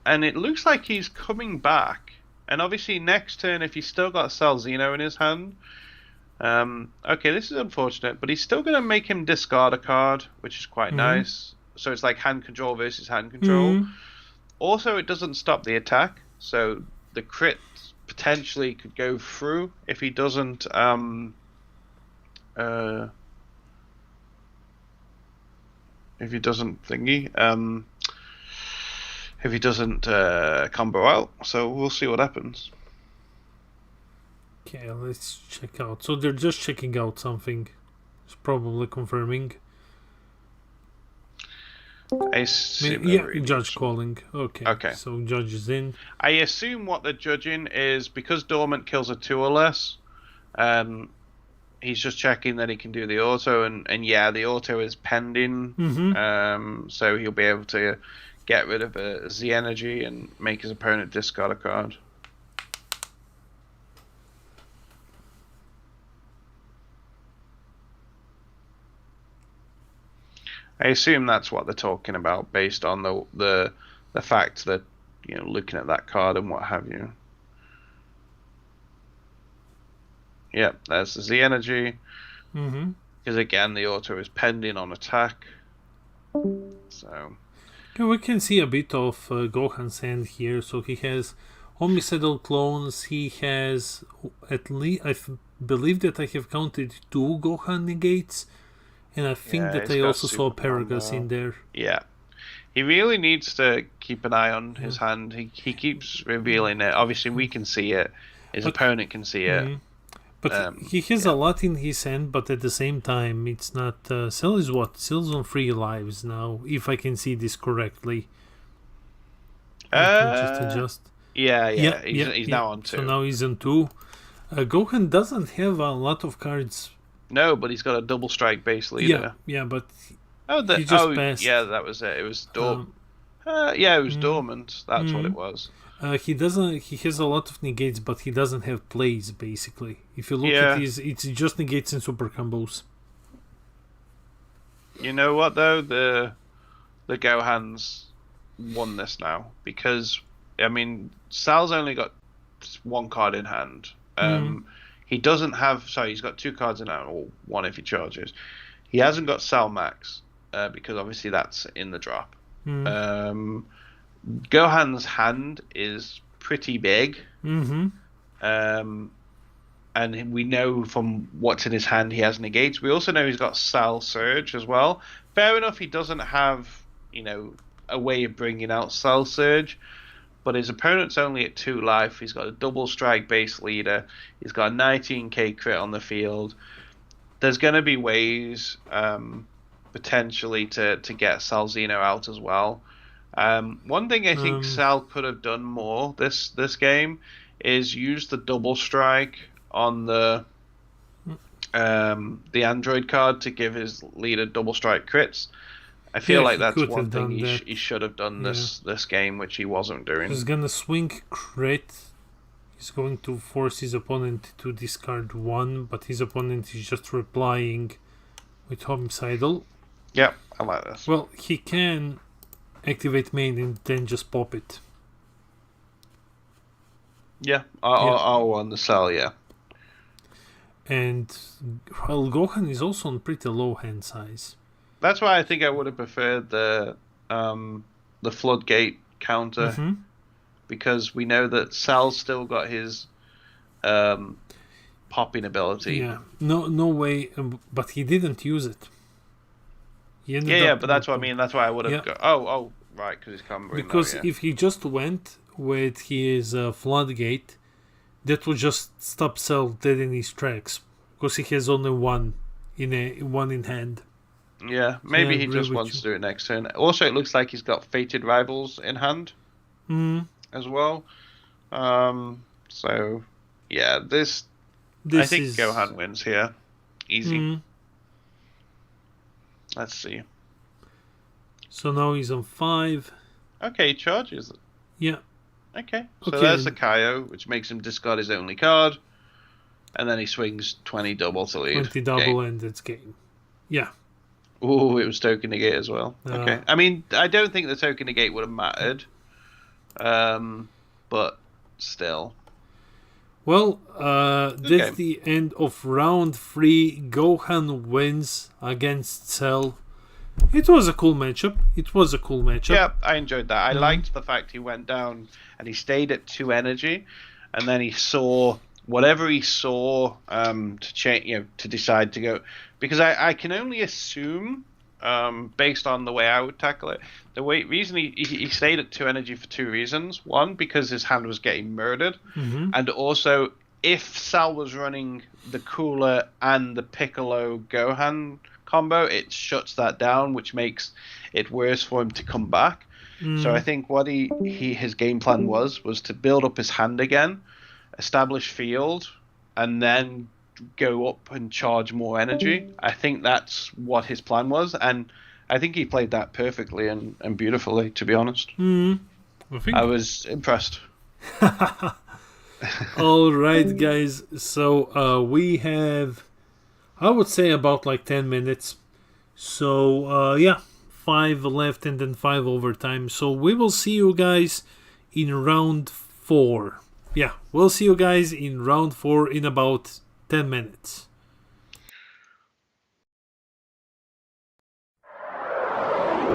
And it looks like he's coming back. And obviously next turn, if he's still got Cell Zeno in his hand, okay, this is unfortunate, but he's still going to make him discard a card, which is quite nice. So it's like hand control versus hand control. Also, it doesn't stop the attack, so the crit potentially could go through if he doesn't if he doesn't combo out. So we'll see what happens. Okay, let's check out. So they're just checking out something. It's probably confirming. Judge calling. Okay. So judge is in. I assume what they're judging is because Dormant kills a 2 or less. He's just checking that he can do the auto, and yeah, the auto is pending. So he'll be able to get rid of a Z energy and make his opponent discard a card. I assume that's what they're talking about based on the fact that looking at that card and what have you. Yep, there's the Z energy. Because again, the auto is pending on attack. So okay, we can see a bit of Gohan's hand here. So he has homicidal clones. He has at least, I believe that I have counted 2 Gohan negates. And I think that I also saw Paragus in there. Yeah. He really needs to keep an eye on his hand. He keeps revealing it. Obviously, we can see it. His opponent can see it. But he has a lot in his hand, but at the same time, it's not... Cell is what? Cell's on 3 lives now, if I can see this correctly. I can just adjust. Yeah. He's now on 2. So now he's on 2. Gohan doesn't have a lot of cards. No, but he's got a double strike base leader. Yeah, but he just passed. Yeah, that was it. It was dormant. It was dormant. That's what it was. He doesn't. He has a lot of negates, but he doesn't have plays. Basically, if you look at his, it's just negates and super combos. You know what though? The Gohans won this now because I mean Sal's only got 1 card in hand. He doesn't have. Sorry, he's got 2 cards in hand, or 1 if he charges. He hasn't got Sal Max because obviously that's in the drop. Gohan's hand is pretty big. And we know from what's in his hand he has negates. We also know he's got Sal Surge as well. Fair enough, he doesn't have, a way of bringing out Sal Surge, but his opponent's only at 2 life. He's got a double strike base leader. He's got a 19k crit on the field. There's going to be ways potentially to get Salzino out as well. One thing I think Sal could have done more this game is use the double strike on the android card to give his leader double strike crits. I feel like that's one thing he should have done this game, which he wasn't doing. He's gonna swing crit. He's going to force his opponent to discard 1, but his opponent is just replying with homicidal. Yep, I like this. Well, he can activate main and then just pop it. Yeah, I'll on the Cell, yeah. And well, Gohan is also on pretty low hand size. That's why I think I would have preferred the floodgate counter, because we know that Sal's still got his popping ability. Yeah, no way, but he didn't use it. But that's what I mean. That's why I would have. Oh, right, because he's comboing. Because if he just went with his floodgate, that would just stop Cell dead in his tracks, because he has only one in hand. Yeah, maybe he just wants to do it next turn. Also, it looks like he's got Fated Rivals in hand as well. So, yeah, this I think Gohan wins here. Easy. Let's see. So now he's on 5. Okay, he charges. Yeah. Okay, so there's the Kaio, which makes him discard his only card. And then he swings 20 double to lead. 20 double and it's game. Yeah. Ooh, it was token negate as well. Okay. I mean, I don't think the token negate would have mattered. But still. Well, that's the end of round 3. Gohan wins against Cell. It was a cool matchup. Yeah, I enjoyed that. I liked the fact he went down and he stayed at 2 energy, and then he saw whatever he saw to change, to decide to go. Because I can only assume, based on the way I would tackle it, reason he stayed at 2 energy for 2 reasons. One, because his hand was getting murdered, and also if Sal was running the Cooler and the Piccolo Gohan combo, it shuts that down, which makes it worse for him to come back. So I think what his game plan was to build up his hand again, establish field, and then go up and charge more energy. I think that's what his plan was, and I think he played that perfectly and beautifully, to be honest. I was impressed. All right, guys. So we have, I would say, about like 10 minutes. So 5 left and then 5 overtime. So we will see you guys in round 4. Yeah, we'll see you guys in round 4 in about 10 minutes.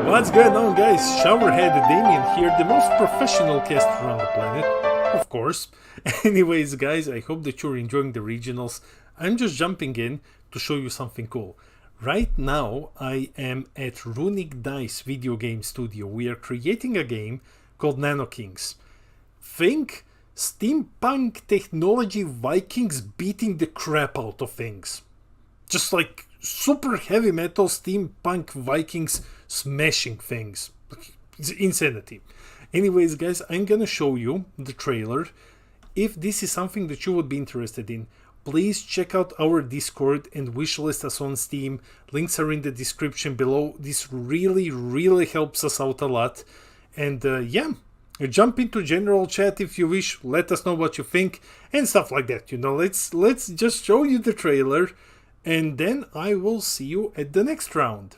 What's going on, guys? Showerhead Demian here, the most professional caster on the planet, of course. Anyways, guys, I hope that you're enjoying the regionals. I'm just jumping in to show you something cool. Right now, I am at Runic Dice video game studio. We are creating a game called Nano Kings. Think steampunk technology Vikings beating the crap out of things. Just like super heavy metal steampunk Vikings smashing things. It's insanity. Anyways, guys, I'm gonna show you the trailer. If this is something that you would be interested in, please check out our Discord and wishlist us on Steam. Links are in the description below. This really helps us out a lot. And yeah, jump into general chat if you wish. Let us know what you think and stuff like that. You know, let's just show you the trailer, and then I will see you at the next round.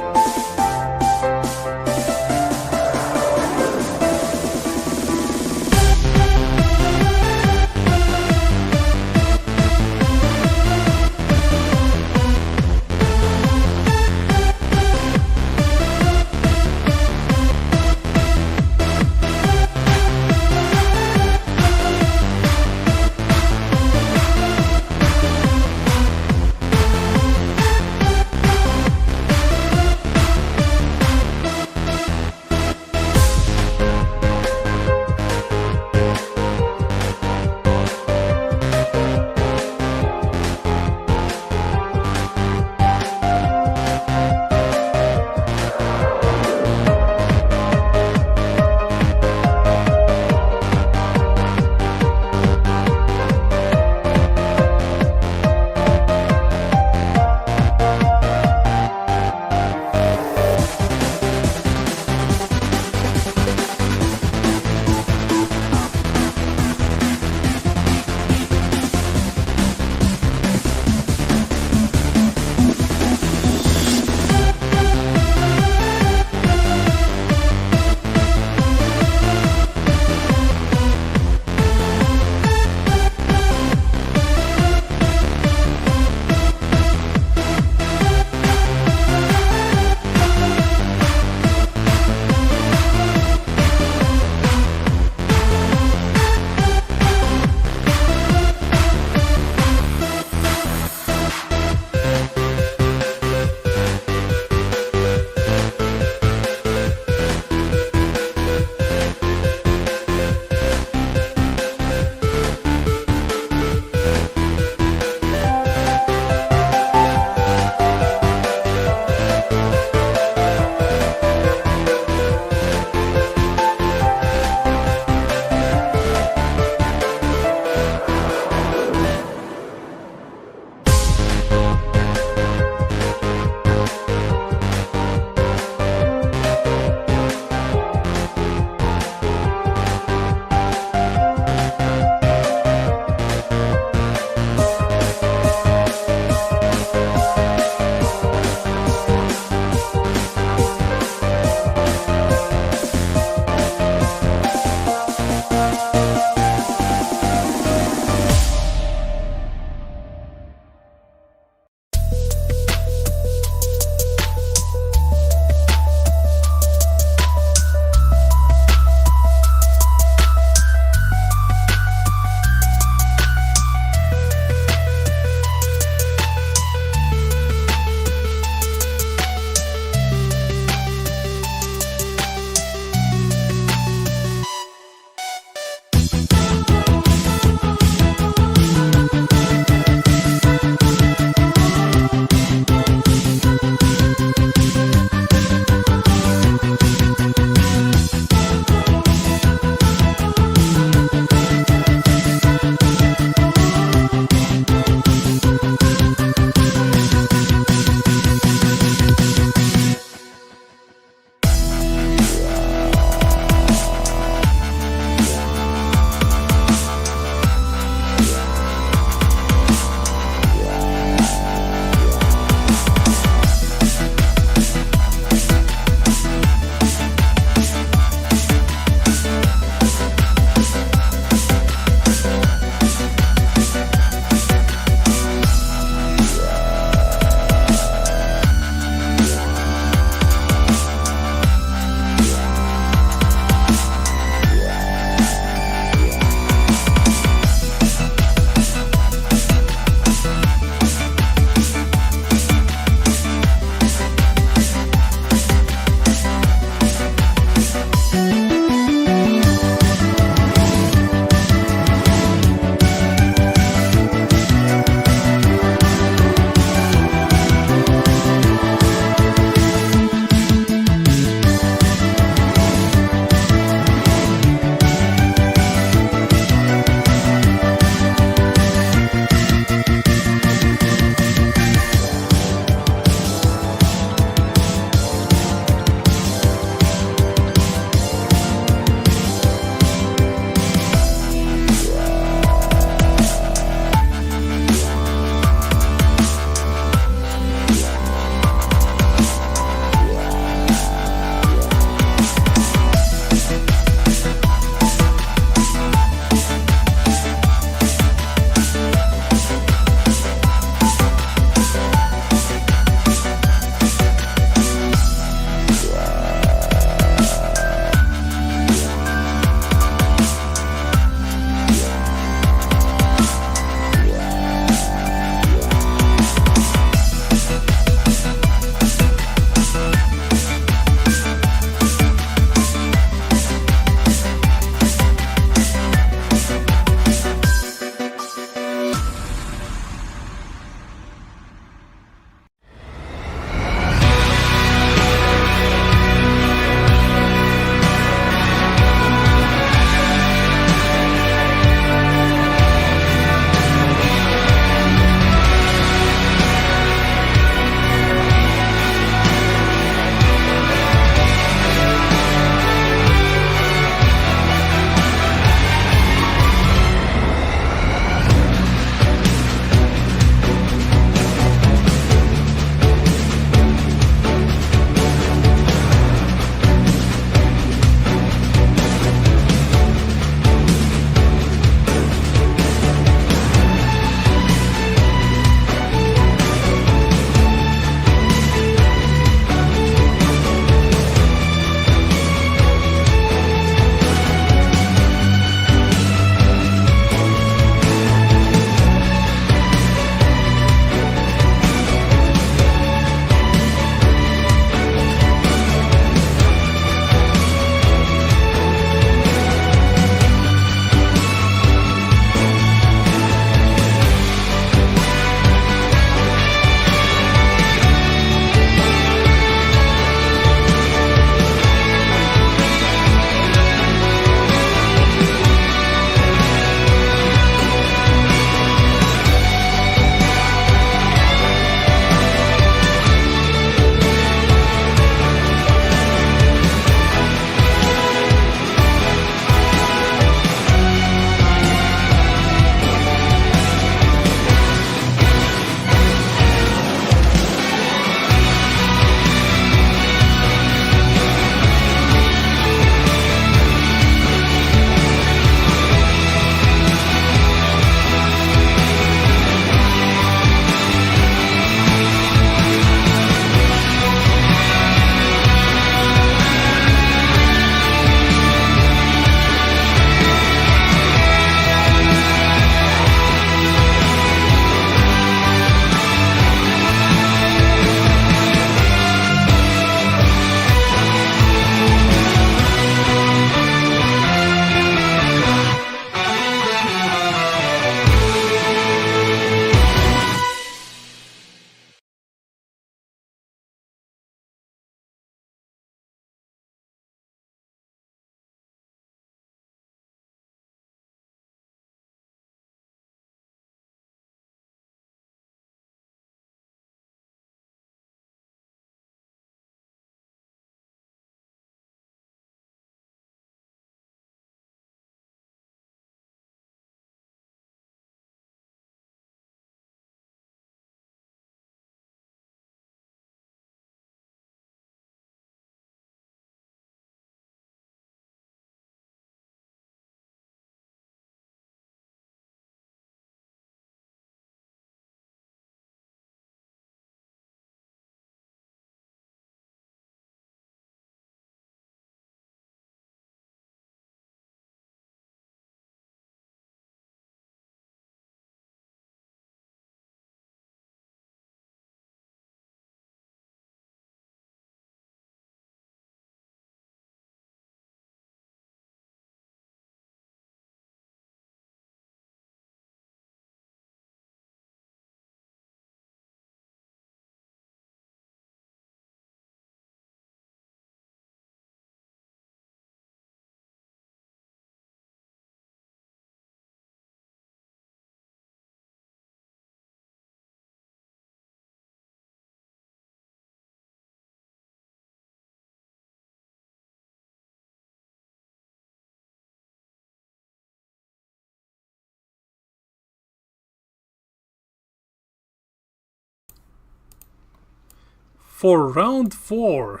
for round 4,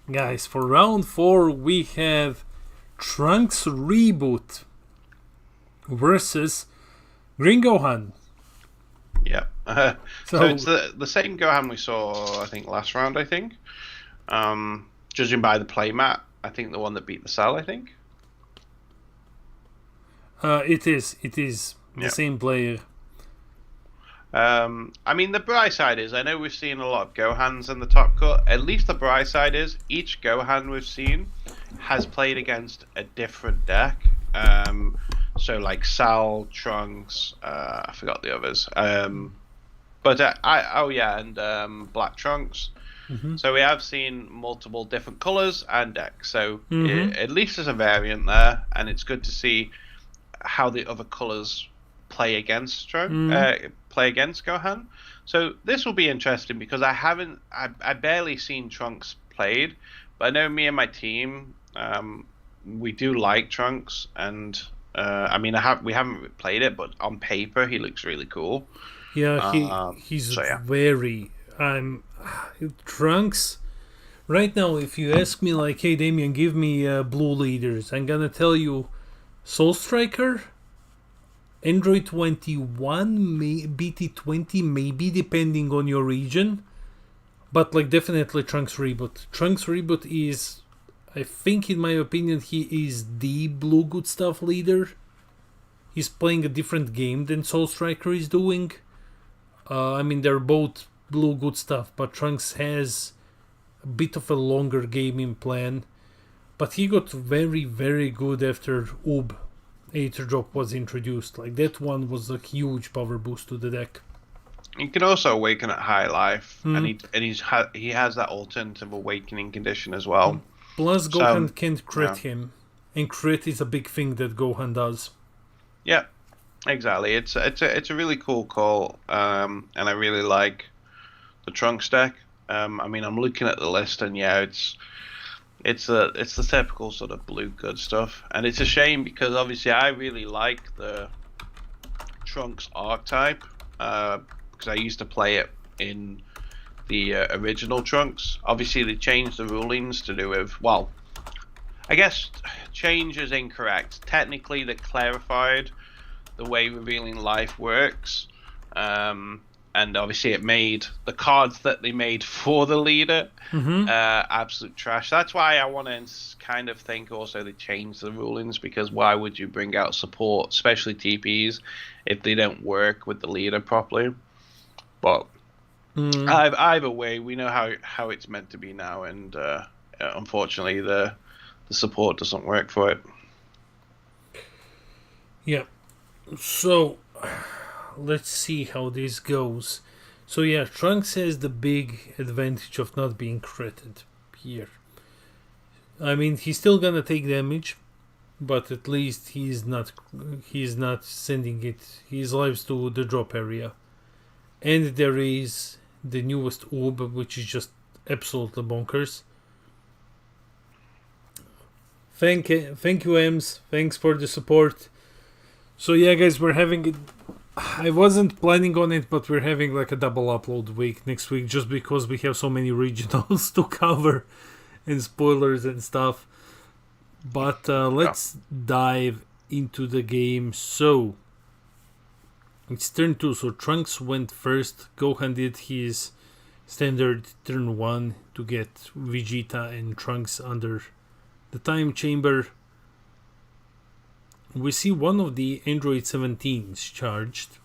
guys, we have Trunks Reboot versus Green Gohan. Yeah. So it's the same Gohan we saw, I think, last round, I think. Judging by the playmat, I think the one that beat the Cell, I think. It is the same player. I mean, the bright side is, I know we've seen a lot of Gohans in the top cut. At least the bright side is, each Gohan we've seen has played against a different deck. So like Sal, Trunks, I forgot the others. And Black Trunks. Mm-hmm. So we have seen multiple different colors and decks. So at least there's a variant there, and it's good to see how the other colors play against Gohan. So this will be interesting because I barely seen Trunks played, but I know me and my team, we do like Trunks, and we haven't played it, but on paper he looks really cool. Yeah, he's very Trunks. Right now, if you ask me like, hey Damian, give me blue leaders, I'm gonna tell you Soul Striker, Android 21, BT20, maybe depending on your region, but like definitely Trunks Reboot. Trunks Reboot is, I think in my opinion, he is the blue good stuff leader. He's playing a different game than Soul Striker is doing. They're both blue good stuff, but Trunks has a bit of a longer gaming plan. But he got very, very good after Oob Aether Drop was introduced. Like, that one was a huge power boost to the deck. You can also awaken at high life, and he has that alternative awakening condition as well. Plus, Gohan can't crit him, and crit is a big thing that Gohan does. Yeah, exactly. It's a really cool call, and I really like the Trunks deck. I'm looking at the list, and it's the typical sort of blue good stuff, and it's a shame because obviously I really like the Trunks archetype because I used to play it in the original Trunks. Obviously they changed the rulings to do with, well, I guess change is incorrect. Technically they clarified the way Revealing Life works, and obviously it made the cards that they made for the leader absolute trash. That's why I want to kind of think also they changed the rulings, because why would you bring out support, especially TPs, if they don't work with the leader properly? But either way, we know how it's meant to be now, and unfortunately the support doesn't work for it. Yeah. So let's see how this goes. So yeah, Trunks has the big advantage of not being critted here. He's still gonna take damage, but at least he's not sending his lives to the drop area. And there is the newest Oob, which is just absolutely bonkers. Thank you, Ems. Thanks for the support. So yeah, guys, we're having it. I wasn't planning on it, but we're having like a double upload week next week just because we have so many regionals to cover and spoilers and stuff. But let's dive into the game. So it's turn 2. So Trunks went first. Gohan did his standard turn 1 to get Vegeta and Trunks under the time chamber. We see one of the Android 17s charged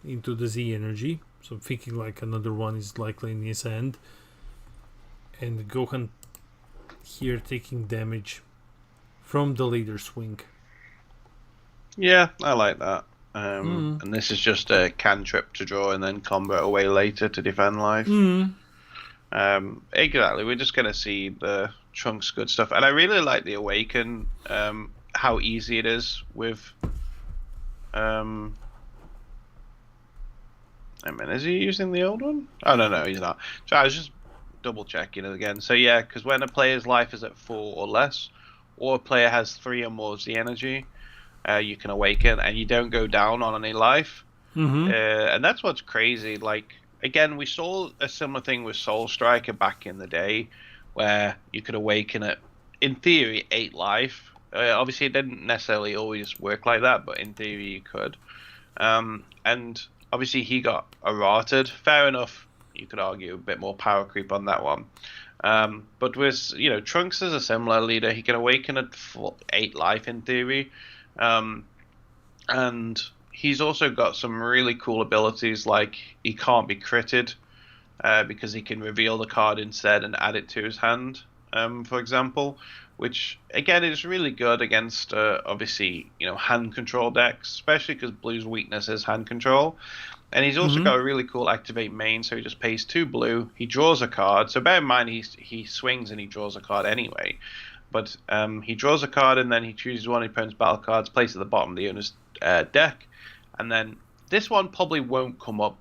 into the Z energy, so I'm thinking like another one is likely in his hand. And Gohan here taking damage from the leader swing. Yeah, I like that. And this is just a cantrip to draw and then combo away later to defend life. Exactly, we're just going to see the Trunks good stuff. And I really like the Awaken, how easy it is with is he using the old one? Oh no, he's not. So I was just double checking it again. So yeah, because when a player's life is at 4 or less, or a player has 3 or more of the energy, you can awaken and you don't go down on any life. And that's what's crazy. Like again, we saw a similar thing with Soul Striker back in the day, where you could awaken at, in theory, 8 life. Obviously, it didn't necessarily always work like that, but in theory, you could. And obviously, he got errated. Fair enough. You could argue a bit more power creep on that one. But with, Trunks is a similar leader. He can awaken at 8 life in theory. And he's also got some really cool abilities, like he can't be critted because he can reveal the card instead and add it to his hand, for example, which again is really good against obviously hand control decks, especially because Blue's weakness is hand control. And he's also got a really cool activate main, so he just pays 2 blue, he draws a card. So bear in mind he swings and he draws a card anyway. But he draws a card and then he chooses one of the opponent's battle cards, places at the bottom of the owner's deck. And then this one probably won't come up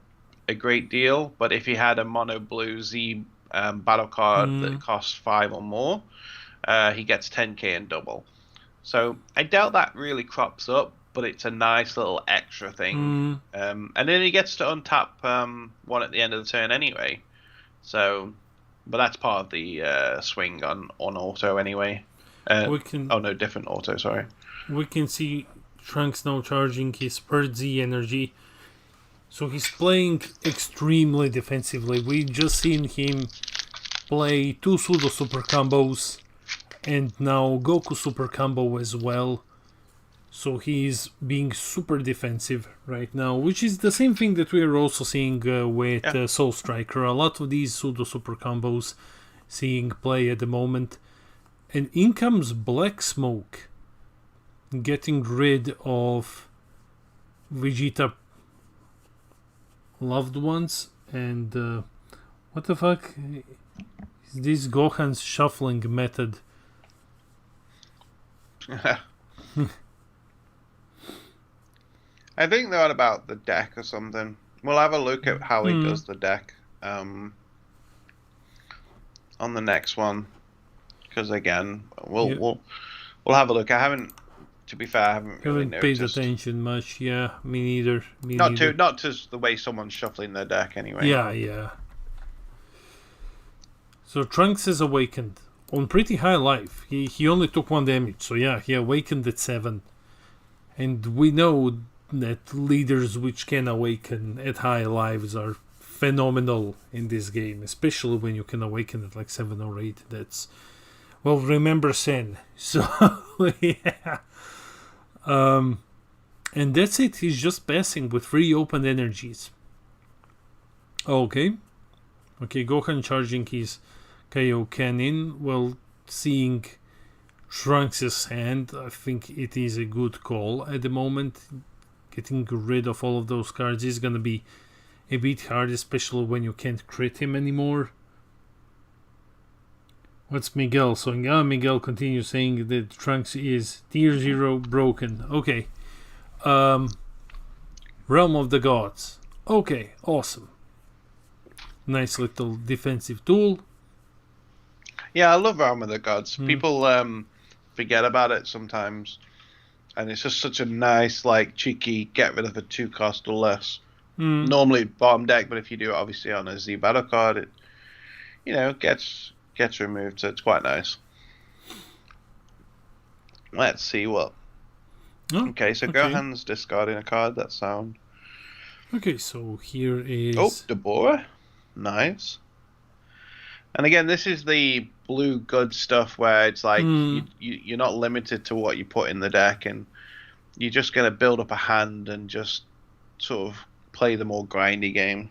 a great deal, but if he had a mono blue Z battle card that costs 5 or more, he gets 10k and double. So I doubt that really crops up, but it's a nice little extra thing. And then he gets to untap one at the end of the turn anyway. So, but that's part of the swing on auto anyway. Different auto, sorry. We can see Trunks now charging his per Z energy. So he's playing extremely defensively. We just seen him play 2 pseudo super combos and now Goku super combo as well. So he's being super defensive right now, which is the same thing that we are also seeing with Soul Striker. A lot of these pseudo super combos seeing play at the moment. And in comes Black Smoke, getting rid of Vegeta loved ones. And what the fuck is this Gohan's shuffling method? I think they're on about the deck or something. We'll have a look at how he does the deck on the next one, because again, we'll have a look. To be fair, I haven't really paid attention much. Yeah, me neither. Not to the way someone's shuffling their deck anyway. Yeah. So Trunks is awakened on pretty high life. He only took 1 damage, so yeah, he awakened at 7, and we know that leaders which can awaken at high lives are phenomenal in this game, especially when you can awaken at like 7 or 8. That's, well, remember Sen. So yeah. And that's it. He's just passing with 3 open energies. Okay, Gohan charging his KO cannon. Well, seeing Trunks' hand, I think it is a good call at the moment. Getting rid of all of those cards is gonna be a bit hard, especially when you can't crit him anymore. What's Miguel saying? Miguel continues saying that Trunks is tier 0 broken. Okay. Realm of the Gods. Okay, awesome. Nice little defensive tool. Yeah, I love Realm of the Gods. People forget about it sometimes. And it's just such a nice, like, cheeky, get rid of a 2 cost or less. Normally bottom deck, but if you do it obviously on a Z battle card, it gets removed, so it's quite nice. Let's see what. Okay, so Gohan's discarding a card, that's sound. Okay, so here is... Oh, Deborah. Nice. And again, this is the blue good stuff where it's like you're not limited to what you put in the deck, and you're just going to build up a hand and just sort of play the more grindy game.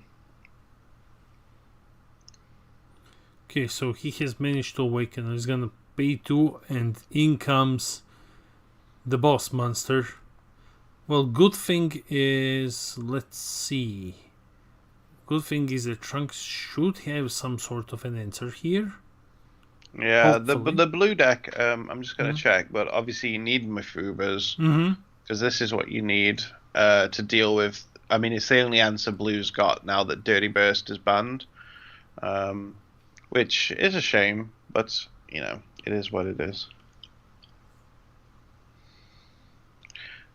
Okay, so he has managed to awaken. He's going to pay 2, and in comes the boss monster. Well, good thing is, let's see. Good thing is that Trunks should have some sort of an answer here. Yeah, the blue deck, I'm just going to check, but obviously you need Mifubas, because this is what you need to deal with. I mean, it's the only answer Blue's got now that Dirty Burst is banned, which is a shame, but, it is what it is.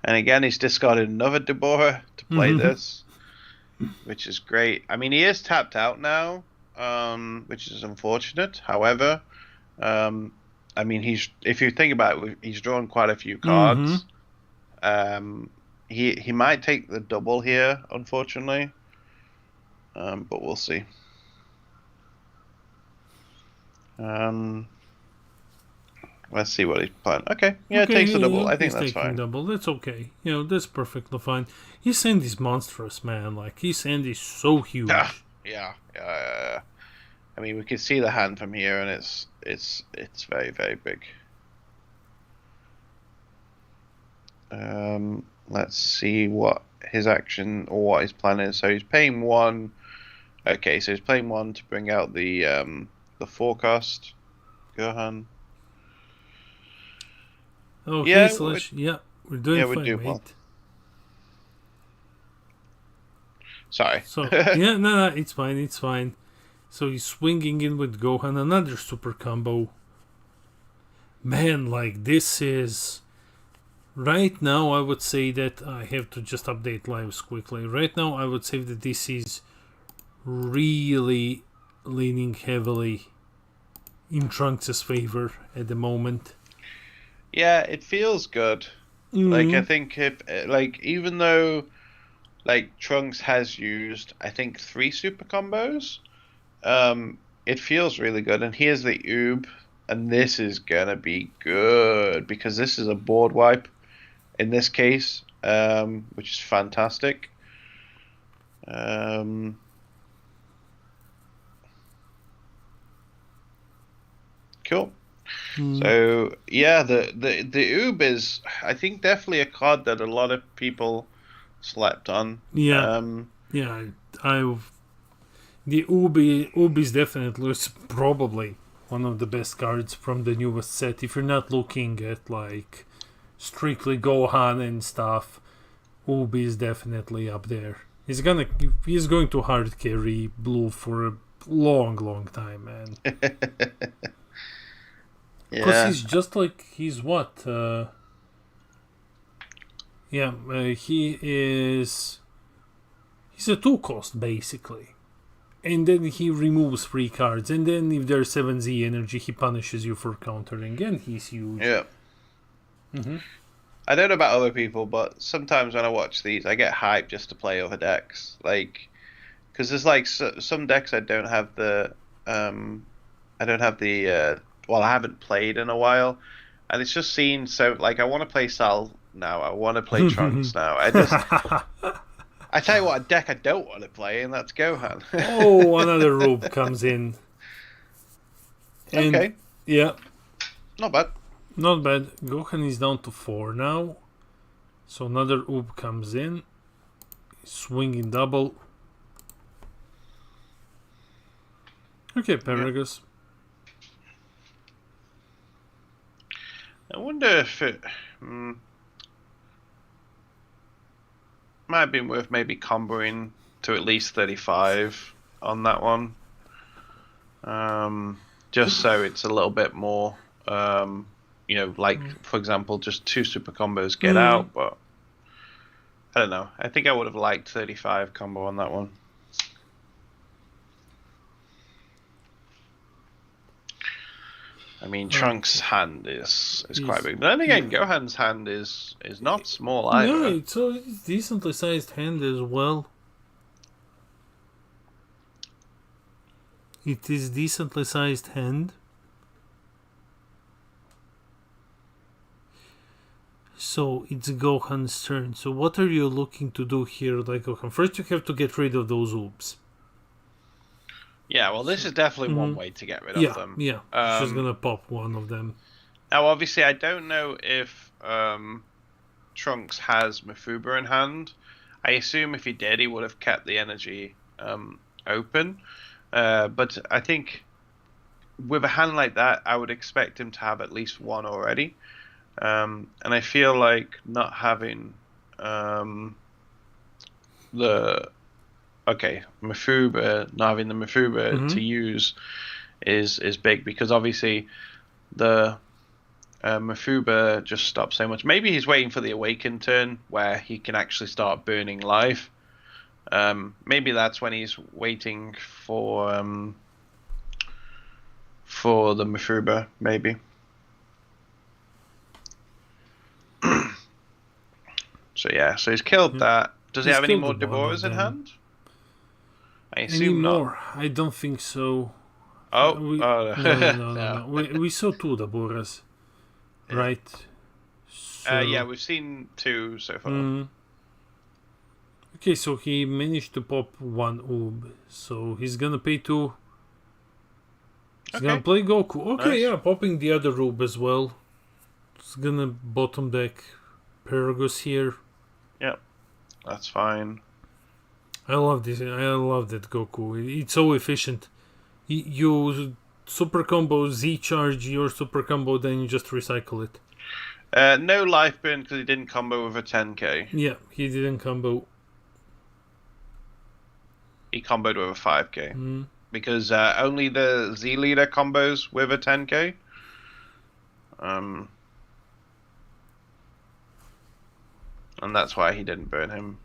And again, he's discarded another Deborah to play this. which is great. I mean, he is tapped out now, which is unfortunate. However, I mean, if you think about it, he's drawn quite a few cards. He might take the double here, unfortunately, but we'll see. Let's see what he's playing. Okay, yeah, okay, it takes the double. I think that's fine. Double. That's okay. You know, that's perfectly fine. His hand is monstrous, man. Like, his hand is so huge. Yeah. I mean, we can see the hand from here, and it's very, very big. Let's see what his action or what his plan is. So he's paying 1. Okay, so he's playing 1 to bring out the forecast. Gohan. Okay, yeah, we're doing fine, mate. Well. Sorry. So no, it's fine. So he's swinging in with Gohan, another super combo. Man, like, this is... Right now, I would say that... I have to just update lives quickly. Right now, I would say that this is really leaning heavily in Trunks' favor at the moment. Yeah, it feels good. Like, I think even though, like, Trunks has used, I think, 3 super combos, it feels really good. And here's the Oob, and this is gonna be good because this is a board wipe in this case, which is fantastic. Cool. So yeah, the Oob is, I think, definitely a card that a lot of people slept on. Yeah, the Oob is definitely probably one of the best cards from the newest set. If you're not looking at like strictly Gohan and stuff, Oob is definitely up there. He's going to hard carry blue for a long time, man. Because he's just like, he's what? He's a 2-cost basically. And then he removes 3 cards. And then if there's 7Z energy, he punishes you for countering. And he's huge. Yeah. I don't know about other people, but sometimes when I watch these, I get hyped just to play other decks. Like, because there's like some decks I don't have the... well, I haven't played in a while, and it's just seen so, like, I want to play Sal now, I want to play Trunks now. I tell you what, a deck I don't want to play, and that's Gohan. Oh, another Rube comes in. And, okay. Yeah. Not bad. Gohan is down to 4 now. So another Oob comes in. Swinging double. Okay, Paragus. I wonder if it might have been worth maybe comboing to at least 35 on that one. Just so it's a little bit more, like, for example, just 2 super combos get out, but I don't know. I think I would have liked 35 combo on that one. I mean, Trunks' hand is quite big. But then again, Gohan's hand is not small either. No, it's a decently sized hand as well. It is decently sized hand. So it's Gohan's turn. So what are you looking to do here, like Gohan? First, you have to get rid of those Oobs. Yeah, well, this is definitely one way to get rid of them. Yeah, she's gonna pop one of them. Now, obviously, I don't know if Trunks has Mafuba in hand. I assume if he did, he would have kept the energy open. But I think with a hand like that, I would expect him to have at least one already. And I feel like not having Mafuba, not having the Mafuba to use is big, because obviously the Mafuba just stops so much. Maybe he's waiting for the Awaken turn where he can actually start burning life. Maybe that's when he's waiting for the Mifuba, maybe. So yeah, so he's killed that. Does he have any more Deborahs in hand? I assume not. I don't think so. Oh, no. We saw 2 Deborahs, right? So, yeah, we've seen 2 so far. Okay, so he managed to pop 1 Oob, so he's gonna pay 2. He's gonna play Goku. Okay, nice. Yeah, popping the other Oob as well. He's gonna bottom deck Paragus here. Yep, that's fine. I love this. I love that Goku. It's so efficient. You super combo Z charge your super combo, then you just recycle it. No life burn because he didn't combo with a 10k. Yeah, he didn't combo. He comboed with a 5k. Because only the Z leader combos with a 10k. And that's why he didn't burn him.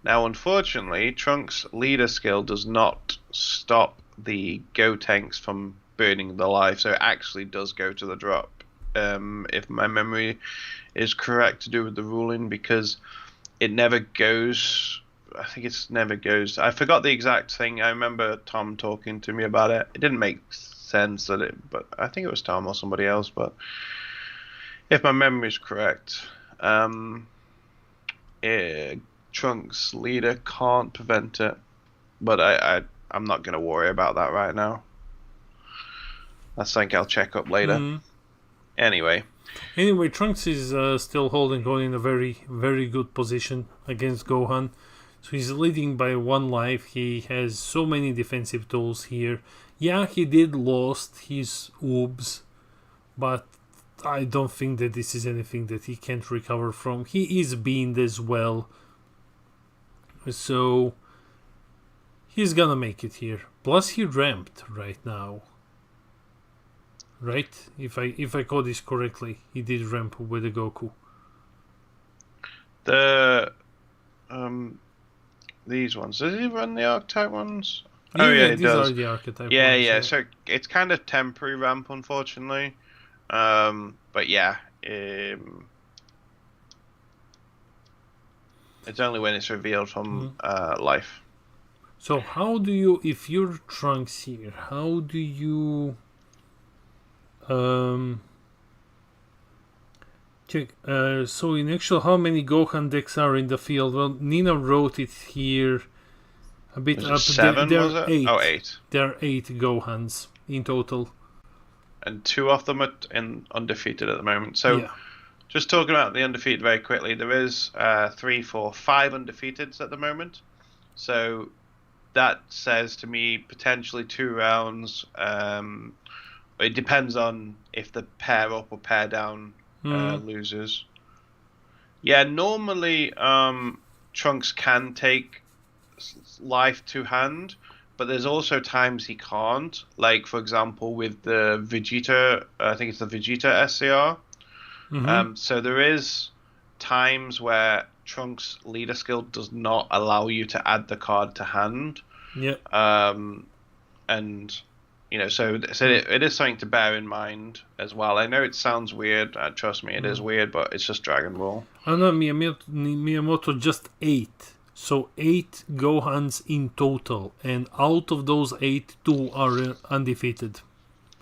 Now, unfortunately, Trunks' leader skill does not stop the Go tanks from burning the life, so it actually does go to the drop. If my memory is correct to do with the ruling, because it never goes. I think it's never goes. I forgot the exact thing. I remember Tom talking to me about it. It didn't make sense that but I think it was Tom or somebody else. But if my memory is correct, Trunks leader can't prevent it, but I'm not going to worry about that right now. That's something I'll check up later. Anyway, Trunks is still holding on in a very, very good position against Gohan. So he's leading by 1 life. He has so many defensive tools here. Yeah, he did lost his Oobs, but I don't think that this is anything that he can't recover from. He is beamed as well. So he's gonna make it here. Plus he ramped right now. Right? If I caught this correctly, he did ramp with the Goku. These ones. Does he run the archetype ones? Yeah, these are the archetype ones. Yeah. So it's kind of temporary ramp, unfortunately. But yeah, it's only when it's revealed from life. So how do you, if you're Trunks here, how do you check? So in actual, how many Gohan decks are in the field? Well, Nina wrote it here a bit up. 7, there was it? 8. Oh, 8. There are 8 Gohans in total. And 2 of them are undefeated at the moment. So, just talking about the undefeated very quickly, there is 3, 4, 5 undefeateds at the moment. So, that says to me potentially 2 rounds. It depends on if the pair up or pair down loses. Yeah, normally Trunks can take life to hand, but there's also times he can't. Like, for example, with the Vegeta, I think it's the Vegeta SCR. So there is times where Trunks' leader skill does not allow you to add the card to hand. And, so it is something to bear in mind as well. I know it sounds weird. Trust me, it is weird, but it's just Dragon Ball. Oh no, Miyamoto just 8. So 8 Gohans in total, and out of those 8, 2 are undefeated.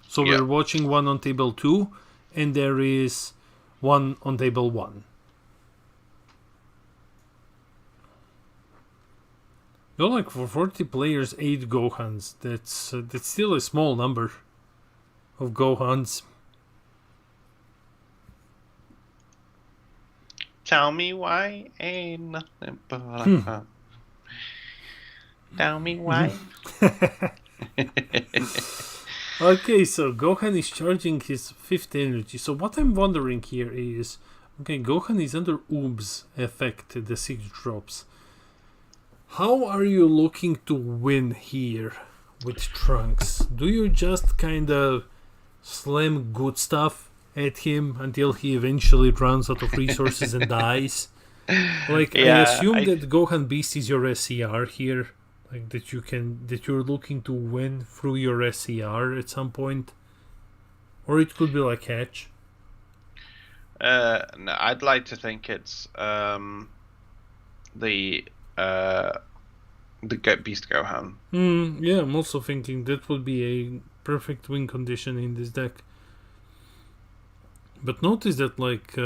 So we're watching 1 on table 2, and there is 1 on table 1. You're like, for 40 players, 8 Gohans. That's still a small number of Gohans. Tell me why ain't nothing but Tell me why. Okay, so Gohan is charging his 5th energy. So what I'm wondering here is, okay, Gohan is under Oob's effect, the 6 drops. How are you looking to win here with Trunks? Do you just kind of slam good stuff at him until he eventually runs out of resources and dies? Like, I Yeah, assume that Gohan Beast is your SCR here. Like, that you're looking to win through your SCR at some point. Or it could be like Hatch. No, I'd like to think it's the Beast Gohan. Yeah, I'm also thinking that would be a perfect win condition in this deck. But notice that, like,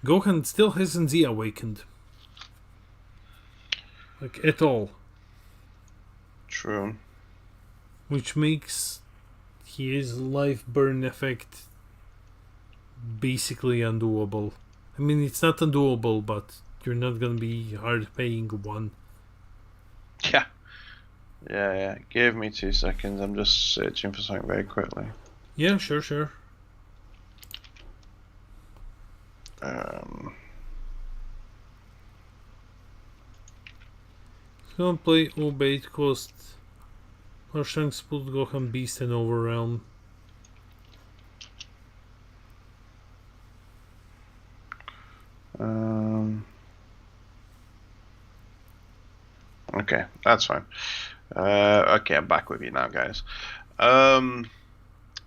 Gohan still hasn't Z awakened. Like, at all. True. Which makes his life burn effect basically undoable. I mean, it's not undoable, but you're not gonna be hard paying one. Yeah. Yeah. Give me 2 seconds. I'm just searching for something very quickly. Yeah, sure. Gonna play Obeyed Cost. Or Shanks put Gohan Beast and Overwhelm. Okay, that's fine. Okay, I'm back with you now, guys.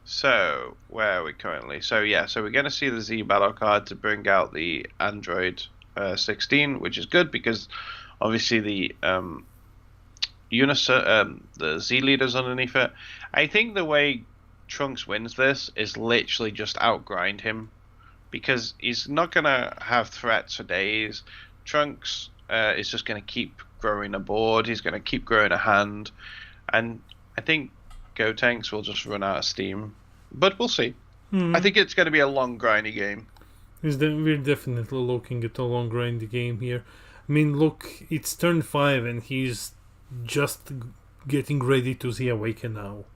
So where are we currently? So yeah, so we're gonna see the Z battle card to bring out the Android 16, which is good because obviously the the Z leaders underneath it. I think the way Trunks wins this is literally just outgrind him, because he's not gonna have threats for days. Trunks is just gonna keep growing a board. He's gonna keep growing a hand, and I think Gotenks will just run out of steam. But we'll see. I think it's going to be a long, grindy game. We're definitely looking at a long, grindy game here. I mean, look, it's turn 5 and he's just getting ready to see Awaken now.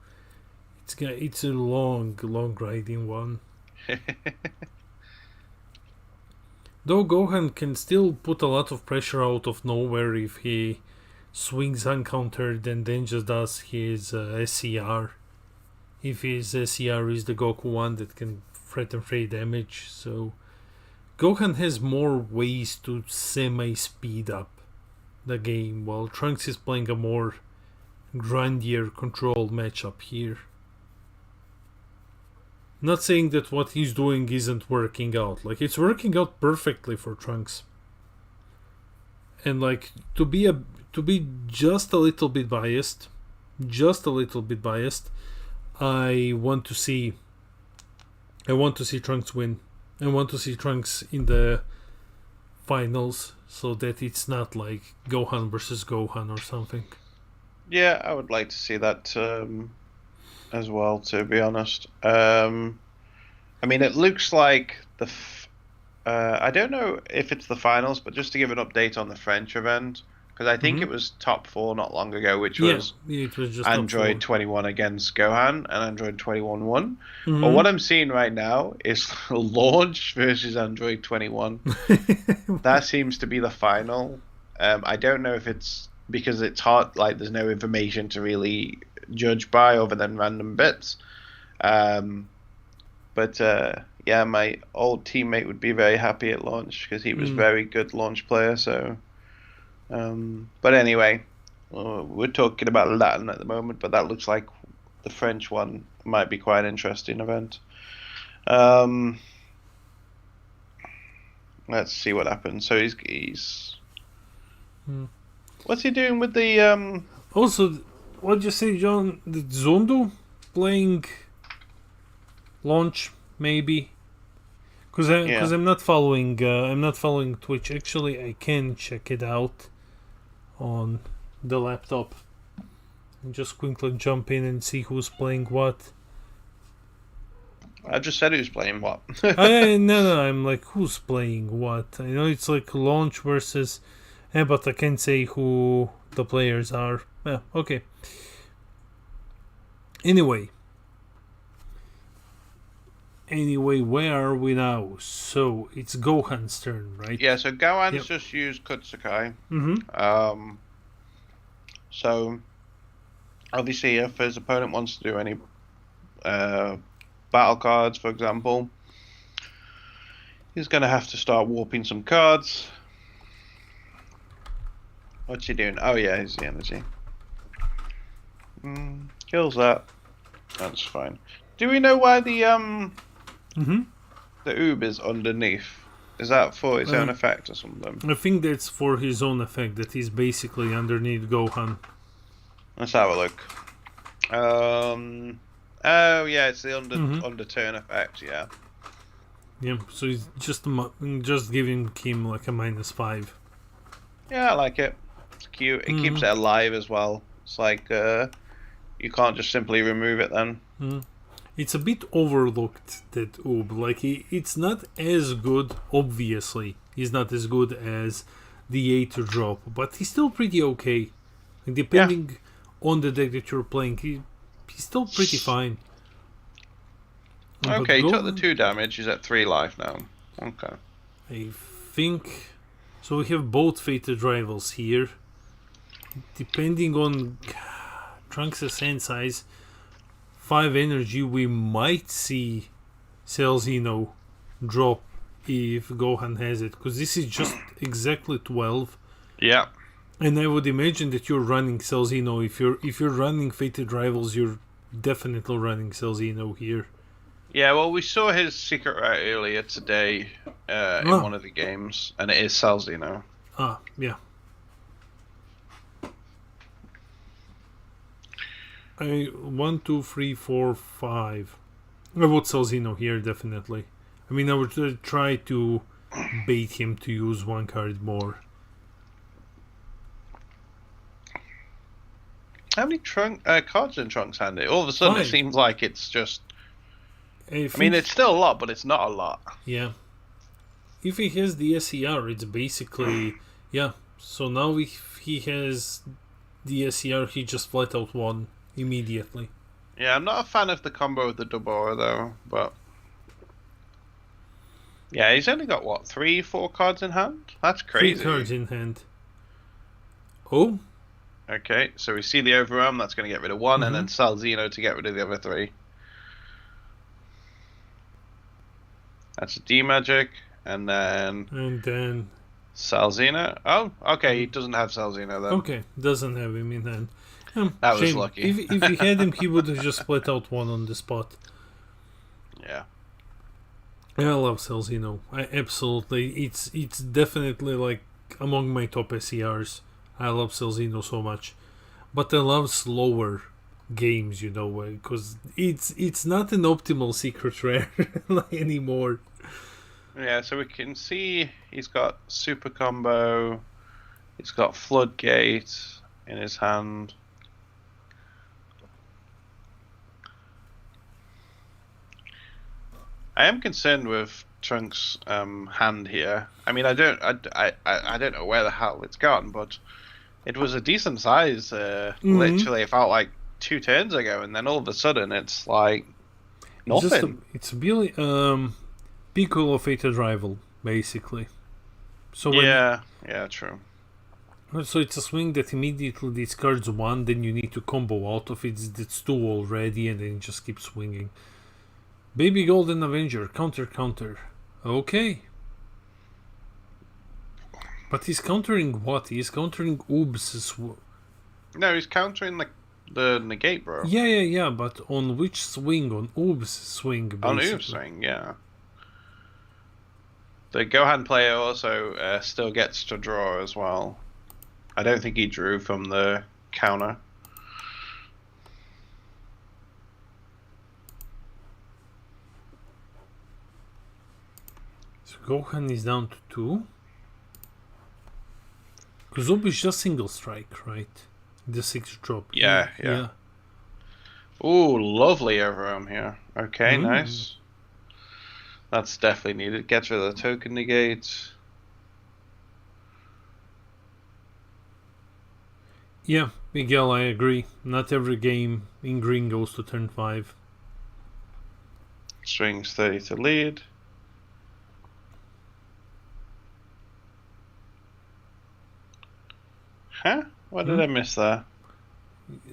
It's a long, grinding one. Though Gohan can still put a lot of pressure out of nowhere if he swings uncountered and then just does his SCR. If his SCR is the Goku one that can threaten free damage, so Gohan has more ways to semi-speed up the game, while Trunks is playing a more grindier control matchup here. Not saying that what he's doing isn't working out, like it's working out perfectly for Trunks. And like to be just a little bit biased, I want to see Trunks win. I want to see Trunks in the finals, so that it's not like Gohan versus Gohan or something. Yeah, I would like to see that as well, to be honest. I mean, it looks like I don't know if it's the finals, but just to give an update on the French event, because I think it was top 4 not long ago, which was it was just Android 21 against Gohan and Android 21 won. Mm-hmm. But what I'm seeing right now is Launch versus Android 21. That seems to be the final. I don't know if it's because it's hard, like there's no information to really judge by other than random bits. But my old teammate would be very happy at launch because he was very good launch player. So, but anyway, we're talking about Latin at the moment, but that looks like the French one might be quite an interesting event. Let's see what happens. So he's what's he doing with the Also, what'd you say, John? The Zondo playing launch, maybe? Because I'm not following Twitch. Actually, I can check it out on the laptop and just quickly jump in and see who's playing what. I just said who's playing what. No, I'm like, who's playing what? I know it's like launch versus, but I can't say who the players are. Yeah, okay. Anyway, where are we now? So it's Gohan's turn, right? Yeah, so Gohan's just used Kutsukai. So obviously, if his opponent wants to do any battle cards, for example, He's going to have to start warping some cards. What's he doing? Oh yeah, he's the energy. Kills that. That's fine. Do we know why the oob is underneath? Is that for its own effect or something? I think that's for his own effect, that he's basically underneath Gohan. Let's have a look. Oh yeah, it's the under turn effect, yeah. Yeah, so he's just giving him like a -5. Yeah, I like it. It's cute. It keeps it alive as well. It's like you can't just simply remove it then. It's a bit overlooked, that oob. Like, it's not as good, obviously. He's not as good as the 8 drop, but he's still pretty okay. Like, depending on the deck that you're playing, he's still pretty fine. Okay, he took the 2 damage. He's at 3 life now. Okay. I think... So we have both Fated Rivals here. Depending on Trunks' hand size, 5 energy, we might see Celzino drop if Gohan has it, because this is just exactly 12. Yeah. And I would imagine that you're running Celzino. If you're running Fated Rivals, you're definitely running Celzino here. Yeah, well, we saw his secret route earlier today in one of the games, and it is Celzino. Ah, yeah. 1, 2, 3, 4, 5. I would Celzino here, definitely. I mean, I would try to bait him to use 1 card more. How many cards in Trunks' hand? All of a sudden, 5. It seems like it's just... I mean, it's still a lot, but it's not a lot. Yeah. If he has the SER, it's basically... Yeah. So now if he has the SER, he just flat out won immediately. Yeah, I'm not a fan of the combo of the double aura, though, but... Yeah, he's only got, what, 3, 4 cards in hand? That's crazy. 3 cards in hand. Oh? Okay, so we see the overarm, that's going to get rid of 1, and then Celzino to get rid of the other 3. That's a D-Magic, and then... Celzino? Oh, okay, he doesn't have Celzino then. Okay, doesn't have him in hand. That was lucky. If he had him, he would have just split out 1 on the spot. Yeah. I love Celzino. Absolutely. It's definitely like among my top SERs. I love Celzino so much. But I love slower games, you know, because it's not an optimal secret rare anymore. Yeah, so we can see he's got super combo, he's got floodgate in his hand. I am concerned with Trunks' hand here. I mean, I don't know where the hell it's gone, but it was a decent size. Literally, it felt like 2 turns ago, and then all of a sudden, it's like nothing. It's really Piccolo Fated Rival, basically. So yeah, true. So it's a swing that immediately discards 1, then you need to combo out of it. It's 2 already, and then just keep swinging. Baby Golden Avenger, counter. Okay. But he's countering what? He's countering Oob's. No, he's countering the negate, bro. Yeah, but on which swing? On Oob's swing, basically. On Oob's swing, yeah. The Gohan player also still gets to draw as well. I don't think he drew from the counter. So Gohan is down to 2. Because Oob is just single strike, right? The 6 drop. Yeah. Ooh, lovely overarm here. Okay, nice. That's definitely needed. Gets rid of the token negate. Yeah, Miguel, I agree. Not every game in green goes to turn 5. Swings 30 to lead. Huh? What did I miss there?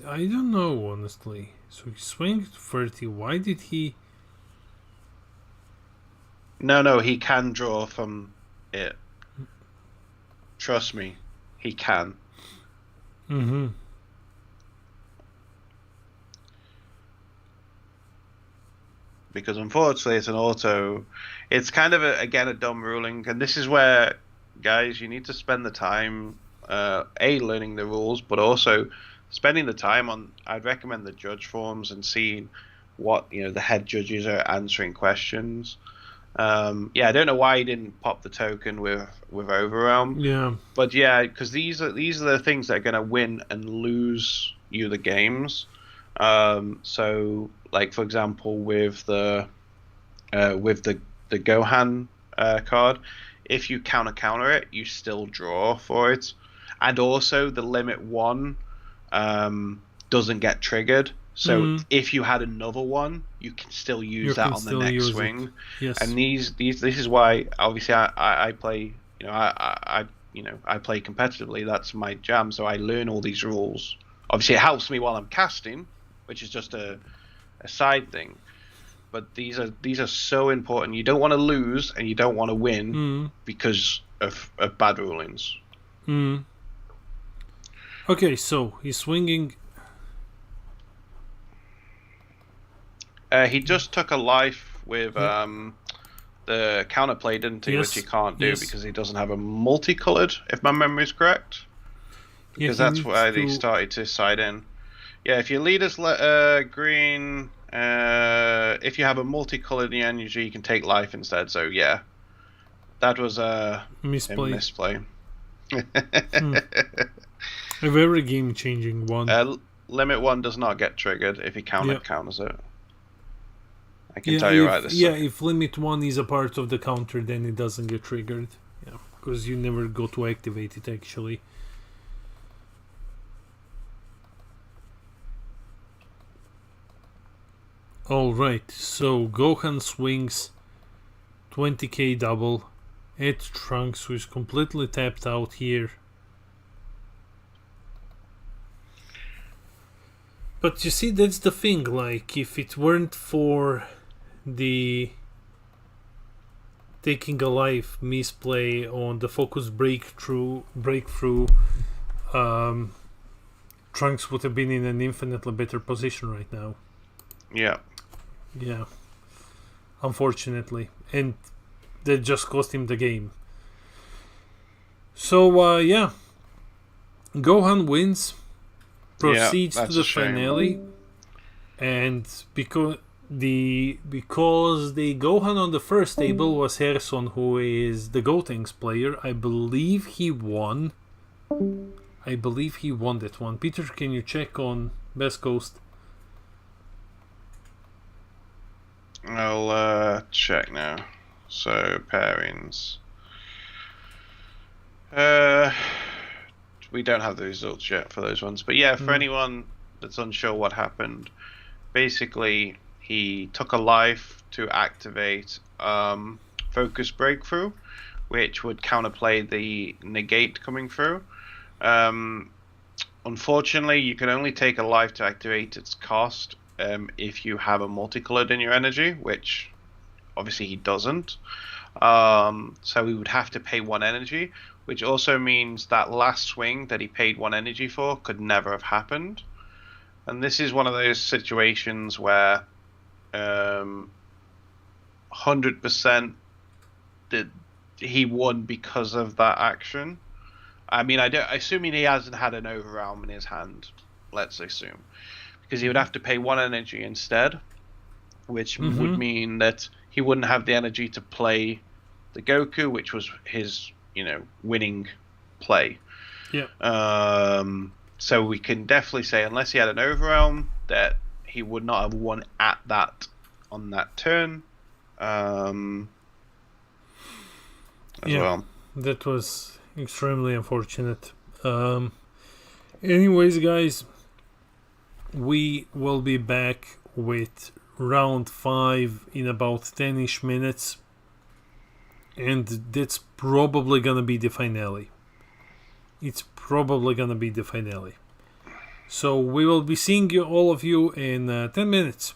I don't know, honestly. So he swings 30. Why did he... No, he can draw from it. Trust me, he can. Mm-hmm. Because unfortunately it's an auto. It's kind of again a dumb ruling, and this is where, guys, you need to spend the time learning the rules, but also spending the time on. I'd recommend the judge forums and seeing what the head judges are answering questions. Yeah, I don't know why he didn't pop the token with Overrealm. Yeah, but yeah, because these are the things that are going to win and lose you the games. So like for example with the Gohan card, if you counter it, you still draw for it, and also the limit 1 doesn't get triggered. So if you had another one, you can still use that on the next swing. Yes. And this is why obviously I play I play competitively. That's my jam. So I learn all these rules. Obviously, it helps me while I'm casting, which is just a side thing. But these are so important. You don't want to lose and you don't want to win because of bad rulings. Okay, so he's swinging. He just took a life with the counterplay, didn't he? Yes. Which he can't do because he doesn't have a multicolored, if my memory is correct. Because that's why he started to side in. Yeah, if your leader's green, if you have a multicolored in the energy, you can take life instead. So yeah, that was a misplay. A very game-changing one. Limit 1 does not get triggered if he counters it. I can tell you right this second. If limit 1 is a part of the counter, then it doesn't get triggered. Yeah, because you never go to activate it actually. Alright, so Gohan swings 20k double at Trunks, who is completely tapped out here. But you see, that's the thing, like, if it weren't for the taking a life misplay on the focus breakthrough, Trunks would have been in an infinitely better position right now. Yeah. Yeah, unfortunately, and that just cost him the game. So yeah, Gohan wins, proceeds to the finale, and because the Gohan on the first table was Harrison, who is the Gotenks player. I believe he won. That one. Peter, can you check on Best Coast? I'll check now. So pairings. We don't have the results yet for those ones, but yeah, for anyone that's unsure what happened, basically he took a life to activate focus breakthrough, which would counterplay the negate coming through. Unfortunately, you can only take a life to activate its cost if you have a multicolored in your energy, which obviously he doesn't. So we would have to pay 1 energy, which also means that last swing that he paid 1 energy for could never have happened. And this is one of those situations where 100% that he won because of that action. I mean, assuming he hasn't had an overwhelm in his hand, let's assume, because he would have to pay 1 energy instead, which would mean that he wouldn't have the energy to play the Goku, which was his, winning play. Yeah. So we can definitely say, unless he had an overwhelm, that he would not have won on that turn. As well. That was extremely unfortunate. Anyways, guys, we will be back with round 5 in about 10ish minutes, and that's probably gonna be the finale. It's probably gonna be the finale. So we will be seeing all of you in 10 minutes.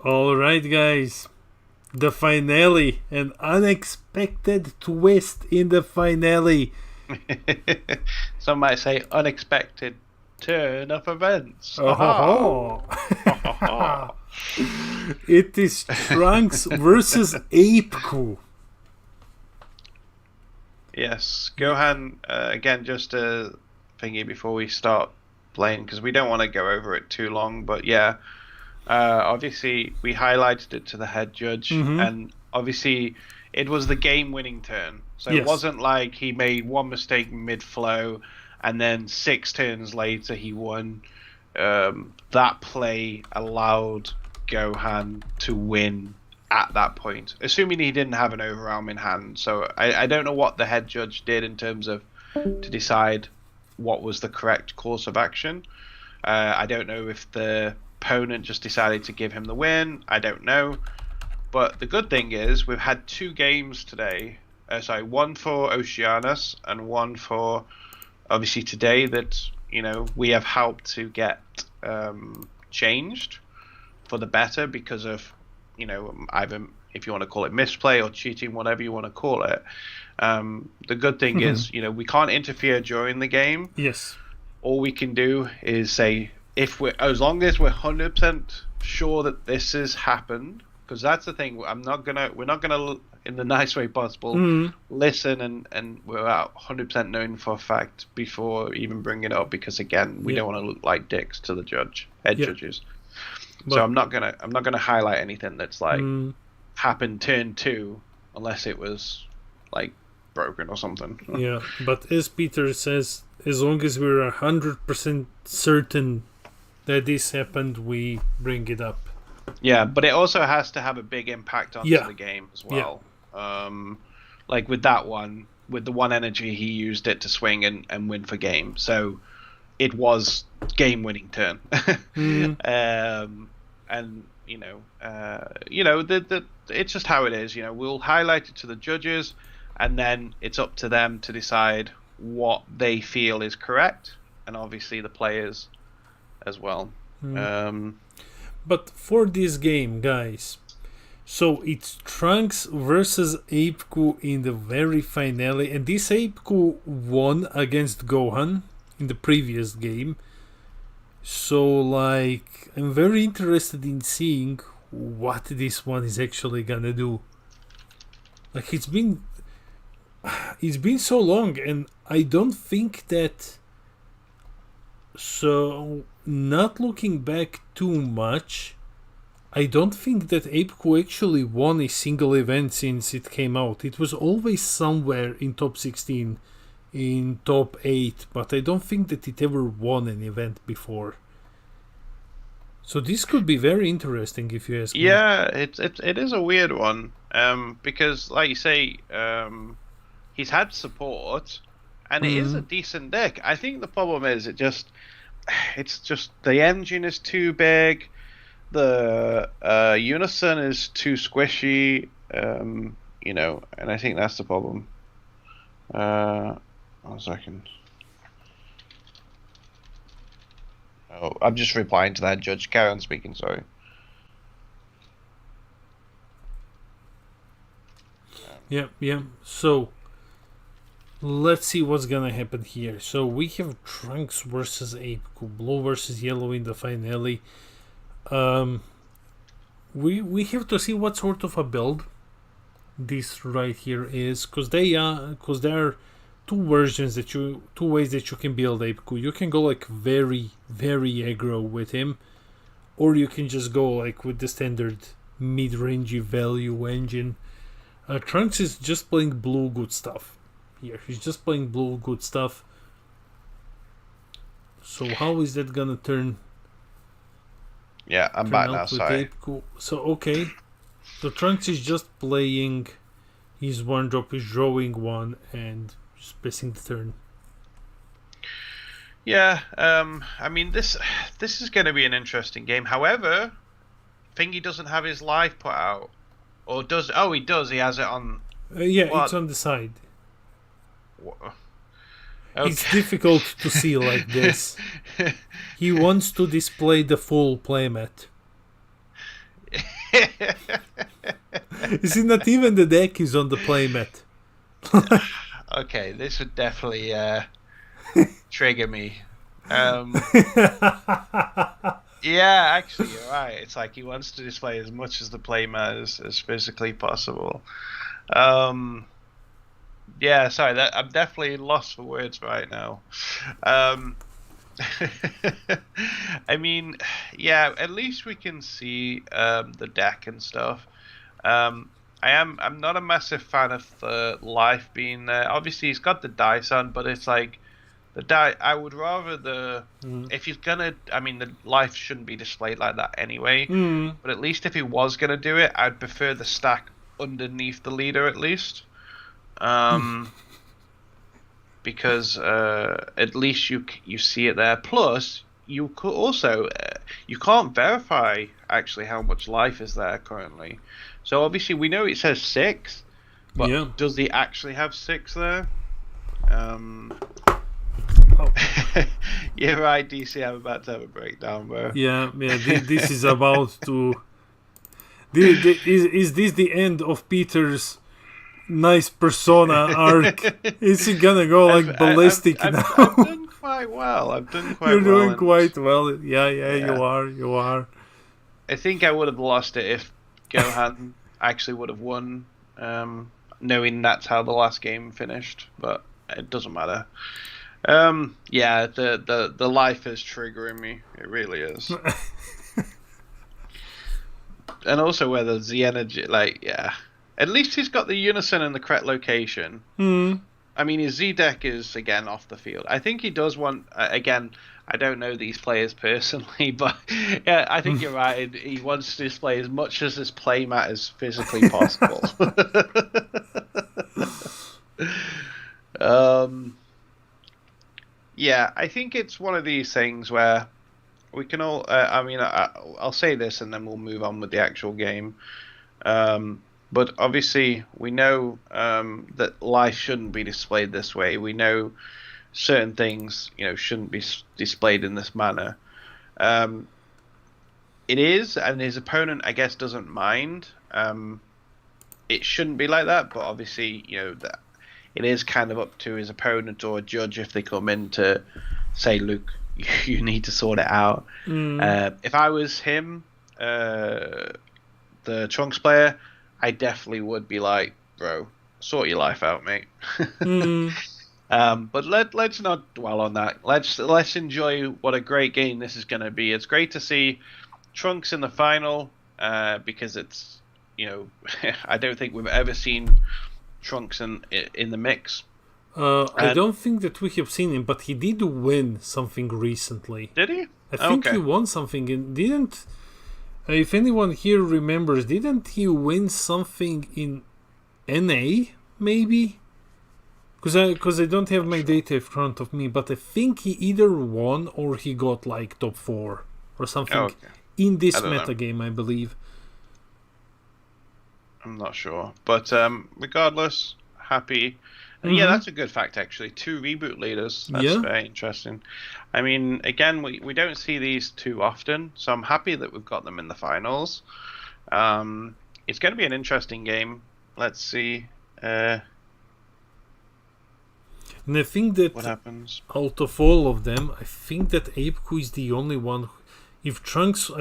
Alright, guys. The finale. An unexpected twist in the finale. Some might say unexpected turn of events. Oh. It is Trunks versus Apeku. Yes, Gohan, again, just a thingy before we start playing, because we don't want to go over it too long, but yeah, obviously we highlighted it to the head judge, and obviously it was the game-winning turn, so it wasn't like he made one mistake mid-flow, and then 6 turns later he won. That play allowed Gohan to win at that point, assuming he didn't have an overarm in hand. So I don't know what the head judge did in terms of to decide what was the correct course of action. I don't know if the opponent just decided to give him the win. I don't know. But the good thing is we've had 2 games today. One for Oceanus and one for obviously today that, you know, we have helped to get changed for the better because of, you know, either if you want to call it misplay or cheating, whatever you want to call it. The good thing is, you know, we can't interfere during the game. Yes. All we can do is say, as long as we're 100% sure that this has happened, because that's the thing. We're not gonna, in the nice way possible, listen and we're out 100% knowing for a fact before even bringing it up, because again, we don't want to look like dicks to the head judges. But, so I'm not gonna highlight anything that's like happened turn 2 unless it was like broken or something. Yeah, but as Peter says, as long as we're 100% certain that this happened, we bring it up. Yeah, but it also has to have a big impact onto the game as well. Like with that one, with the one energy, he used it to swing and win for game. So it was game-winning turn. And you know, it's just how it is. You know, we'll highlight it to the judges, and then it's up to them to decide what they feel is correct, and obviously the players as well. But for this game, guys, so it's Trunks versus Apeku in the very finale, and this Apeku won against Gohan in the previous game. So, like, I'm very interested in seeing what this one is actually gonna do. Like, it's been so long, and I don't think that. So, not looking back too much, I don't think that Apeku actually won a single event since it came out. It was always somewhere in top 16, in top 8, but I don't think that it ever won an event before. So this could be very interesting if you ask me. Yeah, it is a weird one, because like you say, he's had support, and it is a decent deck. I think the problem is it's just the engine is too big, the unison is too squishy, you know, and I think that's the problem. 1 second. Oh, I'm just replying to that, Judge. Carry on speaking, sorry. Yeah. So, let's see what's gonna happen here. So, we have Trunks versus Apeku, blue versus yellow in the finale. We have to see what sort of a build this right here is, because there are two ways that you can build Apeku. You can go like very, very aggro with him, or you can just go like with the standard mid-rangey value engine. Trunks is just playing blue good stuff here. He's just playing blue good stuff. So how is that gonna turn? Yeah, I'm back now, sorry. Apeku? So okay, so Trunks is just playing his 1-drop, is drawing 1 and just passing the turn. Yeah, I mean this is going to be an interesting game. However, Thingy doesn't have his life put out, or does? Oh, he does. He has it on. Yeah, what? It's on the side. Okay. It's difficult to see like this. He wants to display the full playmat. You see, not even the deck is on the playmat. Okay, this would definitely trigger me. Yeah, actually, you're right. It's like he wants to display as much as the playmat as physically possible. Yeah, sorry, I'm definitely lost for words right now. I mean, yeah, at least we can see the deck and stuff. I'm not a massive fan of the life being there. Obviously, he's got the dice on, but it's like the die. I would rather if he's gonna. I mean, the life shouldn't be displayed like that anyway. But at least if he was gonna do it, I'd prefer the stack underneath the leader at least. Because at least you see it there. Plus, you could also you can't verify actually how much life is there currently. So obviously we know it says 6, but does he actually have 6 there? You're right, DC. I'm about to have a breakdown, bro. Yeah. This is about to. Is this the end of Peter's nice persona arc? Is he gonna go like ballistic now? I've done quite well. You're doing quite well. Yeah. You are. I think I would have lost it if Gohan actually would have won, knowing that's how the last game finished. But it doesn't matter. Yeah, the life is triggering me. It really is. And also whether the energy, at least he's got the unison in the correct location. I mean, his Z deck is again off the field. I think he does want again. I don't know these players personally, but yeah, I think you're right. He wants to display as much as this playmat as physically possible. Yeah, I think it's one of these things where we can all. I mean, I'll say this and then we'll move on with the actual game. But obviously, we know that life shouldn't be displayed this way. We know certain things, shouldn't be displayed in this manner. It is, and his opponent, I guess, doesn't mind. It shouldn't be like that, but obviously, that it is kind of up to his opponent or a judge if they come in to say, "Luke, you need to sort it out." If I was him, the Trunks player, I definitely would be like, "Bro, sort your life out, mate." But let's not dwell on that. Let's enjoy what a great game this is going to be. It's great to see Trunks in the final because it's I don't think we've ever seen Trunks in the mix. I don't think that we have seen him, but he did win something recently. Did he? I think he won something and didn't. If anyone here remembers, didn't he win something in NA, maybe? Because I don't have my data in front of me, but I think he either won or he got like top 4 or something in this meta game, I believe. I'm not sure. But regardless, happy. And yeah, that's a good fact, actually. 2 reboot leaders. That's very interesting. I mean, again, we don't see these too often, so I'm happy that we've got them in the finals. It's going to be an interesting game. Let's see. And I think that what happens? Out of all of them, I think that Apeku is the only one. I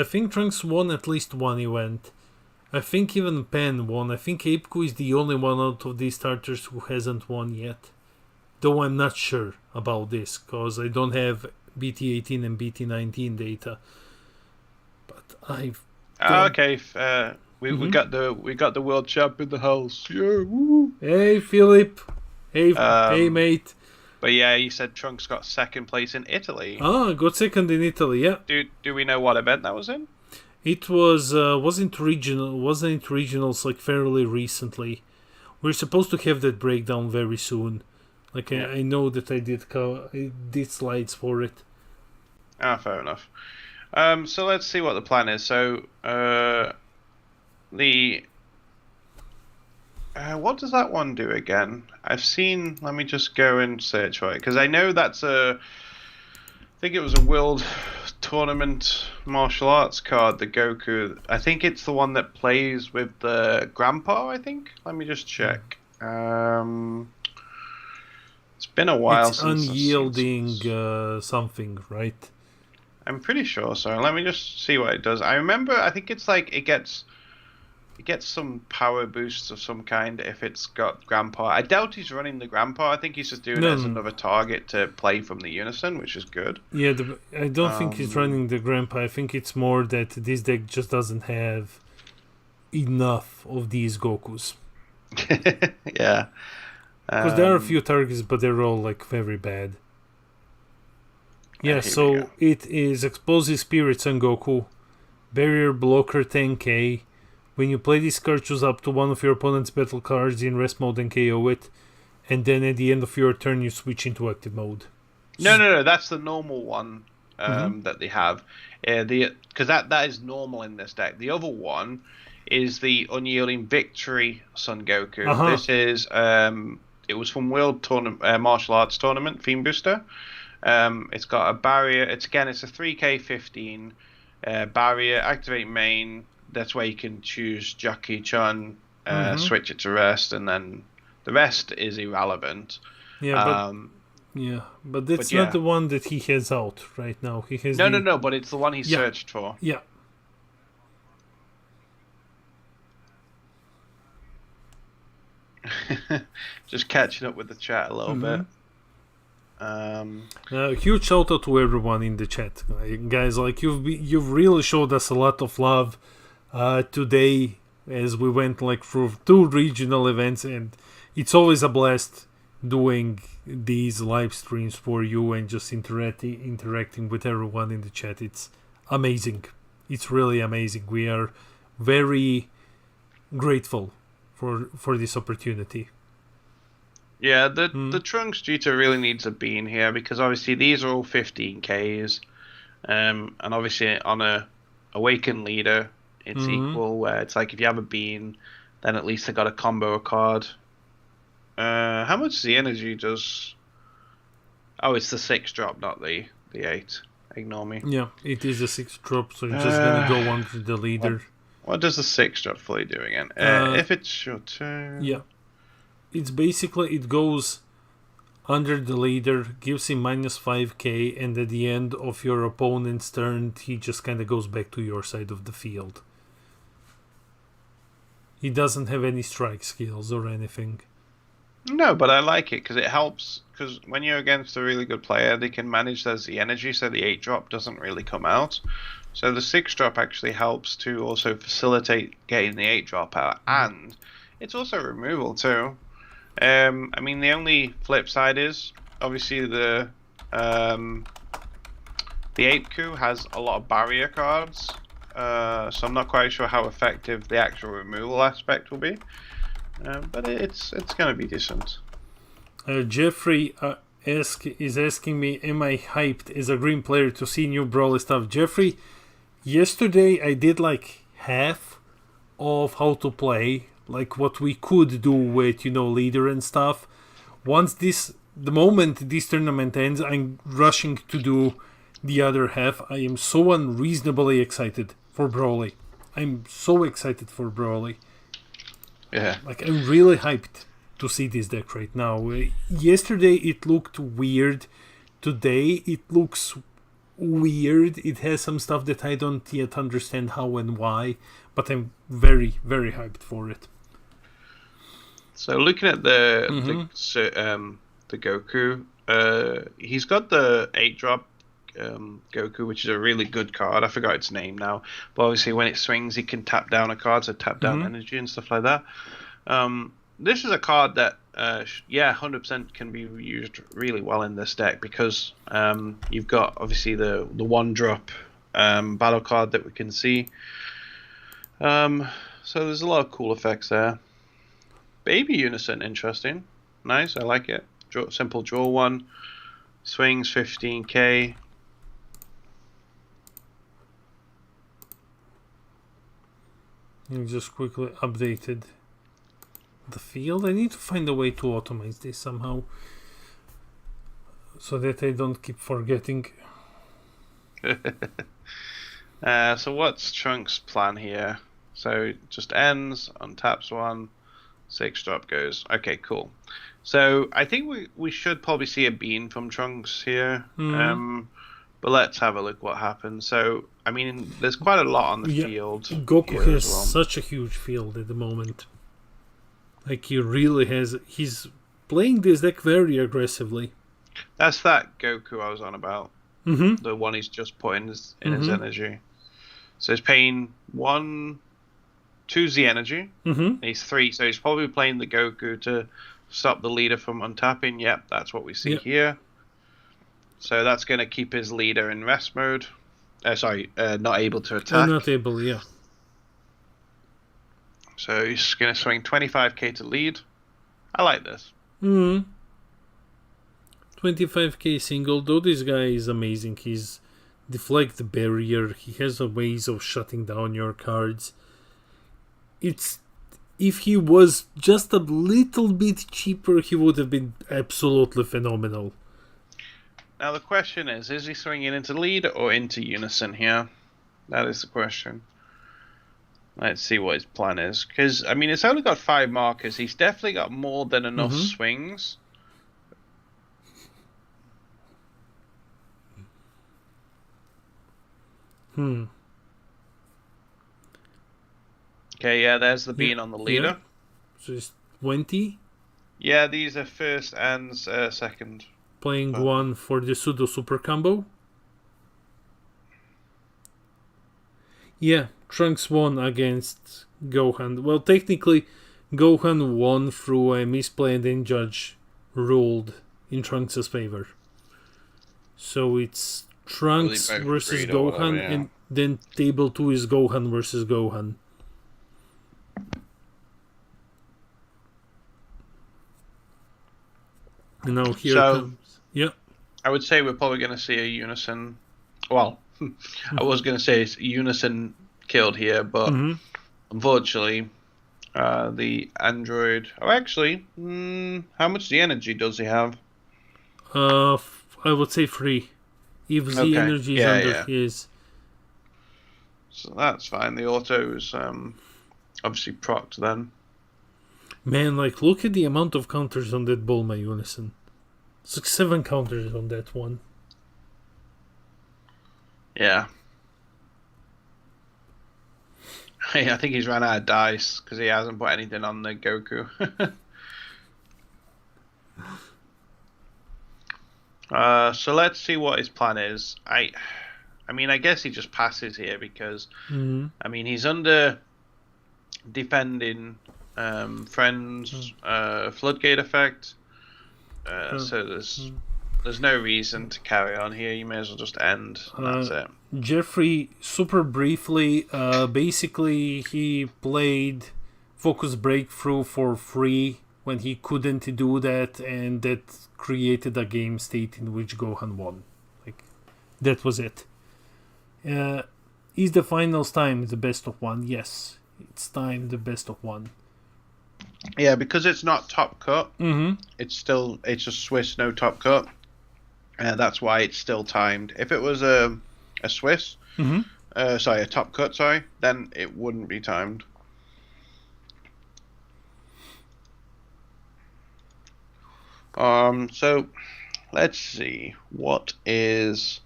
think Trunks won at least one event. I think even Pen won. I think Apeku is the only one out of these starters who hasn't won yet. Though I'm not sure about this, because I don't have BT18 and BT19 data. But I've... okay, we got the world champ in the house. Yeah, woo. Hey, Philip. Hey, mate. But yeah, you said Trunks got second place in Italy. Got second in Italy, yeah. Do we know what event that was in? It wasn't regionals like fairly recently. We're supposed to have that breakdown very soon. I know that I did slides for it. Fair enough. So let's see what the plan is. So what does that one do again? I've seen. Let me just go and search for it because I know that's I think it was a world tournament martial arts card, the Goku. I think it's the one that plays with the grandpa, I think. Let me just check. It's been a while it's since unyielding something, right? I'm pretty sure so. Let me just see what it does. I remember, I think it's like it gets some power boosts of some kind if it's got grandpa. I doubt he's running the grandpa. I think he's just doing it as another target to play from the unison, which is good. Yeah, I don't think he's running the grandpa. I think it's more that this deck just doesn't have enough of these Gokus. Yeah. Because there are a few targets, but they're all like very bad. Yeah, so it is Explosive Spirit Son Goku, Barrier Blocker 10k. When you play this card, choose up to one of your opponent's battle cards in rest mode and KO it. And then at the end of your turn, you switch into active mode. No. That's the normal one that they have. Because that is normal in this deck. The other one is the Unyielding Victory Son Goku. This is it was from World Martial Arts Tournament Theme Booster. It's got a barrier. It's a 3k 15 barrier. Activate main. That's where you can choose Jackie Chun, switch it to rest, and then the rest is irrelevant. Yeah, but that's not the one that he has out right now. He has no, but it's the one he searched for. Yeah. Just catching up with the chat a little bit. Huge shout out to everyone in the chat, guys. Like you've really showed us a lot of love today as we went like through 2 regional events, and it's always a blast doing these live streams for you and just interacting with everyone in the chat. It's amazing. It's really amazing. We are very grateful for this opportunity. Yeah, the Trunks Cheetah really needs a bean here, because obviously these are all 15Ks, and obviously on a Awakened Leader it's equal, where it's like if you have a bean, then at least they got a combo card. How much the energy does? Oh, it's the 6 drop, not the 8. Ignore me. Yeah, it is a 6 drop, so you're just gonna go under the leader. What does the 6 drop fully do again? If it's your turn. Yeah. It's basically, it goes under the leader, gives him minus 5k, and at the end of your opponent's turn, he just kind of goes back to your side of the field. He doesn't have any strike skills or anything. No, but I like it because it helps. Because when you're against a really good player, they can manage the energy, so the 8 drop doesn't really come out. So the 6 drop actually helps to also facilitate getting the 8 drop out, and it's also removal too. I mean, the only flip side is obviously the Apeku has a lot of barrier cards, so I'm not quite sure how effective the actual removal aspect will be. But it's going to be decent. Jeffrey is asking me, am I hyped as a green player to see new Brawly stuff? Jeffrey, yesterday I did like half of how to play, like what we could do with, leader and stuff. The moment this tournament ends, I'm rushing to do the other half. I am so unreasonably excited for Brawly. I'm so excited for Brawly. Yeah. Like, I'm really hyped to see this deck right now. Yesterday it looked weird. Today it looks weird. It has some stuff that I don't yet understand how and why, but I'm very, very hyped for it. So looking at the Goku, he's got the 8 drop Goku, which is a really good card. I forgot its name now, but obviously when it swings, he can tap down a card, so tap down energy and stuff like that. This is a card that, 100% can be used really well in this deck, because you've got obviously the 1 drop battle card that we can see. So there's a lot of cool effects there. Baby Unison, interesting. Nice, I like it. Simple draw 1. Swings 15k. You just quickly updated the field. I need to find a way to automate this somehow, so that I don't keep forgetting. So what's Trunks' plan here? So just ends, untaps one, 6 drop goes. Okay, cool. So I think we should probably see a bean from Trunks here. But let's have a look what happens. So I mean, there's quite a lot on the field. Goku has such a huge field at the moment. Like he really has. He's playing this deck very aggressively. That's that Goku I was on about. The one he's just put in his energy. So he's paying 2 Z energy. He's 3, so he's probably playing the Goku to stop the leader from untapping. Yep, that's what we see here. So that's going to keep his leader in rest mode. Not able to attack. Not able, yeah. So he's going to swing 25k to lead. I like this. 25k single, though this guy is amazing. He's deflect the barrier. He has a ways of shutting down your cards. If he was just a little bit cheaper, he would have been absolutely phenomenal. Now the question is he swinging into lead or into unison here? That is the question. Let's see what his plan is. Because, I mean, it's only got 5 markers. He's definitely got more than enough swings. Okay, yeah, there's the bean on the leader. Yeah. So it's 20? Yeah, these are first and second. Playing one for the pseudo super combo. Yeah, Trunks won against Gohan. Well, technically, Gohan won through a misplay and then Judge ruled in Trunks' favor. So it's Trunks versus Gohan, and then table 2 is Gohan versus Gohan. And now here comes... Yeah. I would say we're probably going to see a unison. Well, I was going to say it's unison killed here, but unfortunately, the android. Oh, actually, how much the energy does he have? I would say 3. If the energy is under his. So that's fine. The auto is obviously procced then. Man, like, look at the amount of counters on that Bulma unison. It's like 7 counters on that one. Yeah. I think he's run out of dice because he hasn't put anything on the Goku. So let's see what his plan is. I mean, I guess he just passes here because, I mean, he's under defending friends floodgate effect. So there's no reason to carry on here. You may as well just end. And that's it. Jeffrey, super briefly, basically he played Focus Breakthrough for free when he couldn't do that, and that created a game state in which Gohan won. Like, that was it. Is the finals time the best of 1? Yes, it's time the best of 1. Yeah, because it's not top cut. It's just Swiss, no top cut. That's why it's still timed. If it was a Swiss, a top cut, then it wouldn't be timed. So let's see, what is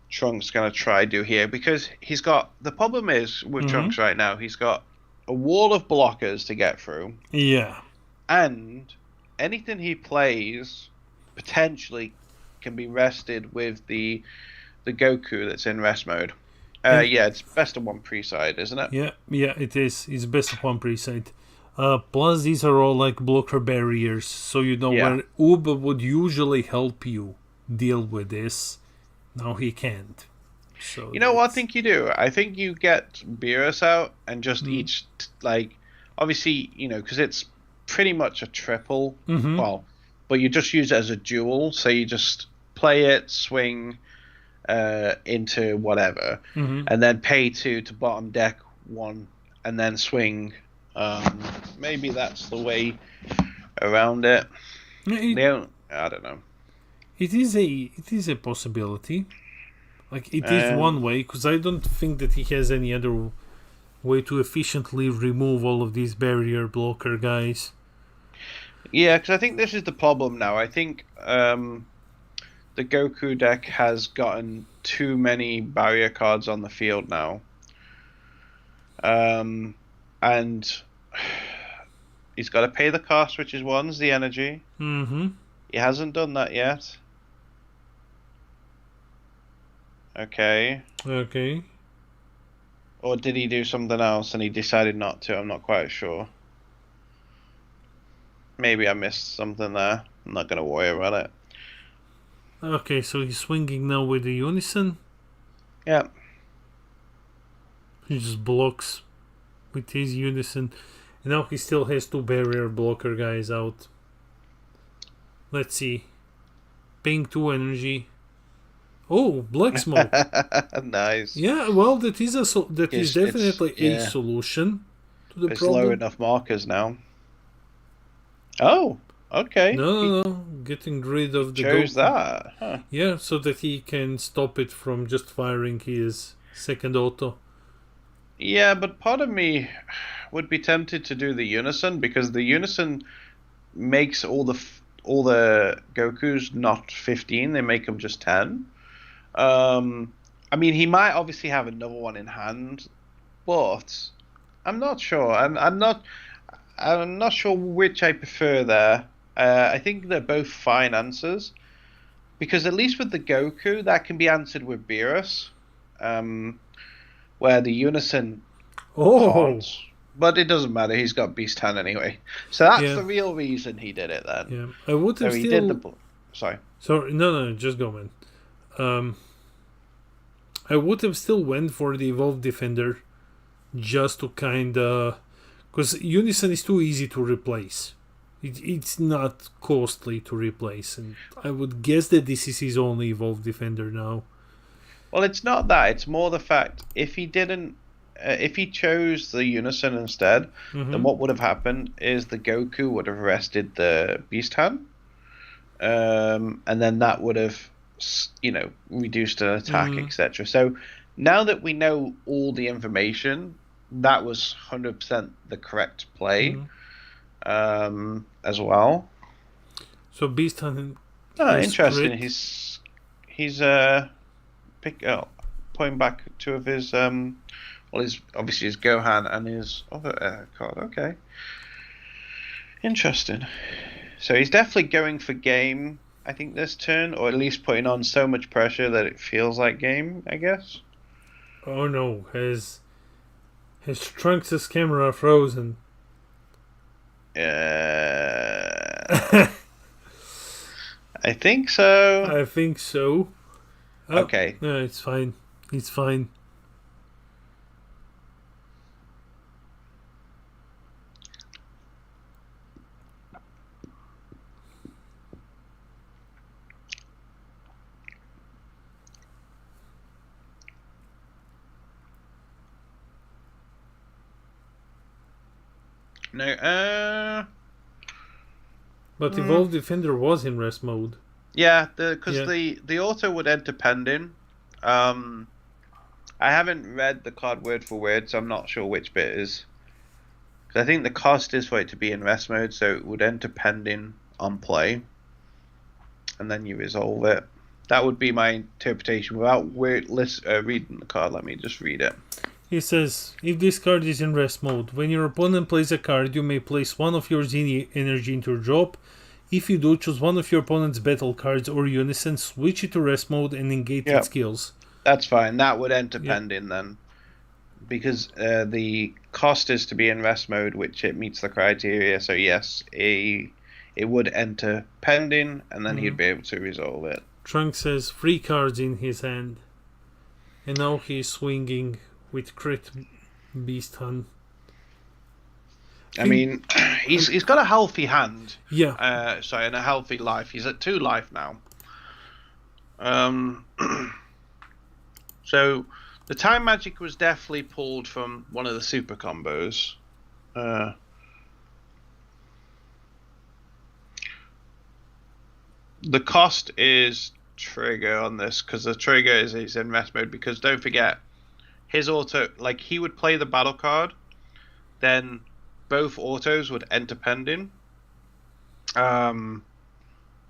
Trunks gonna try do here? Because he's got, the problem is with Trunks right now, he's got a wall of blockers to get through. Yeah. And anything he plays potentially can be rested with the Goku that's in rest mode. Yeah, it's best of 1 pre-side, isn't it? Yeah, it is. It's best of 1 pre-side. Plus, these are all like blocker barriers, so you know where Uba would usually help you deal with this. Now he can't. So you know what I think you do? I think you get Beerus out and just each, like, obviously, you know, because it's pretty much a triple. Well, but you just use it as a duel, so you just play it, swing into whatever, and then pay 2 to bottom deck 1, and then swing. Maybe that's the way around it. I don't know. It is a possibility. Like, it is one way, because I don't think that he has any other way to efficiently remove all of these barrier blocker guys. Yeah, because I think this is the problem now. I think the Goku deck has gotten too many barrier cards on the field now. And he's got to pay the cost, which is one's the energy. Mm-hmm. He hasn't done that yet. Okay. Okay. Or did he do something else and he decided not to? I'm not quite sure. Maybe I missed something there. I'm not going to worry about it. Okay, so he's swinging now with the Unison. Yeah. He just blocks with his Unison. And now he still has 2 barrier blocker guys out. Let's see. Paying 2 energy. Oh, black smoke. Nice. Yeah, well, that is definitely a solution to the problem. Low enough markers now. Oh, okay. No. Getting rid of the chose Goku. That. Huh. Yeah, so that he can stop it from just firing his second auto. Yeah, but part of me would be tempted to do the Unison, because the Unison makes all the Gokus not 15. They make them just 10. I mean, he might obviously have another one in hand, but I'm not sure. I'm not sure which I prefer there. I think they're both fine answers, because at least with the Goku, that can be answered with Beerus, where the Unison can't. But it doesn't matter. He's got Beast Hand anyway, so that's the real reason he did it then. Yeah, I would have He did the. Sorry. No, just go, man. I would have still went for the Evolved Defender, just to kinda, because Unison is too easy to replace. It's not costly to replace, and I would guess that this is his only Evolved Defender now. Well, it's not that. It's more the fact if he chose the Unison instead, then what would have happened is the Goku would have arrested the Beast Hand, and then that would have, reduced an attack, etc. So now that we know all the information, that was 100% the correct play, as well. So Beast Hand. Interesting. Crit. He's putting back 2 of his obviously his Gohan and his other card. Okay. Interesting. So he's definitely going for game, I think, this turn, or at least putting on so much pressure that it feels like game, I guess. Oh no, his Trunks' camera frozen. I think so. Okay. No, it's fine. It's fine. No, But Evolved Defender was in rest mode. Yeah, because the auto would enter pending. I haven't read the card word for word, so I'm not sure which bit is. Because I think the cost is for it to be in rest mode, so it would enter pending on play, and then you resolve it. That would be my interpretation without reading the card. Let me just read it. He says, if this card is in rest mode, when your opponent plays a card, you may place one of your Zini energy into a drop. If you do, choose one of your opponent's battle cards or Unison, switch it to rest mode, and negate its skills. That's fine. That would enter pending then. Because the cost is to be in rest mode, which it meets the criteria. So yes, it would enter pending, and then he'd be able to resolve it. Trunks has 3 cards in his hand. And now he's swinging with crit Beast Hand. I mean, he's got a healthy hand. Yeah. And a healthy life. He's at 2 life now. So the time magic was definitely pulled from one of the super combos. The cost is trigger on this, because the trigger is in rest mode, because don't forget, his auto, like, he would play the battle card, then both autos would enter pending.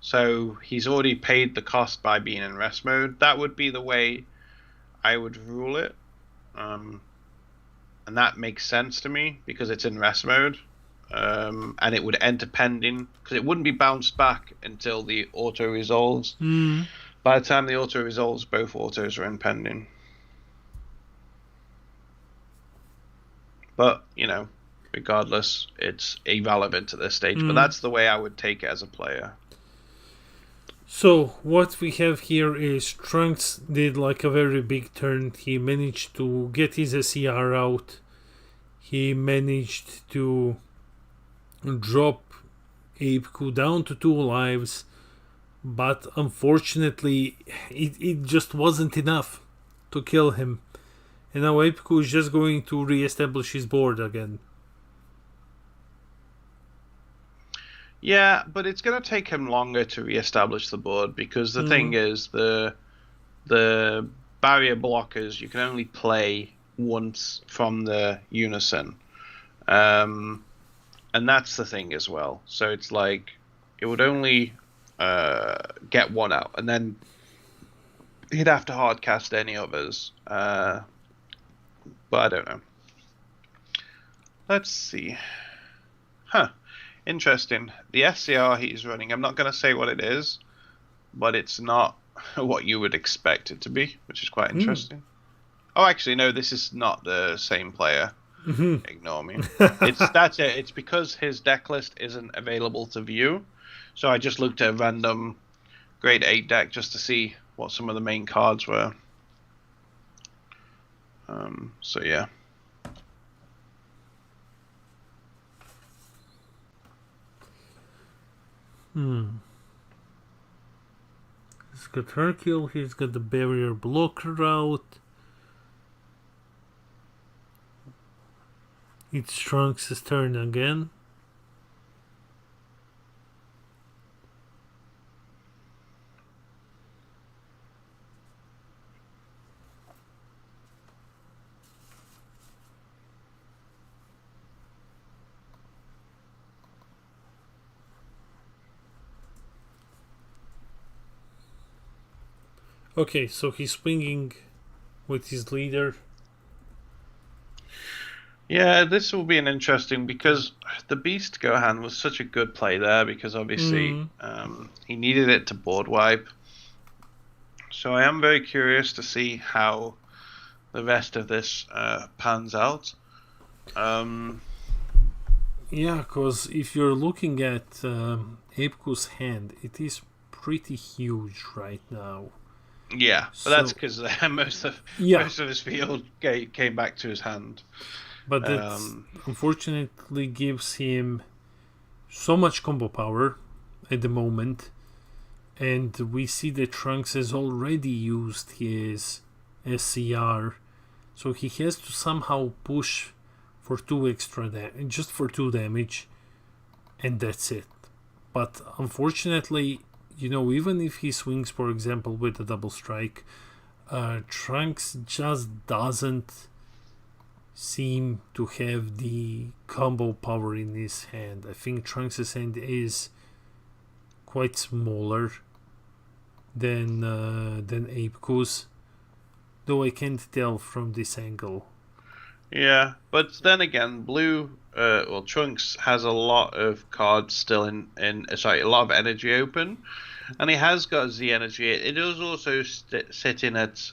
So he's already paid the cost by being in rest mode. That would be the way I would rule it. And that makes sense to me because it's in rest mode. And it would enter pending because it wouldn't be bounced back until the auto resolves. By the time the auto resolves, both autos are in pending. But, you know, regardless, it's irrelevant at this stage. But that's the way I would take it as a player. So what we have here is Trunks did like a very big turn. He managed to get his SCR out. He managed to drop Apeku down to 2 lives. But unfortunately, it just wasn't enough to kill him. And now Apeku is just going to re-establish his board again. Yeah, but it's going to take him longer to re-establish the board because the thing is, the barrier blockers you can only play once from the unison, and that's the thing as well. So it's like it would only get one out, and then he'd have to hardcast any others. But I don't know. Let's see. Interesting. The SCR he's running, I'm not going to say what it is, but it's not what you would expect it to be, which is quite interesting. Oh, actually, no, this is not the same player. Ignore me. That's it. It's because his deck list isn't available to view. So I just looked at a random grade 8 deck just to see what some of the main cards were. So yeah. He's got Hercule, he's got the barrier blocker out. It's Trunks' turn again. Okay, so he's swinging with his leader. Yeah, this will be an interesting because the Beast Gohan was such a good play there because obviously he needed it to board wipe. So I am very curious to see how the rest of this pans out. Yeah, because if you're looking at Apeku's hand, it is pretty huge right now. Yeah, but that's because most of his field came back to his hand. But that unfortunately gives him so much combo power at the moment. And we see that Trunks has already used his SCR. So he has to somehow push for 2 extra just for 2 damage. And that's it. But unfortunately, you know, even if he swings, for example, with a double strike, Trunks just doesn't seem to have the combo power in his hand. I think Trunks' hand is quite smaller than Apeku's, though I can't tell from this angle. Yeah, but then again, Trunks has a lot of cards still a lot of energy open, and he has got Z energy. It is also sitting at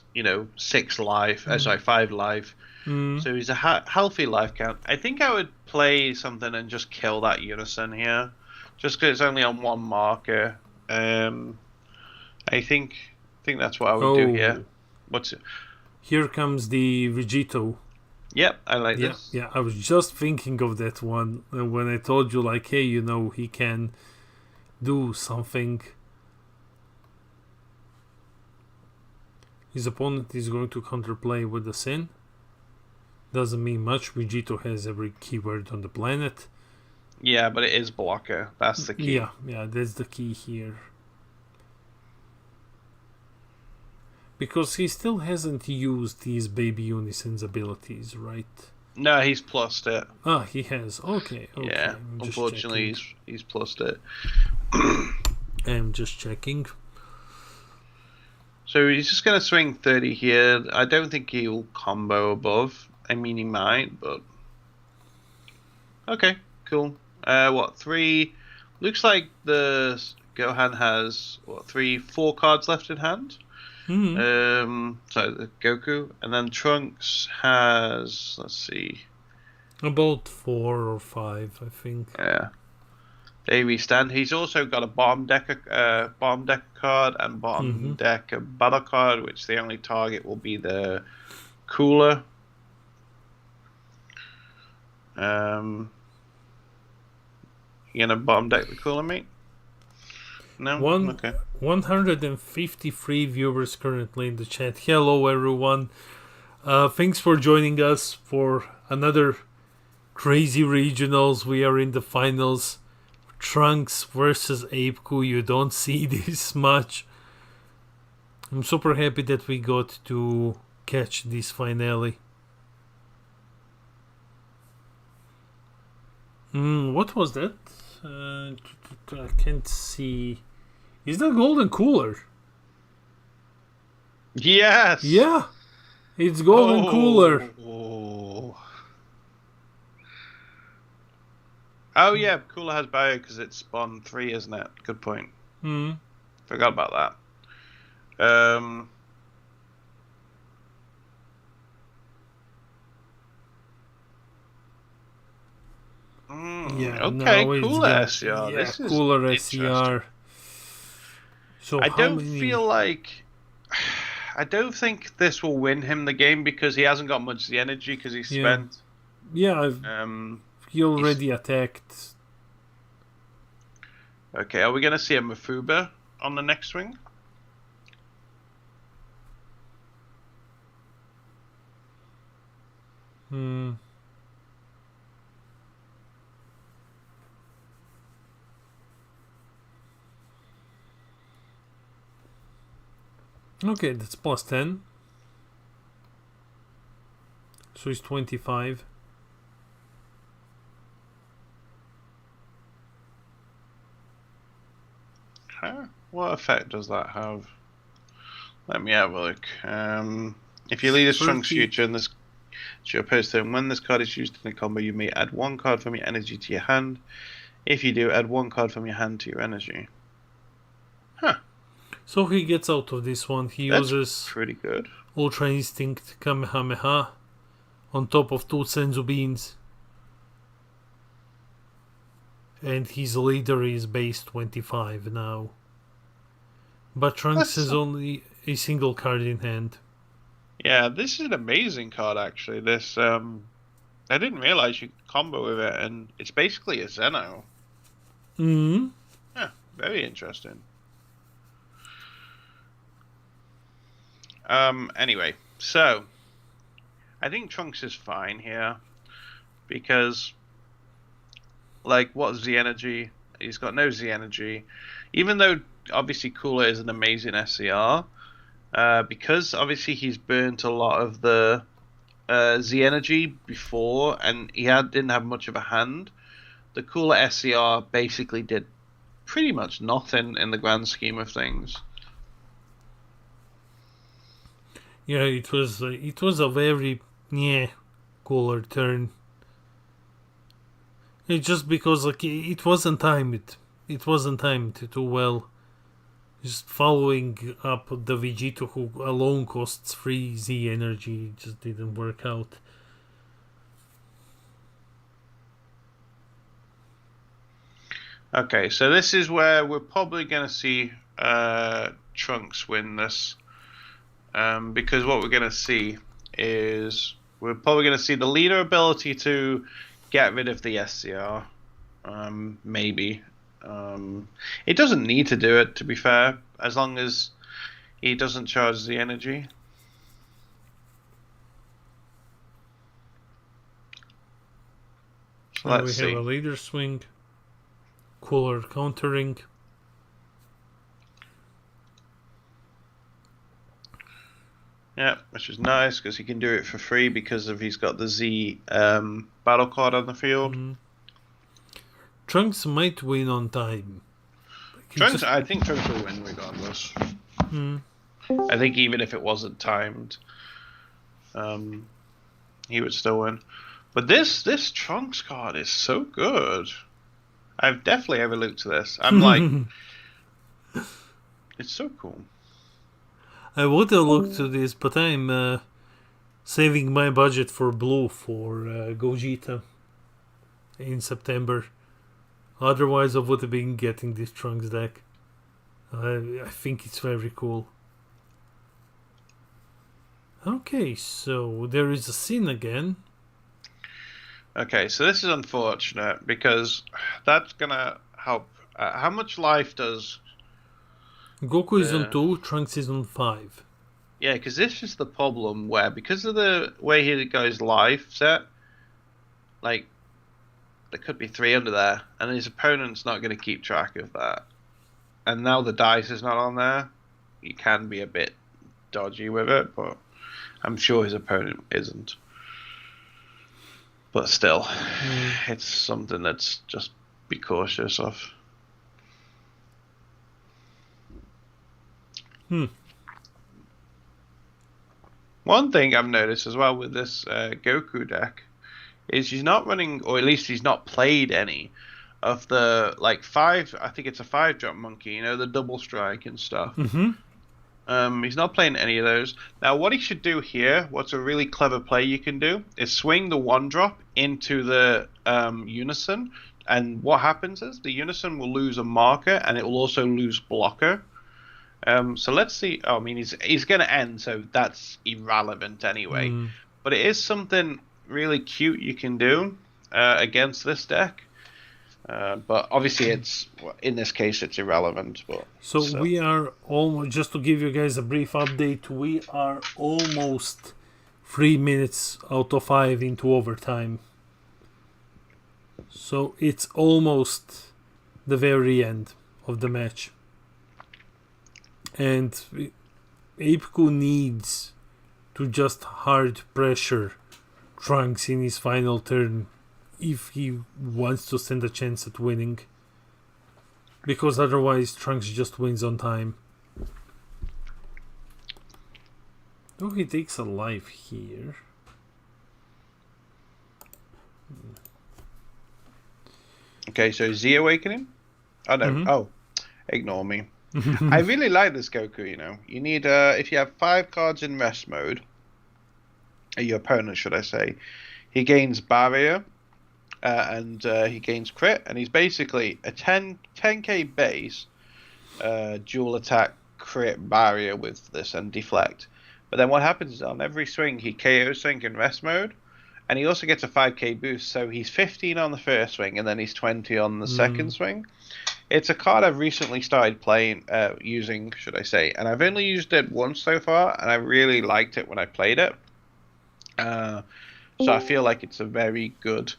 6 life, 5 life. So he's a healthy life count. I think I would play something and just kill that unison here, just because it's only on 1 marker. I think that's what I would do here. What's it? Here comes the Vegito. Yep, I like this. Yeah, I was just thinking of that one when I told you, like, hey, he can do something. His opponent is going to counterplay with the Sin. Doesn't mean much. Vegito has every keyword on the planet. Yeah, but it is blocker. That's the key. Yeah, that's the key here. Because he still hasn't used these Baby Unison's abilities, right? No, he's plussed it. Ah, he has. Okay. Yeah, I'm just unfortunately, checking. he's plussed it. I'm just checking. So he's just going to swing 30 here. I don't think he'll combo above. I mean, he might, but... Okay, cool. What, 3... Looks like the Gohan has, what, 4 cards left in hand? So the Goku. And then Trunks has, let's see... About 4 or 5, I think. Yeah. There we stand. He's also got a bomb deck card and bottom deck a battle card, which the only target will be the cooler. You gonna bottom deck the cooler, mate? No. Okay. 153 viewers currently in the chat. Hello, everyone. Thanks for joining us for another crazy regionals. We are in the finals. Trunks versus Apeku. You don't see this much. I'm super happy that we got to catch this finale. What was that? I can't see. Is that golden cooler? Yes. Yeah, it's golden cooler. Oh yeah, cooler has bio because it's spawn 3, isn't it? Good point. Forgot about that. Yeah. Okay, cooler SCR. Yeah, this is cooler SCR. So I don't feel like. I don't think this will win him the game because he hasn't got much the energy because he's spent. Yeah. He already attacked. Okay, are we gonna see a Mafuba on the next swing? Okay, that's plus 10. So he's 25. Huh? What effect does that have? Let me have a look. If you lead a Trunks future in this to your opposed turn, when this card is used in a combo, you may add 1 card from your energy to your hand. If you do, add 1 card from your hand to your energy. Huh. So he gets out of this one. He uses pretty good. Ultra Instinct Kamehameha on top of 2 Senzu Beans. And his leader is base 25 now. But Trunks has only a single card in hand. Yeah, this is an amazing card actually. This I didn't realize you could combo with it, and it's basically a Zeno. Yeah, very interesting. Anyway, so I think Trunks is fine here because, like, what's Z energy? He's got no Z energy, even though obviously Cooler is an amazing SCR. Because obviously he's burnt a lot of the Z energy before, and he didn't have much of a hand. The Cooler SCR basically did pretty much nothing in the grand scheme of things. Yeah, it was a very Cooler turn. It's just because it wasn't timed. It wasn't timed too well. Just following up the Vegito, who alone costs 3 Z energy, just didn't work out. Okay, so this is where we're probably going to see Trunks win this. Because what we're going to see is we're probably going to see the leader ability to get rid of the SCR. Maybe. It doesn't need to do it, to be fair, as long as he doesn't charge the energy. So let's see. We have a leader swing, Cooler countering. Yeah, which is nice because he can do it for free because he's got the Z battle card on the field. Trunks might win on time. Trunks, I think Trunks will win regardless. I think even if it wasn't timed, he would still win. But this Trunks card is so good. I've definitely overlooked this. I'm like, it's so cool. I would have looked to this, but I'm saving my budget for blue for Gogeta in September. Otherwise, I would have been getting this Trunks deck. I think it's very cool. Okay, so there is a scene again. Okay, so this is unfortunate because that's gonna help. How much life does Goku is on 2, Trunks is on 5. Yeah, because this is the problem where, because of the way he goes life set, like, there could be 3 under there, and his opponent's not going to keep track of that. And now the dice is not on there, you can be a bit dodgy with it, but I'm sure his opponent isn't. But still, it's something that's just be cautious of. One thing I've noticed as well with this Goku deck is he's not running, or at least he's not played any of the like 5. I think it's a 5-drop monkey, you know, the double strike and stuff. He's not playing any of those. Now, what he should do here, what's a really clever play you can do, is swing the 1-drop into the Unison, and what happens is the Unison will lose a marker, and it will also lose blocker. So let's see. Oh, I mean, he's going to end, so that's irrelevant anyway. But it is something really cute you can do against this deck. But obviously, in this case, it's irrelevant. But so we are almost, just to give you guys a brief update, we are almost 3 minutes out of 5 into overtime. So it's almost the very end of the match. And Apeku needs to just hard pressure Trunks in his final turn if he wants to stand a chance at winning. Because otherwise Trunks just wins on time. Oh, he takes a life here. Okay, so Z Awakening? Oh, no. Oh, ignore me. I really like this Goku, you know. You need, if you have 5 cards in rest mode, your opponent, should I say, he gains barrier, and he gains crit, and he's basically a 10k base, dual attack, crit, barrier with this, and deflect. But then what happens is on every swing, he KO swing in rest mode, and he also gets a 5k boost, so he's 15 on the first swing, and then he's 20 on the second swing. It's a card I've recently started playing, using, should I say, and I've only used it once so far, and I really liked it when I played it. So I feel like it's a very good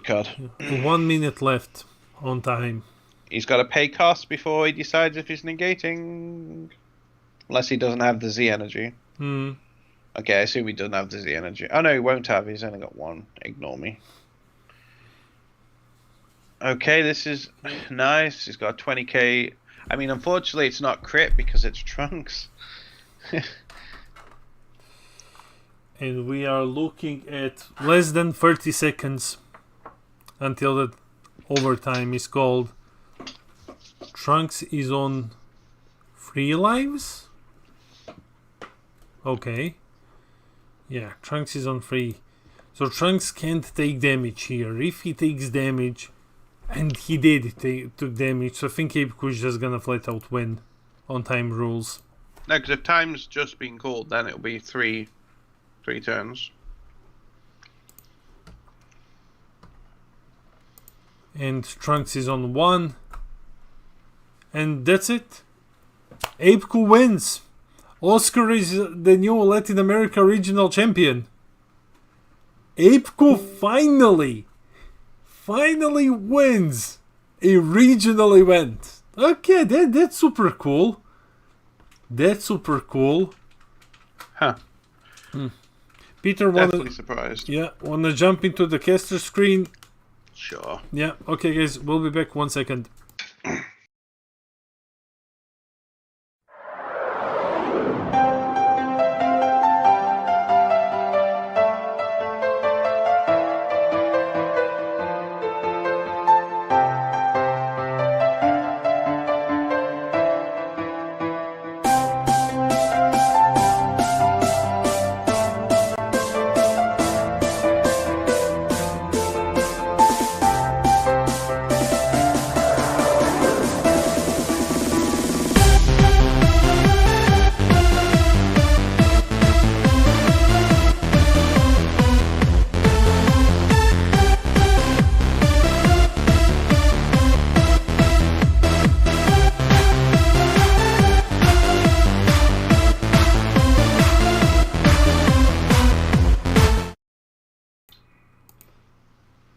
card. 1 minute left on time. He's got to pay costs before he decides if he's negating, unless he doesn't have the Z energy. Okay, I assume he doesn't have the Z energy. Oh no, he won't have. He's only got 1. Ignore me. Okay, this is nice. He's got 20k. I mean, unfortunately, it's not crit because it's Trunks. And we are looking at less than 30 seconds until the overtime is called. Trunks is on 3 lives? Okay. Yeah, Trunks is on 3. So Trunks can't take damage here. If he takes damage... And he took damage, so I think Apeku is just gonna flat out win on time rules. No, because if time's just been called, then it'll be three turns. And Trunks is on 1. And that's it. Apeku wins. Oscar is the new Latin America regional champion. Apeku finally wins a regional event. Okay, that's super cool. That's super cool. Huh. Peter, Definitely surprised. Yeah, wanna jump into the caster screen? Sure. Yeah, okay guys, we'll be back 1 second.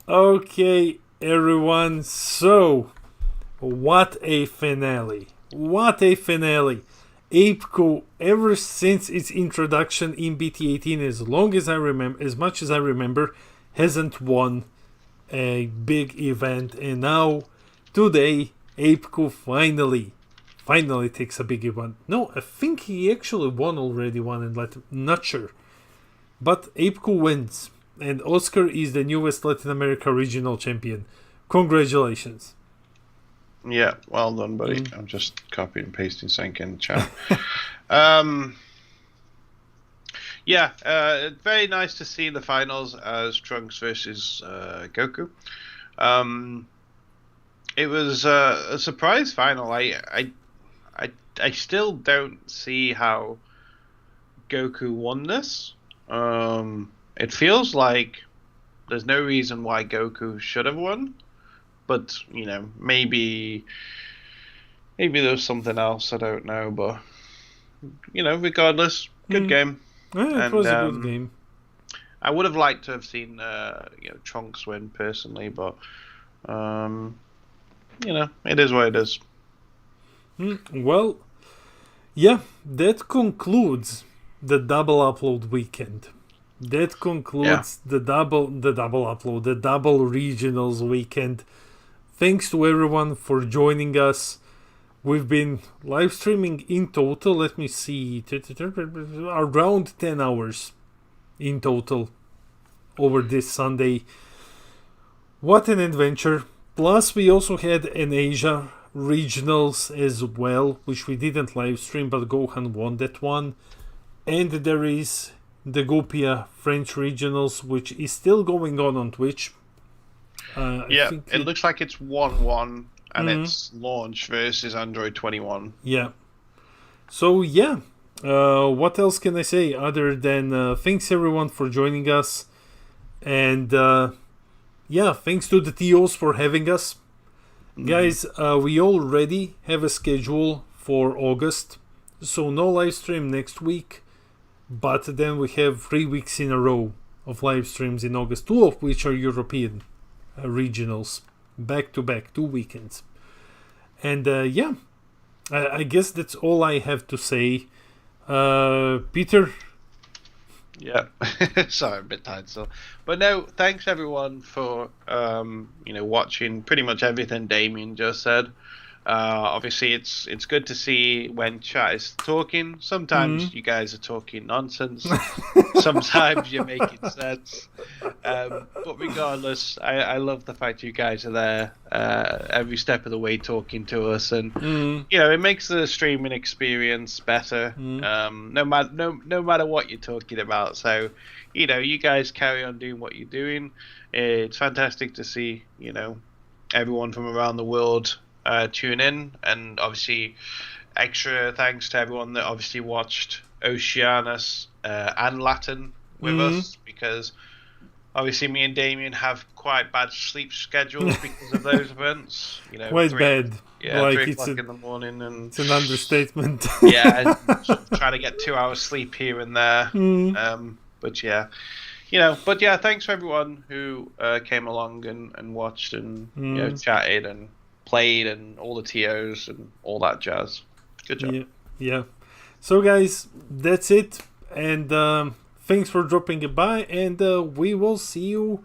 Okay, everyone, so what a finale! What a finale! Apeku, ever since its introduction in BT18, as much as I remember, hasn't won a big event, and now today Apeku finally takes a big event. No, I think he actually won already one in Latam. Not sure, but Apeku wins. And Oscar is the newest Latin America regional champion. Congratulations. Yeah, well done, buddy. I'm just copying and pasting something in the chat. Very nice to see the finals as Trunks versus Goku. It was a surprise final. I still don't see how Goku won this. It feels like there's no reason why Goku should have won, but maybe there's something else, I don't know. But regardless, good game. Yeah, it was a good game. I would have liked to have seen Trunks win personally, but it is what it is. Well, yeah, that concludes the double upload weekend. That concludes the double regionals weekend. Thanks to everyone for joining us. We've been live streaming in total, let me see, around 10 hours in total over this Sunday. What an adventure. Plus we also had an Asia regionals as well, which we didn't live stream, but Gohan won that one. And there is the Gopia French regionals, which is still going on Twitch. It looks like it's 1-1 and it's launch versus Android 21. Yeah. So what else can I say other than thanks everyone for joining us, and thanks to the TOs for having us. Guys, we already have a schedule for August, so no live stream next week. But then we have 3 weeks in a row of live streams in August, 2 of which are European regionals, back to back, 2 weekends. And I guess that's all I have to say. Peter? Yeah, sorry, I'm a bit tired still. But no, thanks everyone for watching pretty much everything Damian just said. Obviously, it's good to see when chat is talking. Sometimes you guys are talking nonsense. Sometimes you're making sense. But regardless, I love the fact you guys are there every step of the way talking to us, and it makes the streaming experience better. No matter what you're talking about. So you guys carry on doing what you're doing. It's fantastic to see everyone from around the world tune in, and obviously extra thanks to everyone that obviously watched Oceanus and Latin with us, because obviously me and Damian have quite bad sleep schedules because of those events. Quite bad. Yeah, like 3 o'clock in the morning, and it's an understatement. Yeah, and sort of trying to get 2 hours sleep here and there. But thanks for everyone who came along and watched and chatted and played, and all the TOs and all that jazz. Good job. Yeah. So guys, that's it. And thanks for dropping it by, and we will see you